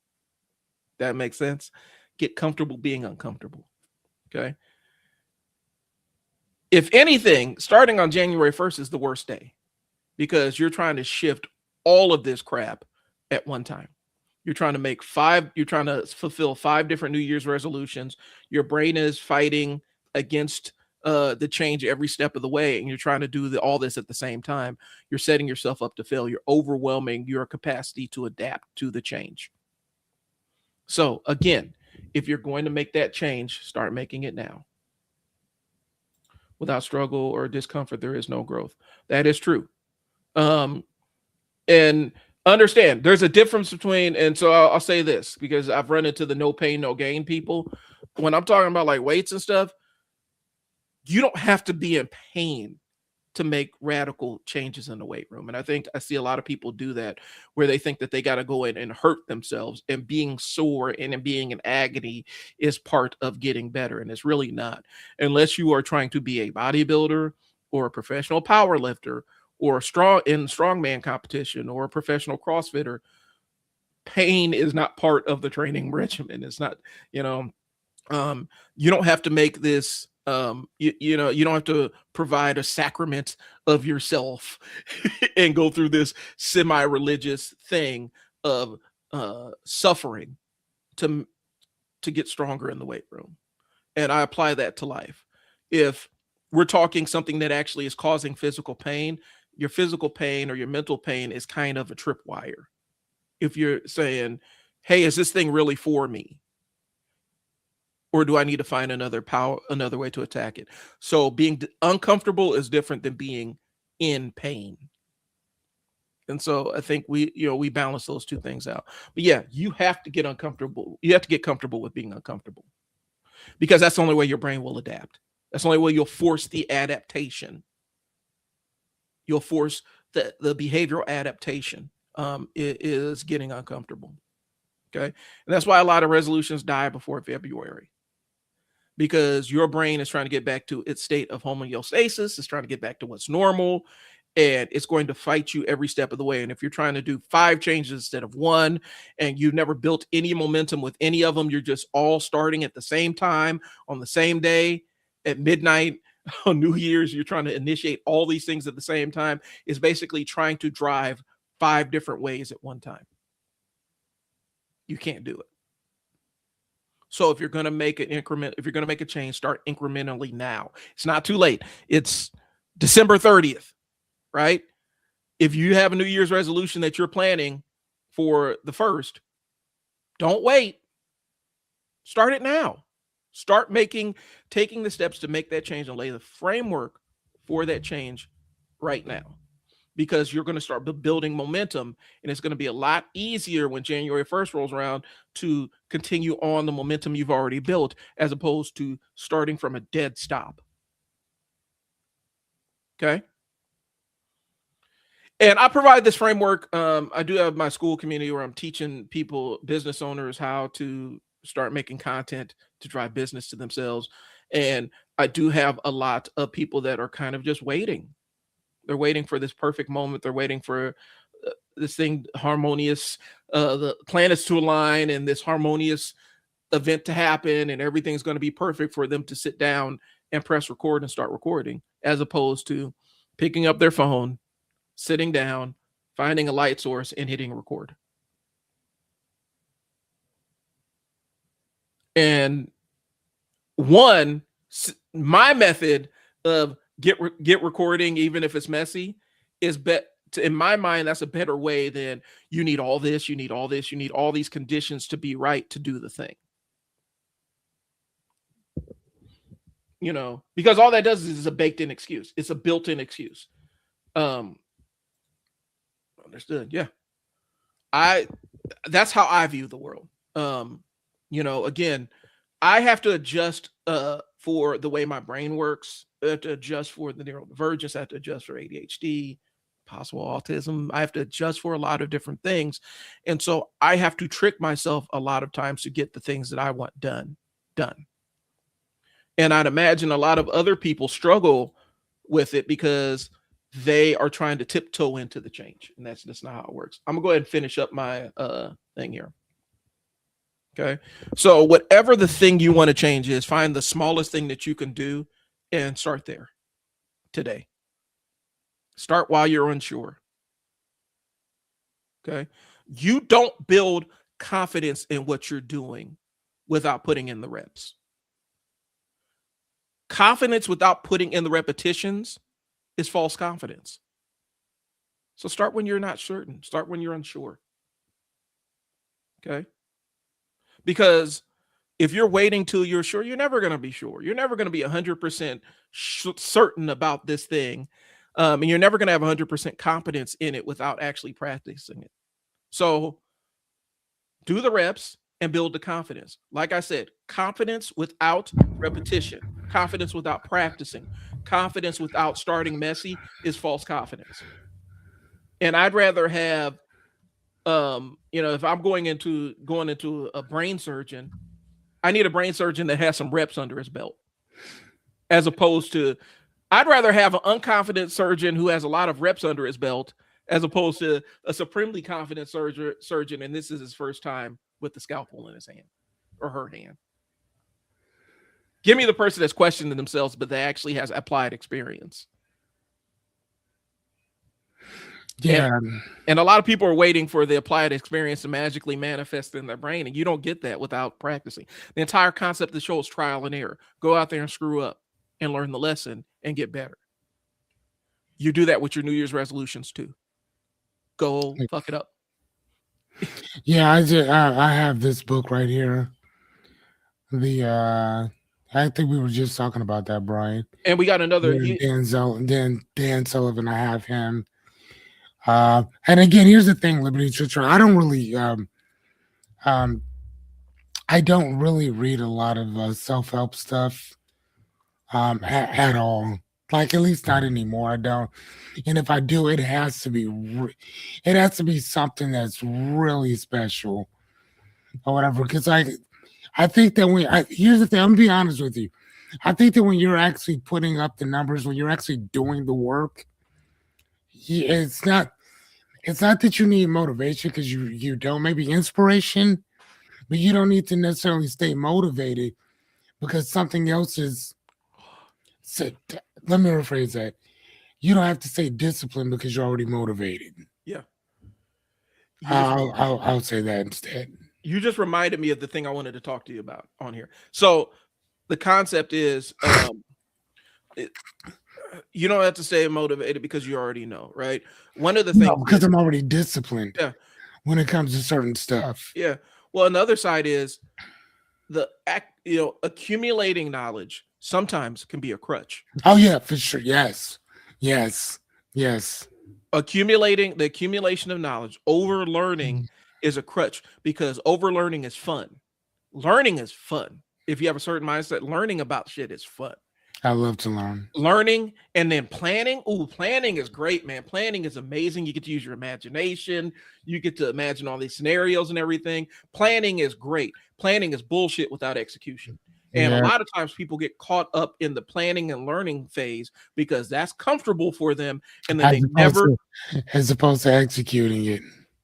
Speaker 1: That makes sense. Get comfortable being uncomfortable. Okay. If anything, starting on January 1st is the worst day, because you're trying to shift all of this crap at one time. You're trying to fulfill 5 different New Year's resolutions. Your brain is fighting against the change every step of the way, and you're trying to do all this at the same time. You're setting yourself up to fail. You're overwhelming your capacity to adapt to the change. So again, if you're going to make that change, start making it now. Without struggle or discomfort, there is no growth. That is true. And understand there's a difference between, and so I'll say this because I've run into the no pain, no gain people. When I'm talking about like weights and stuff, you don't have to be in pain to make radical changes in the weight room. And I think I see a lot of people do that, where they think that they got to go in and hurt themselves, and being sore and being in agony is part of getting better. And it's really not, unless you are trying to be a bodybuilder or a professional power lifter or a strongman competition or a professional CrossFitter. Pain is not part of the training regimen. It's not, you know, you don't have to make this, you don't have to provide a sacrament of yourself and go through this semi-religious thing of suffering to get stronger in the weight room. And I apply that to life. If we're talking something that actually is causing physical pain, your physical pain or your mental pain is kind of a tripwire. If you're saying, hey, is this thing really for me? Or do I need to find another way to attack it? So being uncomfortable is different than being in pain. And so I think we balance those two things out. But yeah, you have to get uncomfortable. You have to get comfortable with being uncomfortable, because that's the only way your brain will adapt. That's the only way you'll force the adaptation. You'll force the behavioral adaptation, is getting uncomfortable. Okay. And that's why a lot of resolutions die before February, because your brain is trying to get back to its state of homeostasis. It's trying to get back to what's normal, and it's going to fight you every step of the way. And if you're trying to do 5 changes instead of 1, and you've never built any momentum with any of them, you're just all starting at the same time on the same day at midnight on New Year's, you're trying to initiate all these things at the same time, is basically trying to drive 5 different ways at one time. You can't do it. So if you're going to make an increment, if you're going to make a change, start incrementally now. It's not too late. It's December 30th, right? If you have a New Year's resolution that you're planning for the 1st, don't wait. Start it now. Start taking the steps to make that change and lay the framework for that change right now, because you're going to start building momentum, and it's going to be a lot easier when January 1st rolls around to continue on the momentum you've already built, as opposed to starting from a dead stop. Okay. And I provide this framework. I do have my school community where I'm teaching people, business owners, how to start making content to drive business to themselves. And I do have a lot of people that are kind of just waiting. They're waiting for this perfect moment. They're waiting for this thing harmonious, the planets to align and this harmonious event to happen, and everything's going to be perfect for them to sit down and press record and start recording, as opposed to picking up their phone, sitting down, finding a light source, and hitting record. And one, my method of get recording, even if it's messy, is in my mind, that's a better way than you need all this, you need all this, you need all these conditions to be right to do the thing. You know, because all that does is a baked-in excuse. It's a built-in excuse. Understood. Yeah. That's how I view the world. You know, again, I have to adjust for the way my brain works. I have to adjust for the neurodivergence. I have to adjust for ADHD, possible autism. I have to adjust for a lot of different things. And so I have to trick myself a lot of times to get the things that I want done. And I'd imagine a lot of other people struggle with it because they are trying to tiptoe into the change. And that's not how it works. I'm gonna go ahead and finish up my thing here. Okay. So whatever the thing you want to change is, find the smallest thing that you can do and start there today. Start while you're unsure. Okay. You don't build confidence in what you're doing without putting in the reps. Confidence without putting in the repetitions is false confidence. So start when you're not certain. Start when you're unsure. Okay. Because if you're waiting till you're sure, you're never going to be sure. You're never going to be 100% certain about this thing. And you're never going to have 100% competence in it without actually practicing it. So do the reps and build the confidence. Like I said, confidence without repetition, confidence without practicing, confidence without starting messy is false confidence. And I'd rather have, you know, if I'm going into a brain surgeon, I need a brain surgeon that has some reps under his belt, as opposed to, I'd rather have an unconfident surgeon who has a lot of reps under his belt, as opposed to a supremely confident surgeon, and this is his first time with the scalpel in his hand or her hand. Give me the person that's questioning themselves, but that actually has applied experience.
Speaker 2: Yeah.
Speaker 1: And a lot of people are waiting for the applied experience to magically manifest in their brain, and you don't get that without practicing. The entire concept of the show is trial and error. Go out there and screw up and learn the lesson and get better. You do that with your New Year's resolutions too. Go fuck it up.
Speaker 2: Yeah, I have this book right here. I think we were just talking about that, Brian.
Speaker 1: And we got another
Speaker 2: Dan Sullivan. I have him. And again, here's the thing, Liberty Church. I don't really read a lot of self-help stuff at all. Like, at least not anymore. I don't. And if I do, it has to be something that's really special or whatever. Because I think that here's the thing. I'm gonna be honest with you. I think that when you're actually putting up the numbers, when you're actually doing the work, it's not that you need motivation, because you don't. Maybe inspiration, but you don't need to necessarily stay motivated because something else is. So, let me rephrase that. You don't have to stay disciplined because you're already motivated.
Speaker 1: Yeah.
Speaker 2: I'll say that instead.
Speaker 1: You just reminded me of the thing I wanted to talk to you about on here. So the concept is, you don't have to stay motivated because you already know, right? One of the things,
Speaker 2: because I'm already disciplined.
Speaker 1: Yeah.
Speaker 2: When it comes to certain stuff.
Speaker 1: Yeah. Well, another side is accumulating knowledge sometimes can be a crutch.
Speaker 2: Oh yeah, for sure. Yes.
Speaker 1: The accumulation of knowledge, over learning is a crutch, because over learning is fun. Learning is fun. If you have a certain mindset, learning about shit is fun.
Speaker 2: I love to learn.
Speaker 1: Learning and then planning. Ooh, planning is great, man. Planning is amazing. You get to use your imagination. You get to imagine all these scenarios and everything. Planning is great. Planning is bullshit without execution. And a
Speaker 2: Yeah,
Speaker 1: lot of times people get caught up in the planning and learning phase because that's comfortable for them. And then
Speaker 2: as opposed to executing it.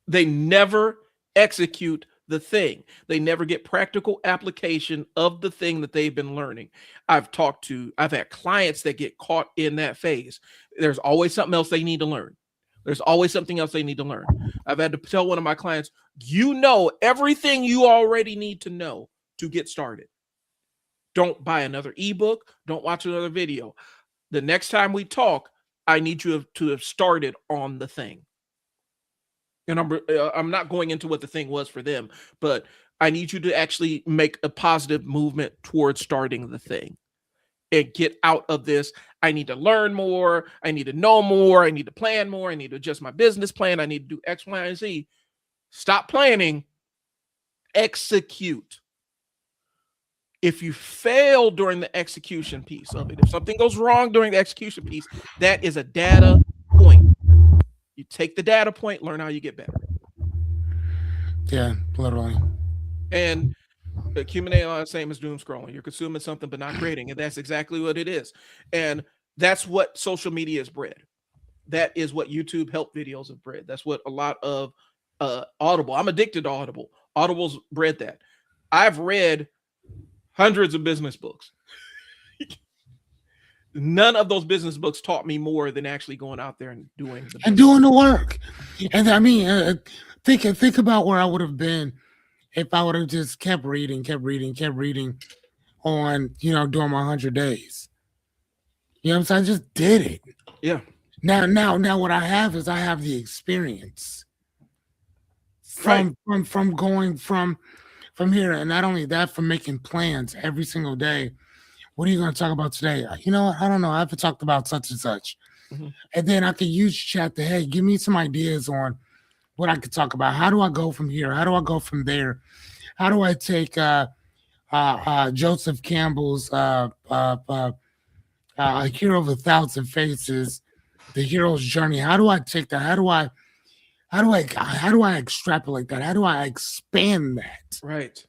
Speaker 1: they never execute the thing. They never get practical application of the thing that they've been learning. I've had clients that get caught in that phase. There's always something else they need to learn. There's always something else they need to learn. I've had to tell one of my clients, you know everything you already need to know to get started. Don't buy another ebook. Don't watch another video. The next time we talk, I need you to have started on the thing. And I'm not going into what the thing was for them, but I need you to actually make a positive movement towards starting the thing and get out of this. I need to learn more. I need to know more. I need to plan more. I need to adjust my business plan. I need to do X, Y, and Z. Stop planning. Execute. If you fail during the execution piece of it, if something goes wrong during the execution piece, that is a data point. You take the data point, learn how you get better.
Speaker 2: Yeah, literally.
Speaker 1: And accumulating are the same as doom scrolling. You're consuming something but not creating, and that's exactly what it is. And that's what social media has bred. That is what YouTube help videos have bred. That's what a lot of Audible. I'm addicted to Audible. Audible's bred that. I've read hundreds of business books. None of those business books taught me more than actually going out there and doing
Speaker 2: the work. And I mean, think about where I would have been if I would have just kept reading on, during my 100 days. You know what I'm saying? I just did it.
Speaker 1: Yeah.
Speaker 2: Now what I have is I have the experience from going from here, and not only that, from making plans every single day. What are you going to talk about today? You know what? I don't know. I haven't talked about such and such. Mm-hmm. And then I could use chat to, hey, give me some ideas on what I could talk about. How do I go from here? How do I go from there? How do I take Joseph Campbell's Hero of a Thousand Faces, the hero's journey? How do I take that? How do I extrapolate that? How do I expand that?
Speaker 1: Right.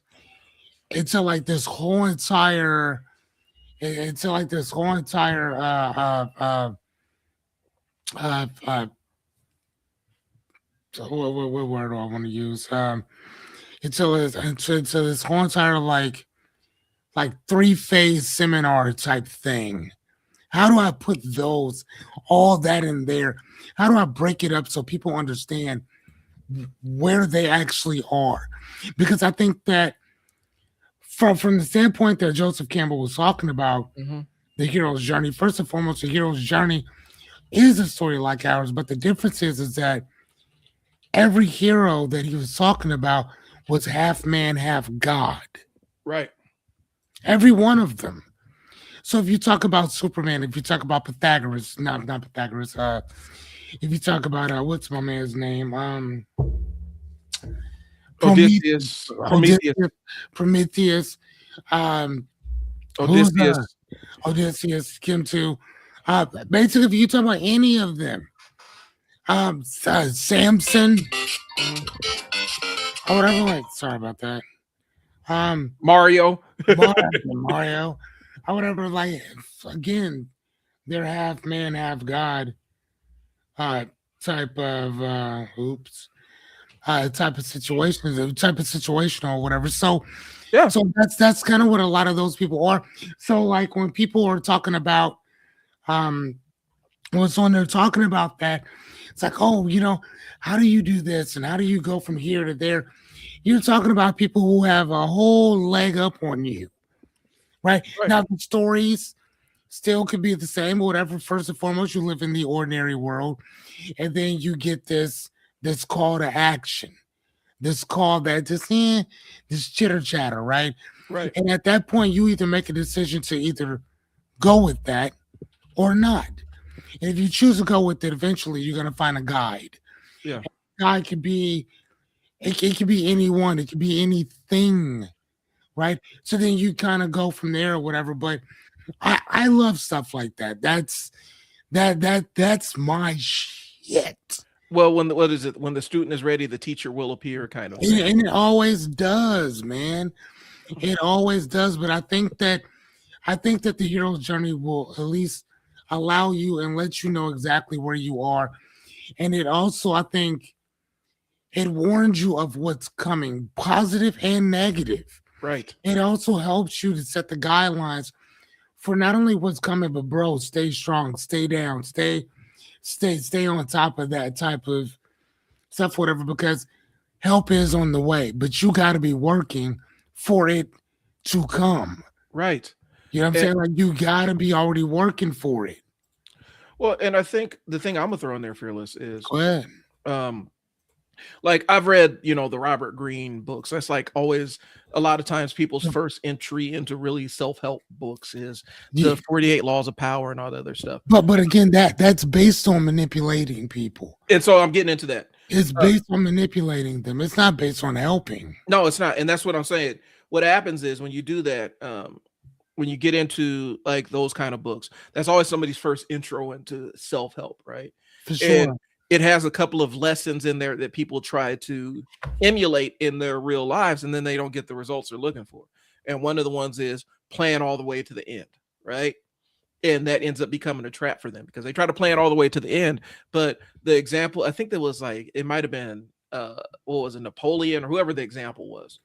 Speaker 2: Into like this whole entire what word do I want to use? Into this whole entire like 3-phase seminar type thing. How do I put all that in there? How do I break it up so people understand where they actually are? Because I think that from the standpoint that Joseph Campbell was talking about, mm-hmm. the hero's journey, first and foremost, the hero's journey is a story like ours, but the difference is that every hero that he was talking about was half man, half God.
Speaker 1: Right.
Speaker 2: Every one of them. So if you talk about Superman, if you talk about Pythagoras, not Pythagoras, if you talk about what's my man's name?
Speaker 1: Prometheus.
Speaker 2: Odysseus, Kim too. Basically, if you talk about any of them, Samson, or whatever. Like, sorry about that.
Speaker 1: Mario,
Speaker 2: or whatever. Like, again, they're half man, half God. Type of type of situation or whatever. So yeah, so that's kind of what a lot of those people are. So like when people are talking about when they're talking about that, it's like, oh, how do you do this and how do you go from here to there? You're talking about people who have a whole leg up on you, right? Now the stories still could be the same, whatever. First and foremost, you live in the ordinary world, and then you get this call to action, this call that just this chitter chatter, right?
Speaker 1: Right.
Speaker 2: And at that point, you either make a decision to either go with that or not. And if you choose to go with it, eventually you're gonna find a guide.
Speaker 1: Yeah,
Speaker 2: and the guide could be it could be anyone, it could be anything, right? So then you kind of go from there or whatever. But I love stuff like that. That's my shit.
Speaker 1: Well, when the student is ready, the teacher will appear, kind of.
Speaker 2: And it always does, man. It always does, but I think that the hero's journey will at least allow you and let you know exactly where you are. And it also, I think, it warns you of what's coming, positive and negative.
Speaker 1: Right.
Speaker 2: It also helps you to set the guidelines for not only what's coming, but bro, stay strong, stay down, stay on top of that type of stuff, whatever, because help is on the way, but you got to be working for it to come.
Speaker 1: Right.
Speaker 2: You know what I'm
Speaker 1: And,
Speaker 2: saying? Like you got to be already working for it.
Speaker 1: well, and I think the thing I'm gonna throw in there, Fearless, is
Speaker 2: Go ahead.
Speaker 1: um like I've read, the Robert Greene books. That's like always a lot of times people's first entry into really self-help books is
Speaker 2: Yeah.
Speaker 1: the 48 laws of power and all the other stuff.
Speaker 2: But again, that's based on manipulating people.
Speaker 1: And so I'm getting into that.
Speaker 2: It's
Speaker 1: Uh,
Speaker 2: based on manipulating them. It's not based on helping.
Speaker 1: no, it's not. And that's what I'm saying. What happens is when you do that, when you get into like those kind of books, that's always somebody's first intro into self-help, right?
Speaker 2: For
Speaker 1: And
Speaker 2: sure.
Speaker 1: it has a couple of lessons in there that people try to emulate in their real lives, and then they don't get the results they're looking for. And one of the ones is plan all the way to the end, right? And that ends up becoming a trap for them because they try to plan all the way to the end. But the example, I think there was like it might have been what was it, Napoleon or whoever the example was.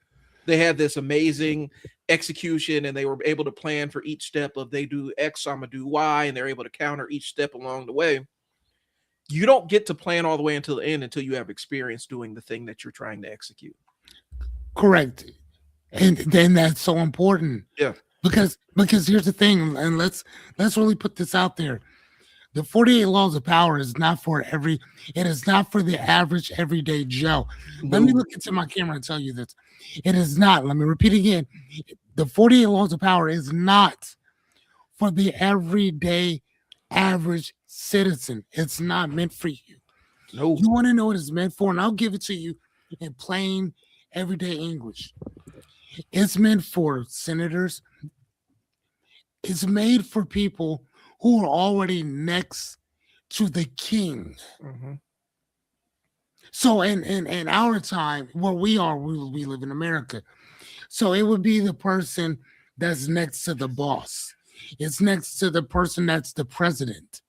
Speaker 1: They had this amazing execution and they were able to plan for each step of they do X, I'm gonna do Y, and they're able to counter each step along the way. You don't get to plan all the way until the end until you have experience doing the thing that you're trying to execute.
Speaker 2: Correct. And then that's so important
Speaker 1: Yeah.
Speaker 2: because here's the thing, and let's really put this out there. The 48 laws of power is not for every it is not for the average everyday Joe. Let me
Speaker 1: No.
Speaker 2: look into my camera and tell you this. It is not. Let me repeat again. The 48 laws of power is not for the everyday average citizen. It's not meant for you.
Speaker 1: No.
Speaker 2: You want to know what it's meant for, and I'll give it to you in plain everyday English. It's meant for senators. It's made for people who are already next to the king.
Speaker 1: Mhm.
Speaker 2: So in our time, where we are, we live in America. So it would be the person that's next to the boss. It's next to the person that's the president.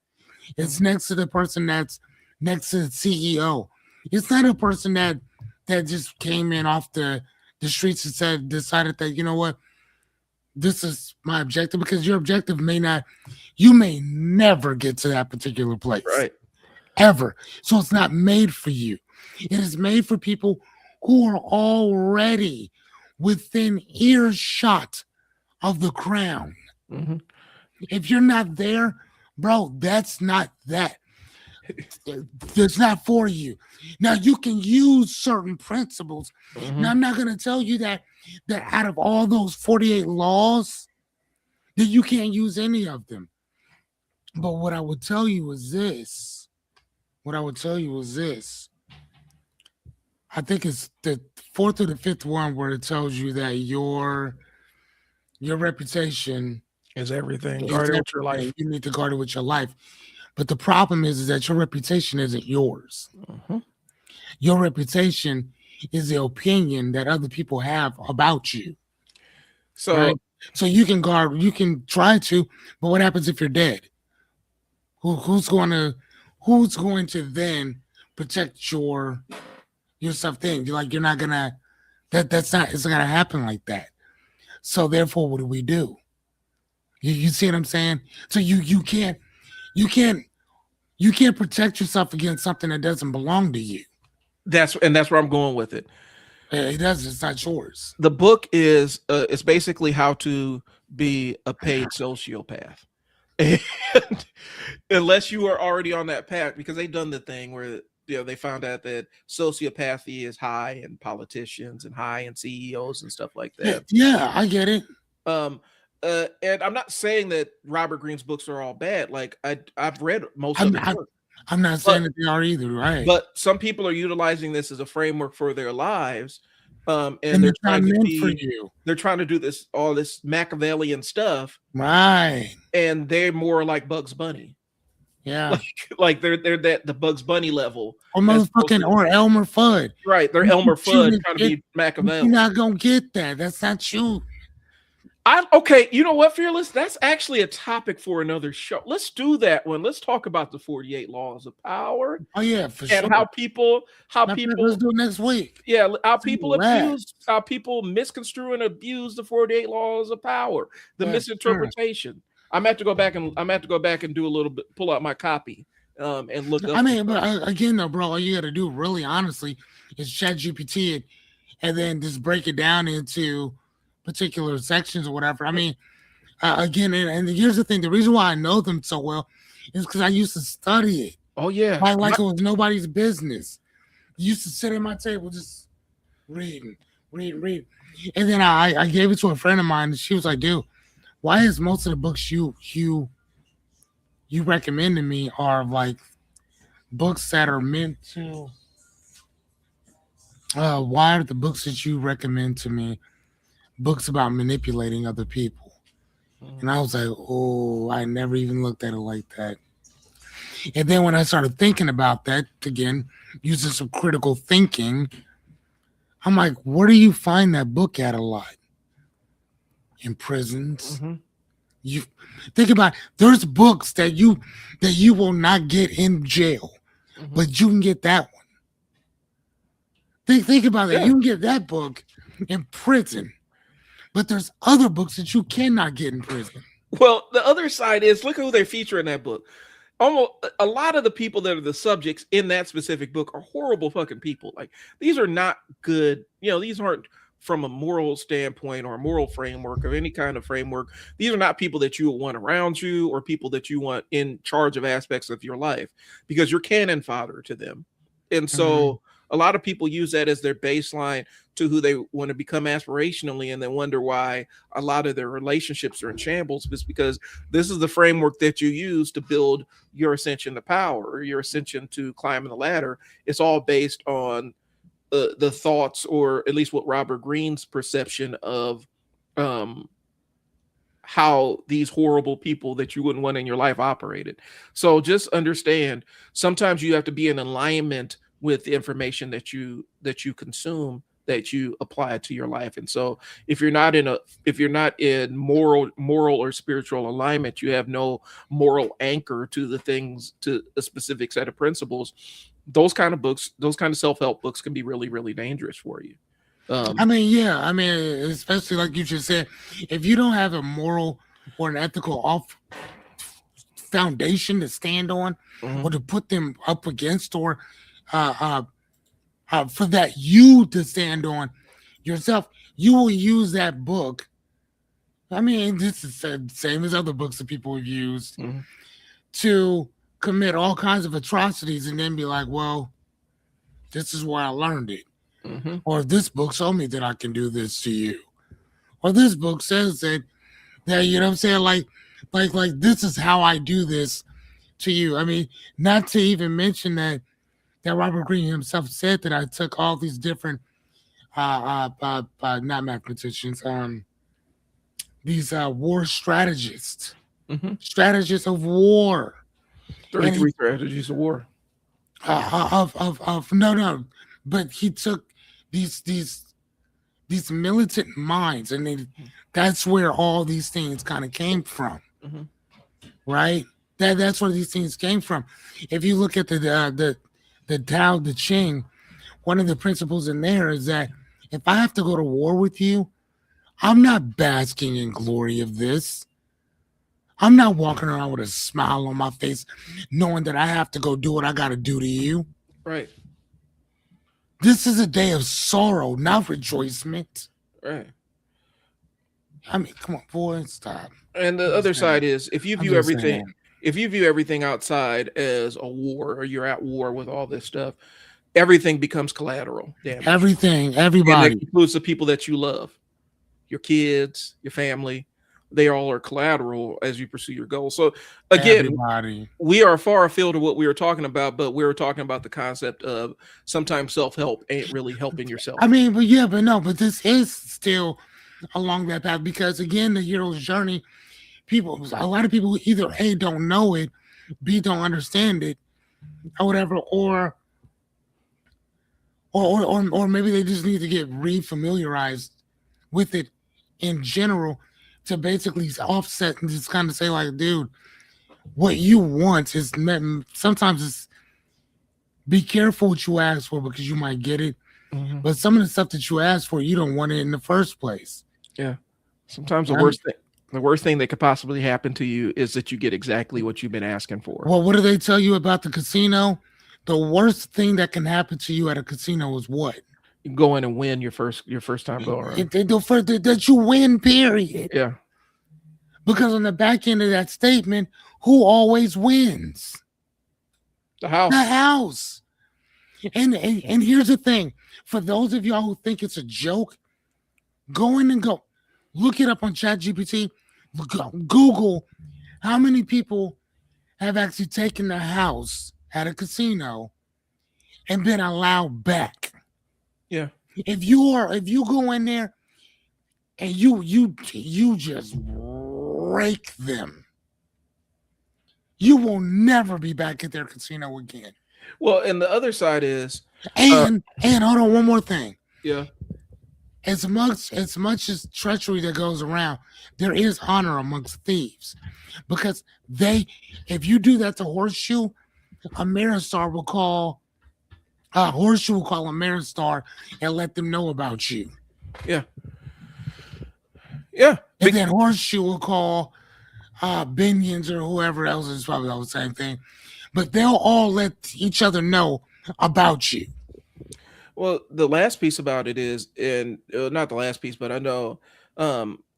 Speaker 2: It's next to the person that's next to the CEO. It's not a person that just came in off the streets and decided that, you know what, this is my objective, because your objective you may never get to that particular place
Speaker 1: Right.
Speaker 2: ever. So it's not made for you. It is made for people who are already within earshot of the crown.
Speaker 1: Mhm.
Speaker 2: If you're not there, bro, that's not that. That's not for you. Now you can use certain principles. Now
Speaker 1: Mhm.
Speaker 2: I'm not gonna tell you that out of all those 48 laws, that you can't use any of them. But what I would tell you is this. What I would tell you is this. I think it's the fourth or the fifth one where it tells you that your reputation
Speaker 1: Is everything.
Speaker 2: is
Speaker 1: Guard it with your
Speaker 2: everything.
Speaker 1: life.
Speaker 2: You need to guard it with your life. But the problem is that your reputation isn't yours.
Speaker 1: Mhm.
Speaker 2: Your reputation is the opinion that other people have about you,
Speaker 1: So
Speaker 2: right? So you can try to, but what happens if you're dead? Who's going to then protect your stuff then? You're not gonna that's not it's not gonna happen like that. So therefore, what do we do? You see what I'm saying? So you can't you can't protect yourself against something that doesn't belong to you.
Speaker 1: that's where I'm going with it.
Speaker 2: It does. It's not yours.
Speaker 1: The book is it's basically how to be a paid sociopath. And unless you are already on that path, because they've done the thing where they found out that sociopathy is high in politicians and high in CEOs and stuff like
Speaker 2: Yeah,
Speaker 1: that.
Speaker 2: yeah, I get it.
Speaker 1: Um, and I'm not saying that Robert Greene's books are all bad. Like I've read most
Speaker 2: I'm
Speaker 1: of his
Speaker 2: not,
Speaker 1: work,
Speaker 2: I'm not
Speaker 1: but
Speaker 2: saying that they are either, right?
Speaker 1: but some people are utilizing this as a framework for their lives, and
Speaker 2: And
Speaker 1: they're
Speaker 2: it's not
Speaker 1: trying to
Speaker 2: meant for
Speaker 1: be
Speaker 2: you,
Speaker 1: they're trying to do all this Machiavellian stuff,
Speaker 2: right?
Speaker 1: and they're more like Bugs Bunny.
Speaker 2: Yeah.
Speaker 1: Like they're that the Bugs Bunny level
Speaker 2: Or
Speaker 1: as opposed
Speaker 2: motherfucking
Speaker 1: to
Speaker 2: or Elmer Fudd.
Speaker 1: right. They're
Speaker 2: You
Speaker 1: Elmer
Speaker 2: keep
Speaker 1: Fudd
Speaker 2: shooting
Speaker 1: trying to
Speaker 2: shit,
Speaker 1: be
Speaker 2: but you're
Speaker 1: Machiavelli.
Speaker 2: not gonna get that. That's not you.
Speaker 1: I'm okay. You know what, Fearless? That's actually a topic for another show. Let's do that one. Let's talk about the 48 laws of power
Speaker 2: Oh yeah, for
Speaker 1: and
Speaker 2: sure.
Speaker 1: how
Speaker 2: Matter of fact, let's
Speaker 1: people
Speaker 2: do it next week.
Speaker 1: yeah,
Speaker 2: Do that.
Speaker 1: how people misconstrue and abuse the 48 laws of power, the
Speaker 2: Yeah, for sure.
Speaker 1: misinterpretation. I'm gonna have to go back and do a little bit, pull out my copy, and look
Speaker 2: I
Speaker 1: up some
Speaker 2: mean,
Speaker 1: stuff.
Speaker 2: but again, though, bro, all you got to do, really, honestly, is chat GPT it, and then just break it down into particular sections or whatever. I mean, again, and here's the thing: the reason why I know them so well is because I used to study it,
Speaker 1: Oh yeah,
Speaker 2: like it was nobody's business. Used to sit at my table just reading, reading, and then I gave it to a friend of mine, and she was like, "Dude, why is most of the books you recommend to me are like books that are meant to?" Why are the books that you recommend to me books about manipulating other people? And I was like, oh, I never even looked at it like that. And then when I started thinking about that again, using some critical thinking, I'm like, where do you find that book at a lot? In prisons.
Speaker 1: mm-hmm.
Speaker 2: You think about it, there's books that you will not get in jail,
Speaker 1: Mm-hmm.
Speaker 2: but you can get that one. Think about that.
Speaker 1: Yeah.
Speaker 2: You can get that book in prison. But there's other books that you cannot get in prison.
Speaker 1: Well, the other side is look at who they feature in that book. Almost a lot of the people that are the subjects in that specific book are horrible fucking people. Like these are not good. These aren't from a moral standpoint or a moral framework of any kind of framework. These are not people that you would want around you or people that you want in charge of aspects of your life because you're cannon fodder to them. And so a lot of people use that as their baseline to who they want to become aspirationally and then wonder why a lot of their relationships are in shambles is because this is the framework that you use to build your ascension to power or your ascension to climbing the ladder. It's all based on the thoughts or at least what Robert Greene's perception of um, how these horrible people that you wouldn't want in your life operated. So just understand sometimes you have to be in alignment with the information that you consume, that you apply to your life. And so if you're not in moral or spiritual alignment, you have no moral anchor to the things, to a specific set of principles, those kind of books, those kind of self-help books can be really, really dangerous for you.
Speaker 2: I mean, yeah. I mean, especially like you just said, if you don't have a moral or an ethical off foundation to stand on or to put them up against or uh, for that you to stand on yourself, you will use that book. I mean, this is the same as other books that people have used to commit all kinds of atrocities and then be like, well, this is where I learned it. Or this book told me that I can do this to you. Or this book says that you know what I'm saying? Like this is how I do this to you. I mean, not to even mention that Robert Greene himself said that I took all these different not mathematicians, these war strategists, strategists of war.
Speaker 1: 33 strategies of war.
Speaker 2: Of no, but he took these militant minds, and that's where all these things kind of came from, right? That's where these things came from. If you look at the Tao Te Ching, one of the principles in there is that if I have to go to war with you, I'm not basking in glory of this. I'm not walking around with a smile on my face, knowing that I have to go do what I got to do to you.
Speaker 1: Right.
Speaker 2: This is a day of sorrow, not rejoicement.
Speaker 1: Right.
Speaker 2: I mean, come on, boy, stop.
Speaker 1: And the other side is if you view everything outside as a war or you're at war with all this stuff, everything becomes collateral damage.
Speaker 2: Everything,
Speaker 1: And
Speaker 2: everybody.
Speaker 1: that includes the people that you love, your kids, your family. They all are collateral as you pursue your goals. So again,
Speaker 2: Everybody.
Speaker 1: we are far afield of what we were talking about, but we were talking about the concept of sometimes self-help ain't really helping yourself.
Speaker 2: I mean, but this is still along that path because again, the hero's journey, a lot of people either A, don't know it, B don't understand it or whatever, or maybe they just need to get re-familiarized with it in general to basically offset and just kind of say like, dude, what you want is sometimes it's be careful what you ask for because you might get it,
Speaker 1: Hmm.
Speaker 2: but some of the stuff that you ask for, you don't want it in the first place.
Speaker 1: Yeah. Sometimes
Speaker 2: Right?
Speaker 1: the worst thing that could possibly happen to you is that you get exactly what you've been asking for.
Speaker 2: Well, what do they tell you about the casino? The worst thing that can happen to you at a casino is what?
Speaker 1: You can go in and win your first time go around.
Speaker 2: That you win, period.
Speaker 1: Yeah.
Speaker 2: Because on the back end of that statement, who always wins?
Speaker 1: The
Speaker 2: The
Speaker 1: house.
Speaker 2: house. And here's the thing: for those of y'all who think it's a joke, go in and go look it up on ChatGPT. Google how many people have actually taken the house at a casino and been allowed back.
Speaker 1: Yeah.
Speaker 2: If you go in there and you just rake them, you will never be back at their casino again.
Speaker 1: Well, and the other side is,
Speaker 2: And hold on, one more thing.
Speaker 1: yeah,
Speaker 2: As much as treachery that goes around, there is honor amongst thieves, because they, if you do that to Horseshoe, Ameristar will call. Horseshoe will call Ameristar and let them know about you,
Speaker 1: yeah, yeah,
Speaker 2: and then Horseshoe will call Binions or whoever else is probably all the same thing, but they'll all let each other know about you.
Speaker 1: Well, the last piece about it is, and not the last piece, but I know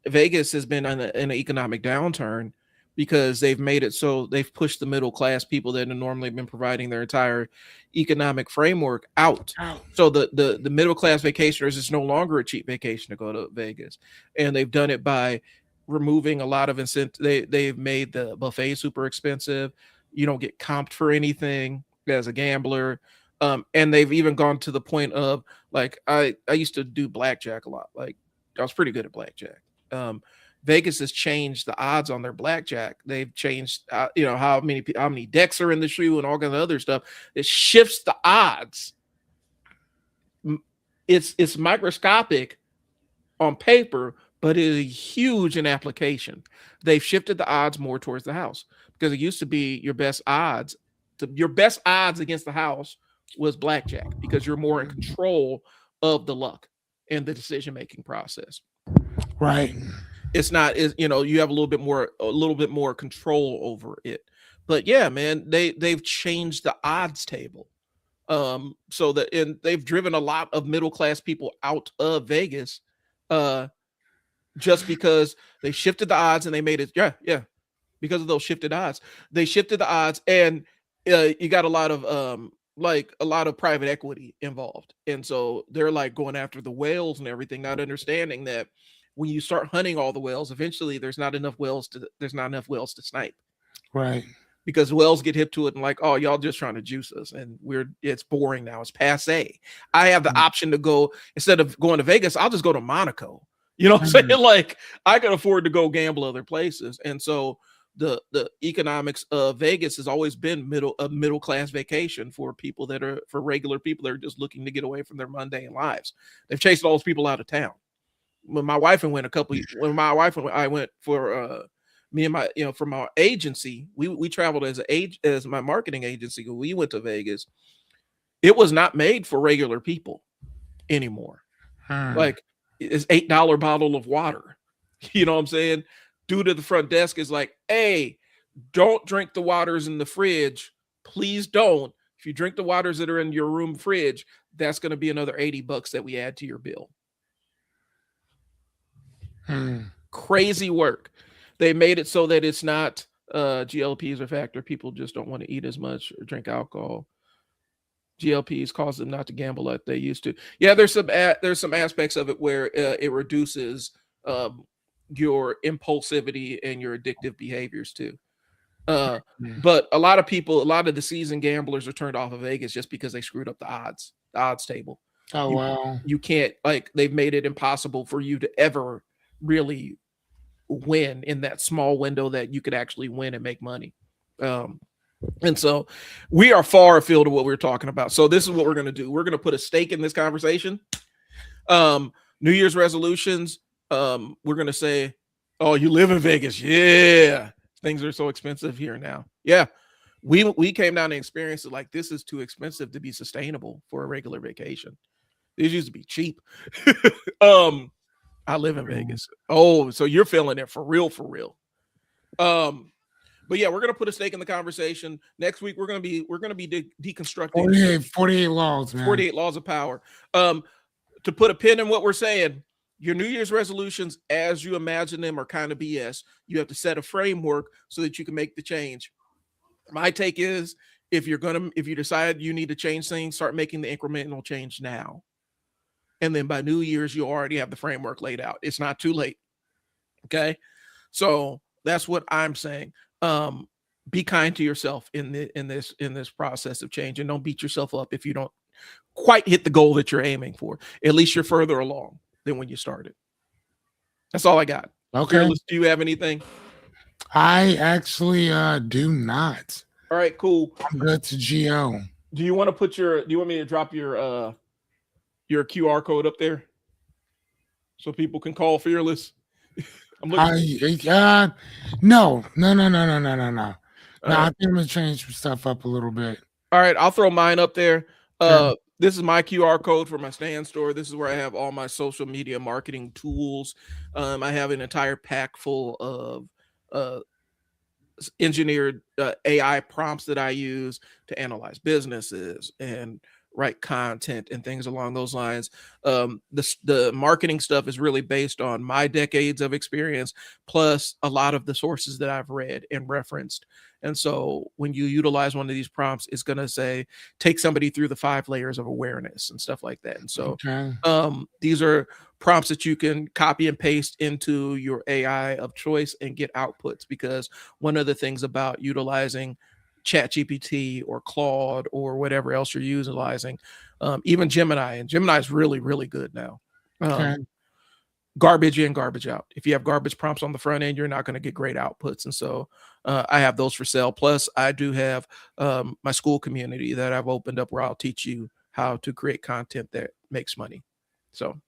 Speaker 1: Vegas has been in an economic downturn because they've made it so they've pushed the middle class people that have normally been providing their entire economic framework out.
Speaker 2: Oh,
Speaker 1: So the middle class vacationers is no longer a cheap vacation to go to Vegas, and they've done it by removing a lot of incentive. They've made the buffet super expensive. You don't get comped for anything as a gambler, and they've even gone to the point of, like, I used to do blackjack a lot. Like, I was pretty good at blackjack. um Vegas has changed the odds on their blackjack. They've changed, how many decks are in the shoe and all kind of other stuff. It shifts the odds. It's microscopic on paper, but it is huge in application. They've shifted the odds more towards the house, because it used to be your best odds. Your best odds against the house was blackjack, because you're more in control of the luck and the decision making process.
Speaker 2: right.
Speaker 1: It's not, is you have a little bit more control over it. But yeah, man, they've changed the odds table, so that, and they've driven a lot of middle class people out of Vegas, uh just because they shifted the odds and they made it. Yeah, yeah, because of those shifted odds. They shifted the odds, and you got a lot of like a lot of private equity involved. And so they're like going after the whales and everything, not understanding that when you start hunting all the whales, eventually there's not enough whales to snipe,
Speaker 2: Right.
Speaker 1: because whales get hip to it and like, oh, y'all just trying to juice us, and it's boring now, it's passe. I have the option to go, instead of going to Vegas, I'll just go to Monaco. You know what I'm saying? Like, I can afford to go gamble other places. And so the economics of Vegas has always been middle class vacation for people for regular people that are just looking to get away from their mundane lives. They've chased all those people out of town. When my wife and went a couple when my wife and I went for me and my, from our agency, we traveled as my marketing agency. We went to Vegas. It was not made for regular people anymore. Like, it's $8 bottle of water. You know what I'm saying? Dude at the front desk is like, hey, don't drink the waters in the fridge. Please don't. If you drink the waters that are in your room fridge, that's going to be another $80 that we add to your bill. Crazy work. They made it so that it's not GLPs are a factor. People just don't want to eat as much or drink alcohol. GLPs cause them not to gamble like they used to. Yeah, there's some aspects of it where it reduces your impulsivity and your addictive behaviors too. But a lot of the seasoned gamblers are turned off of Vegas just because they screwed up the odds table.
Speaker 2: Oh
Speaker 1: You
Speaker 2: wow.
Speaker 1: you can't, like, they've made it impossible for you to ever really win in that small window that you could actually win and make money. And so we are far afield of what we're talking about. So this is what we're going to do. We're going to put a stake in this conversation. New Year's resolutions. We're going to say, oh, you live in Vegas. Yeah. Things are so expensive here now. Yeah. We came down and experienced it like this is too expensive to be sustainable for a regular vacation. These used to be cheap. I live in Vegas. Oh, so you're feeling it for real, for real. But yeah, we're gonna put a stake in the conversation. Next week, we're gonna be deconstructing
Speaker 2: 48 laws, man.
Speaker 1: 48 laws of power. To put a pin in what we're saying, your New Year's resolutions, as you imagine them, are kind of BS. You have to set a framework so that you can make the change. My take is if you decide you need to change things, start making the incremental change now. And then by New Year's, you already have the framework laid out. It's not too late. Okay. So that's what I'm saying. Be kind to yourself in this process of change, and don't beat yourself up if you don't quite hit the goal that you're aiming for. At least you're further along than when you started. That's all I got.
Speaker 2: Okay.
Speaker 1: Fearless, do you have anything?
Speaker 2: I actually do not.
Speaker 1: All right, cool.
Speaker 2: I'm good to GO.
Speaker 1: Do you want me to drop your QR code up there so people can call Fearless?
Speaker 2: No. No, I think I'm gonna change some stuff up a little bit.
Speaker 1: All right, I'll throw mine up there. This is my QR code for my stand store. This is where I have all my social media marketing tools. I have an entire pack full of engineered AI prompts that I use to analyze businesses and write content and things along those lines. The marketing stuff is really based on my decades of experience, plus a lot of the sources that I've read and referenced. And so when you utilize one of these prompts, it's going to say, take somebody through the 5 layers of awareness and stuff like that. And so these are prompts that you can copy and paste into your AI of choice and get outputs, because one of the things about utilizing ChatGPT or Claude or whatever else you're utilizing, even Gemini, and Gemini is really, really good now. Garbage in, garbage out. If you have garbage prompts on the front end, you're not going to get great outputs. And so I have those for sale. Plus, I do have my school community that I've opened up where I'll teach you how to create content that makes money. So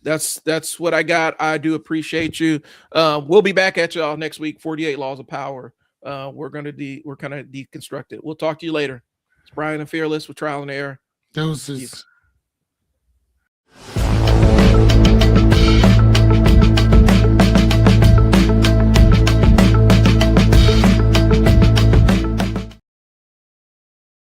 Speaker 1: that's what I got. I do appreciate you. We'll be back at y'all next week. 48 Laws of Power. We're gonna deconstruct it. We'll talk to you later. It's Brian and Fearless with Trial and Error.
Speaker 2: Doses. Peace.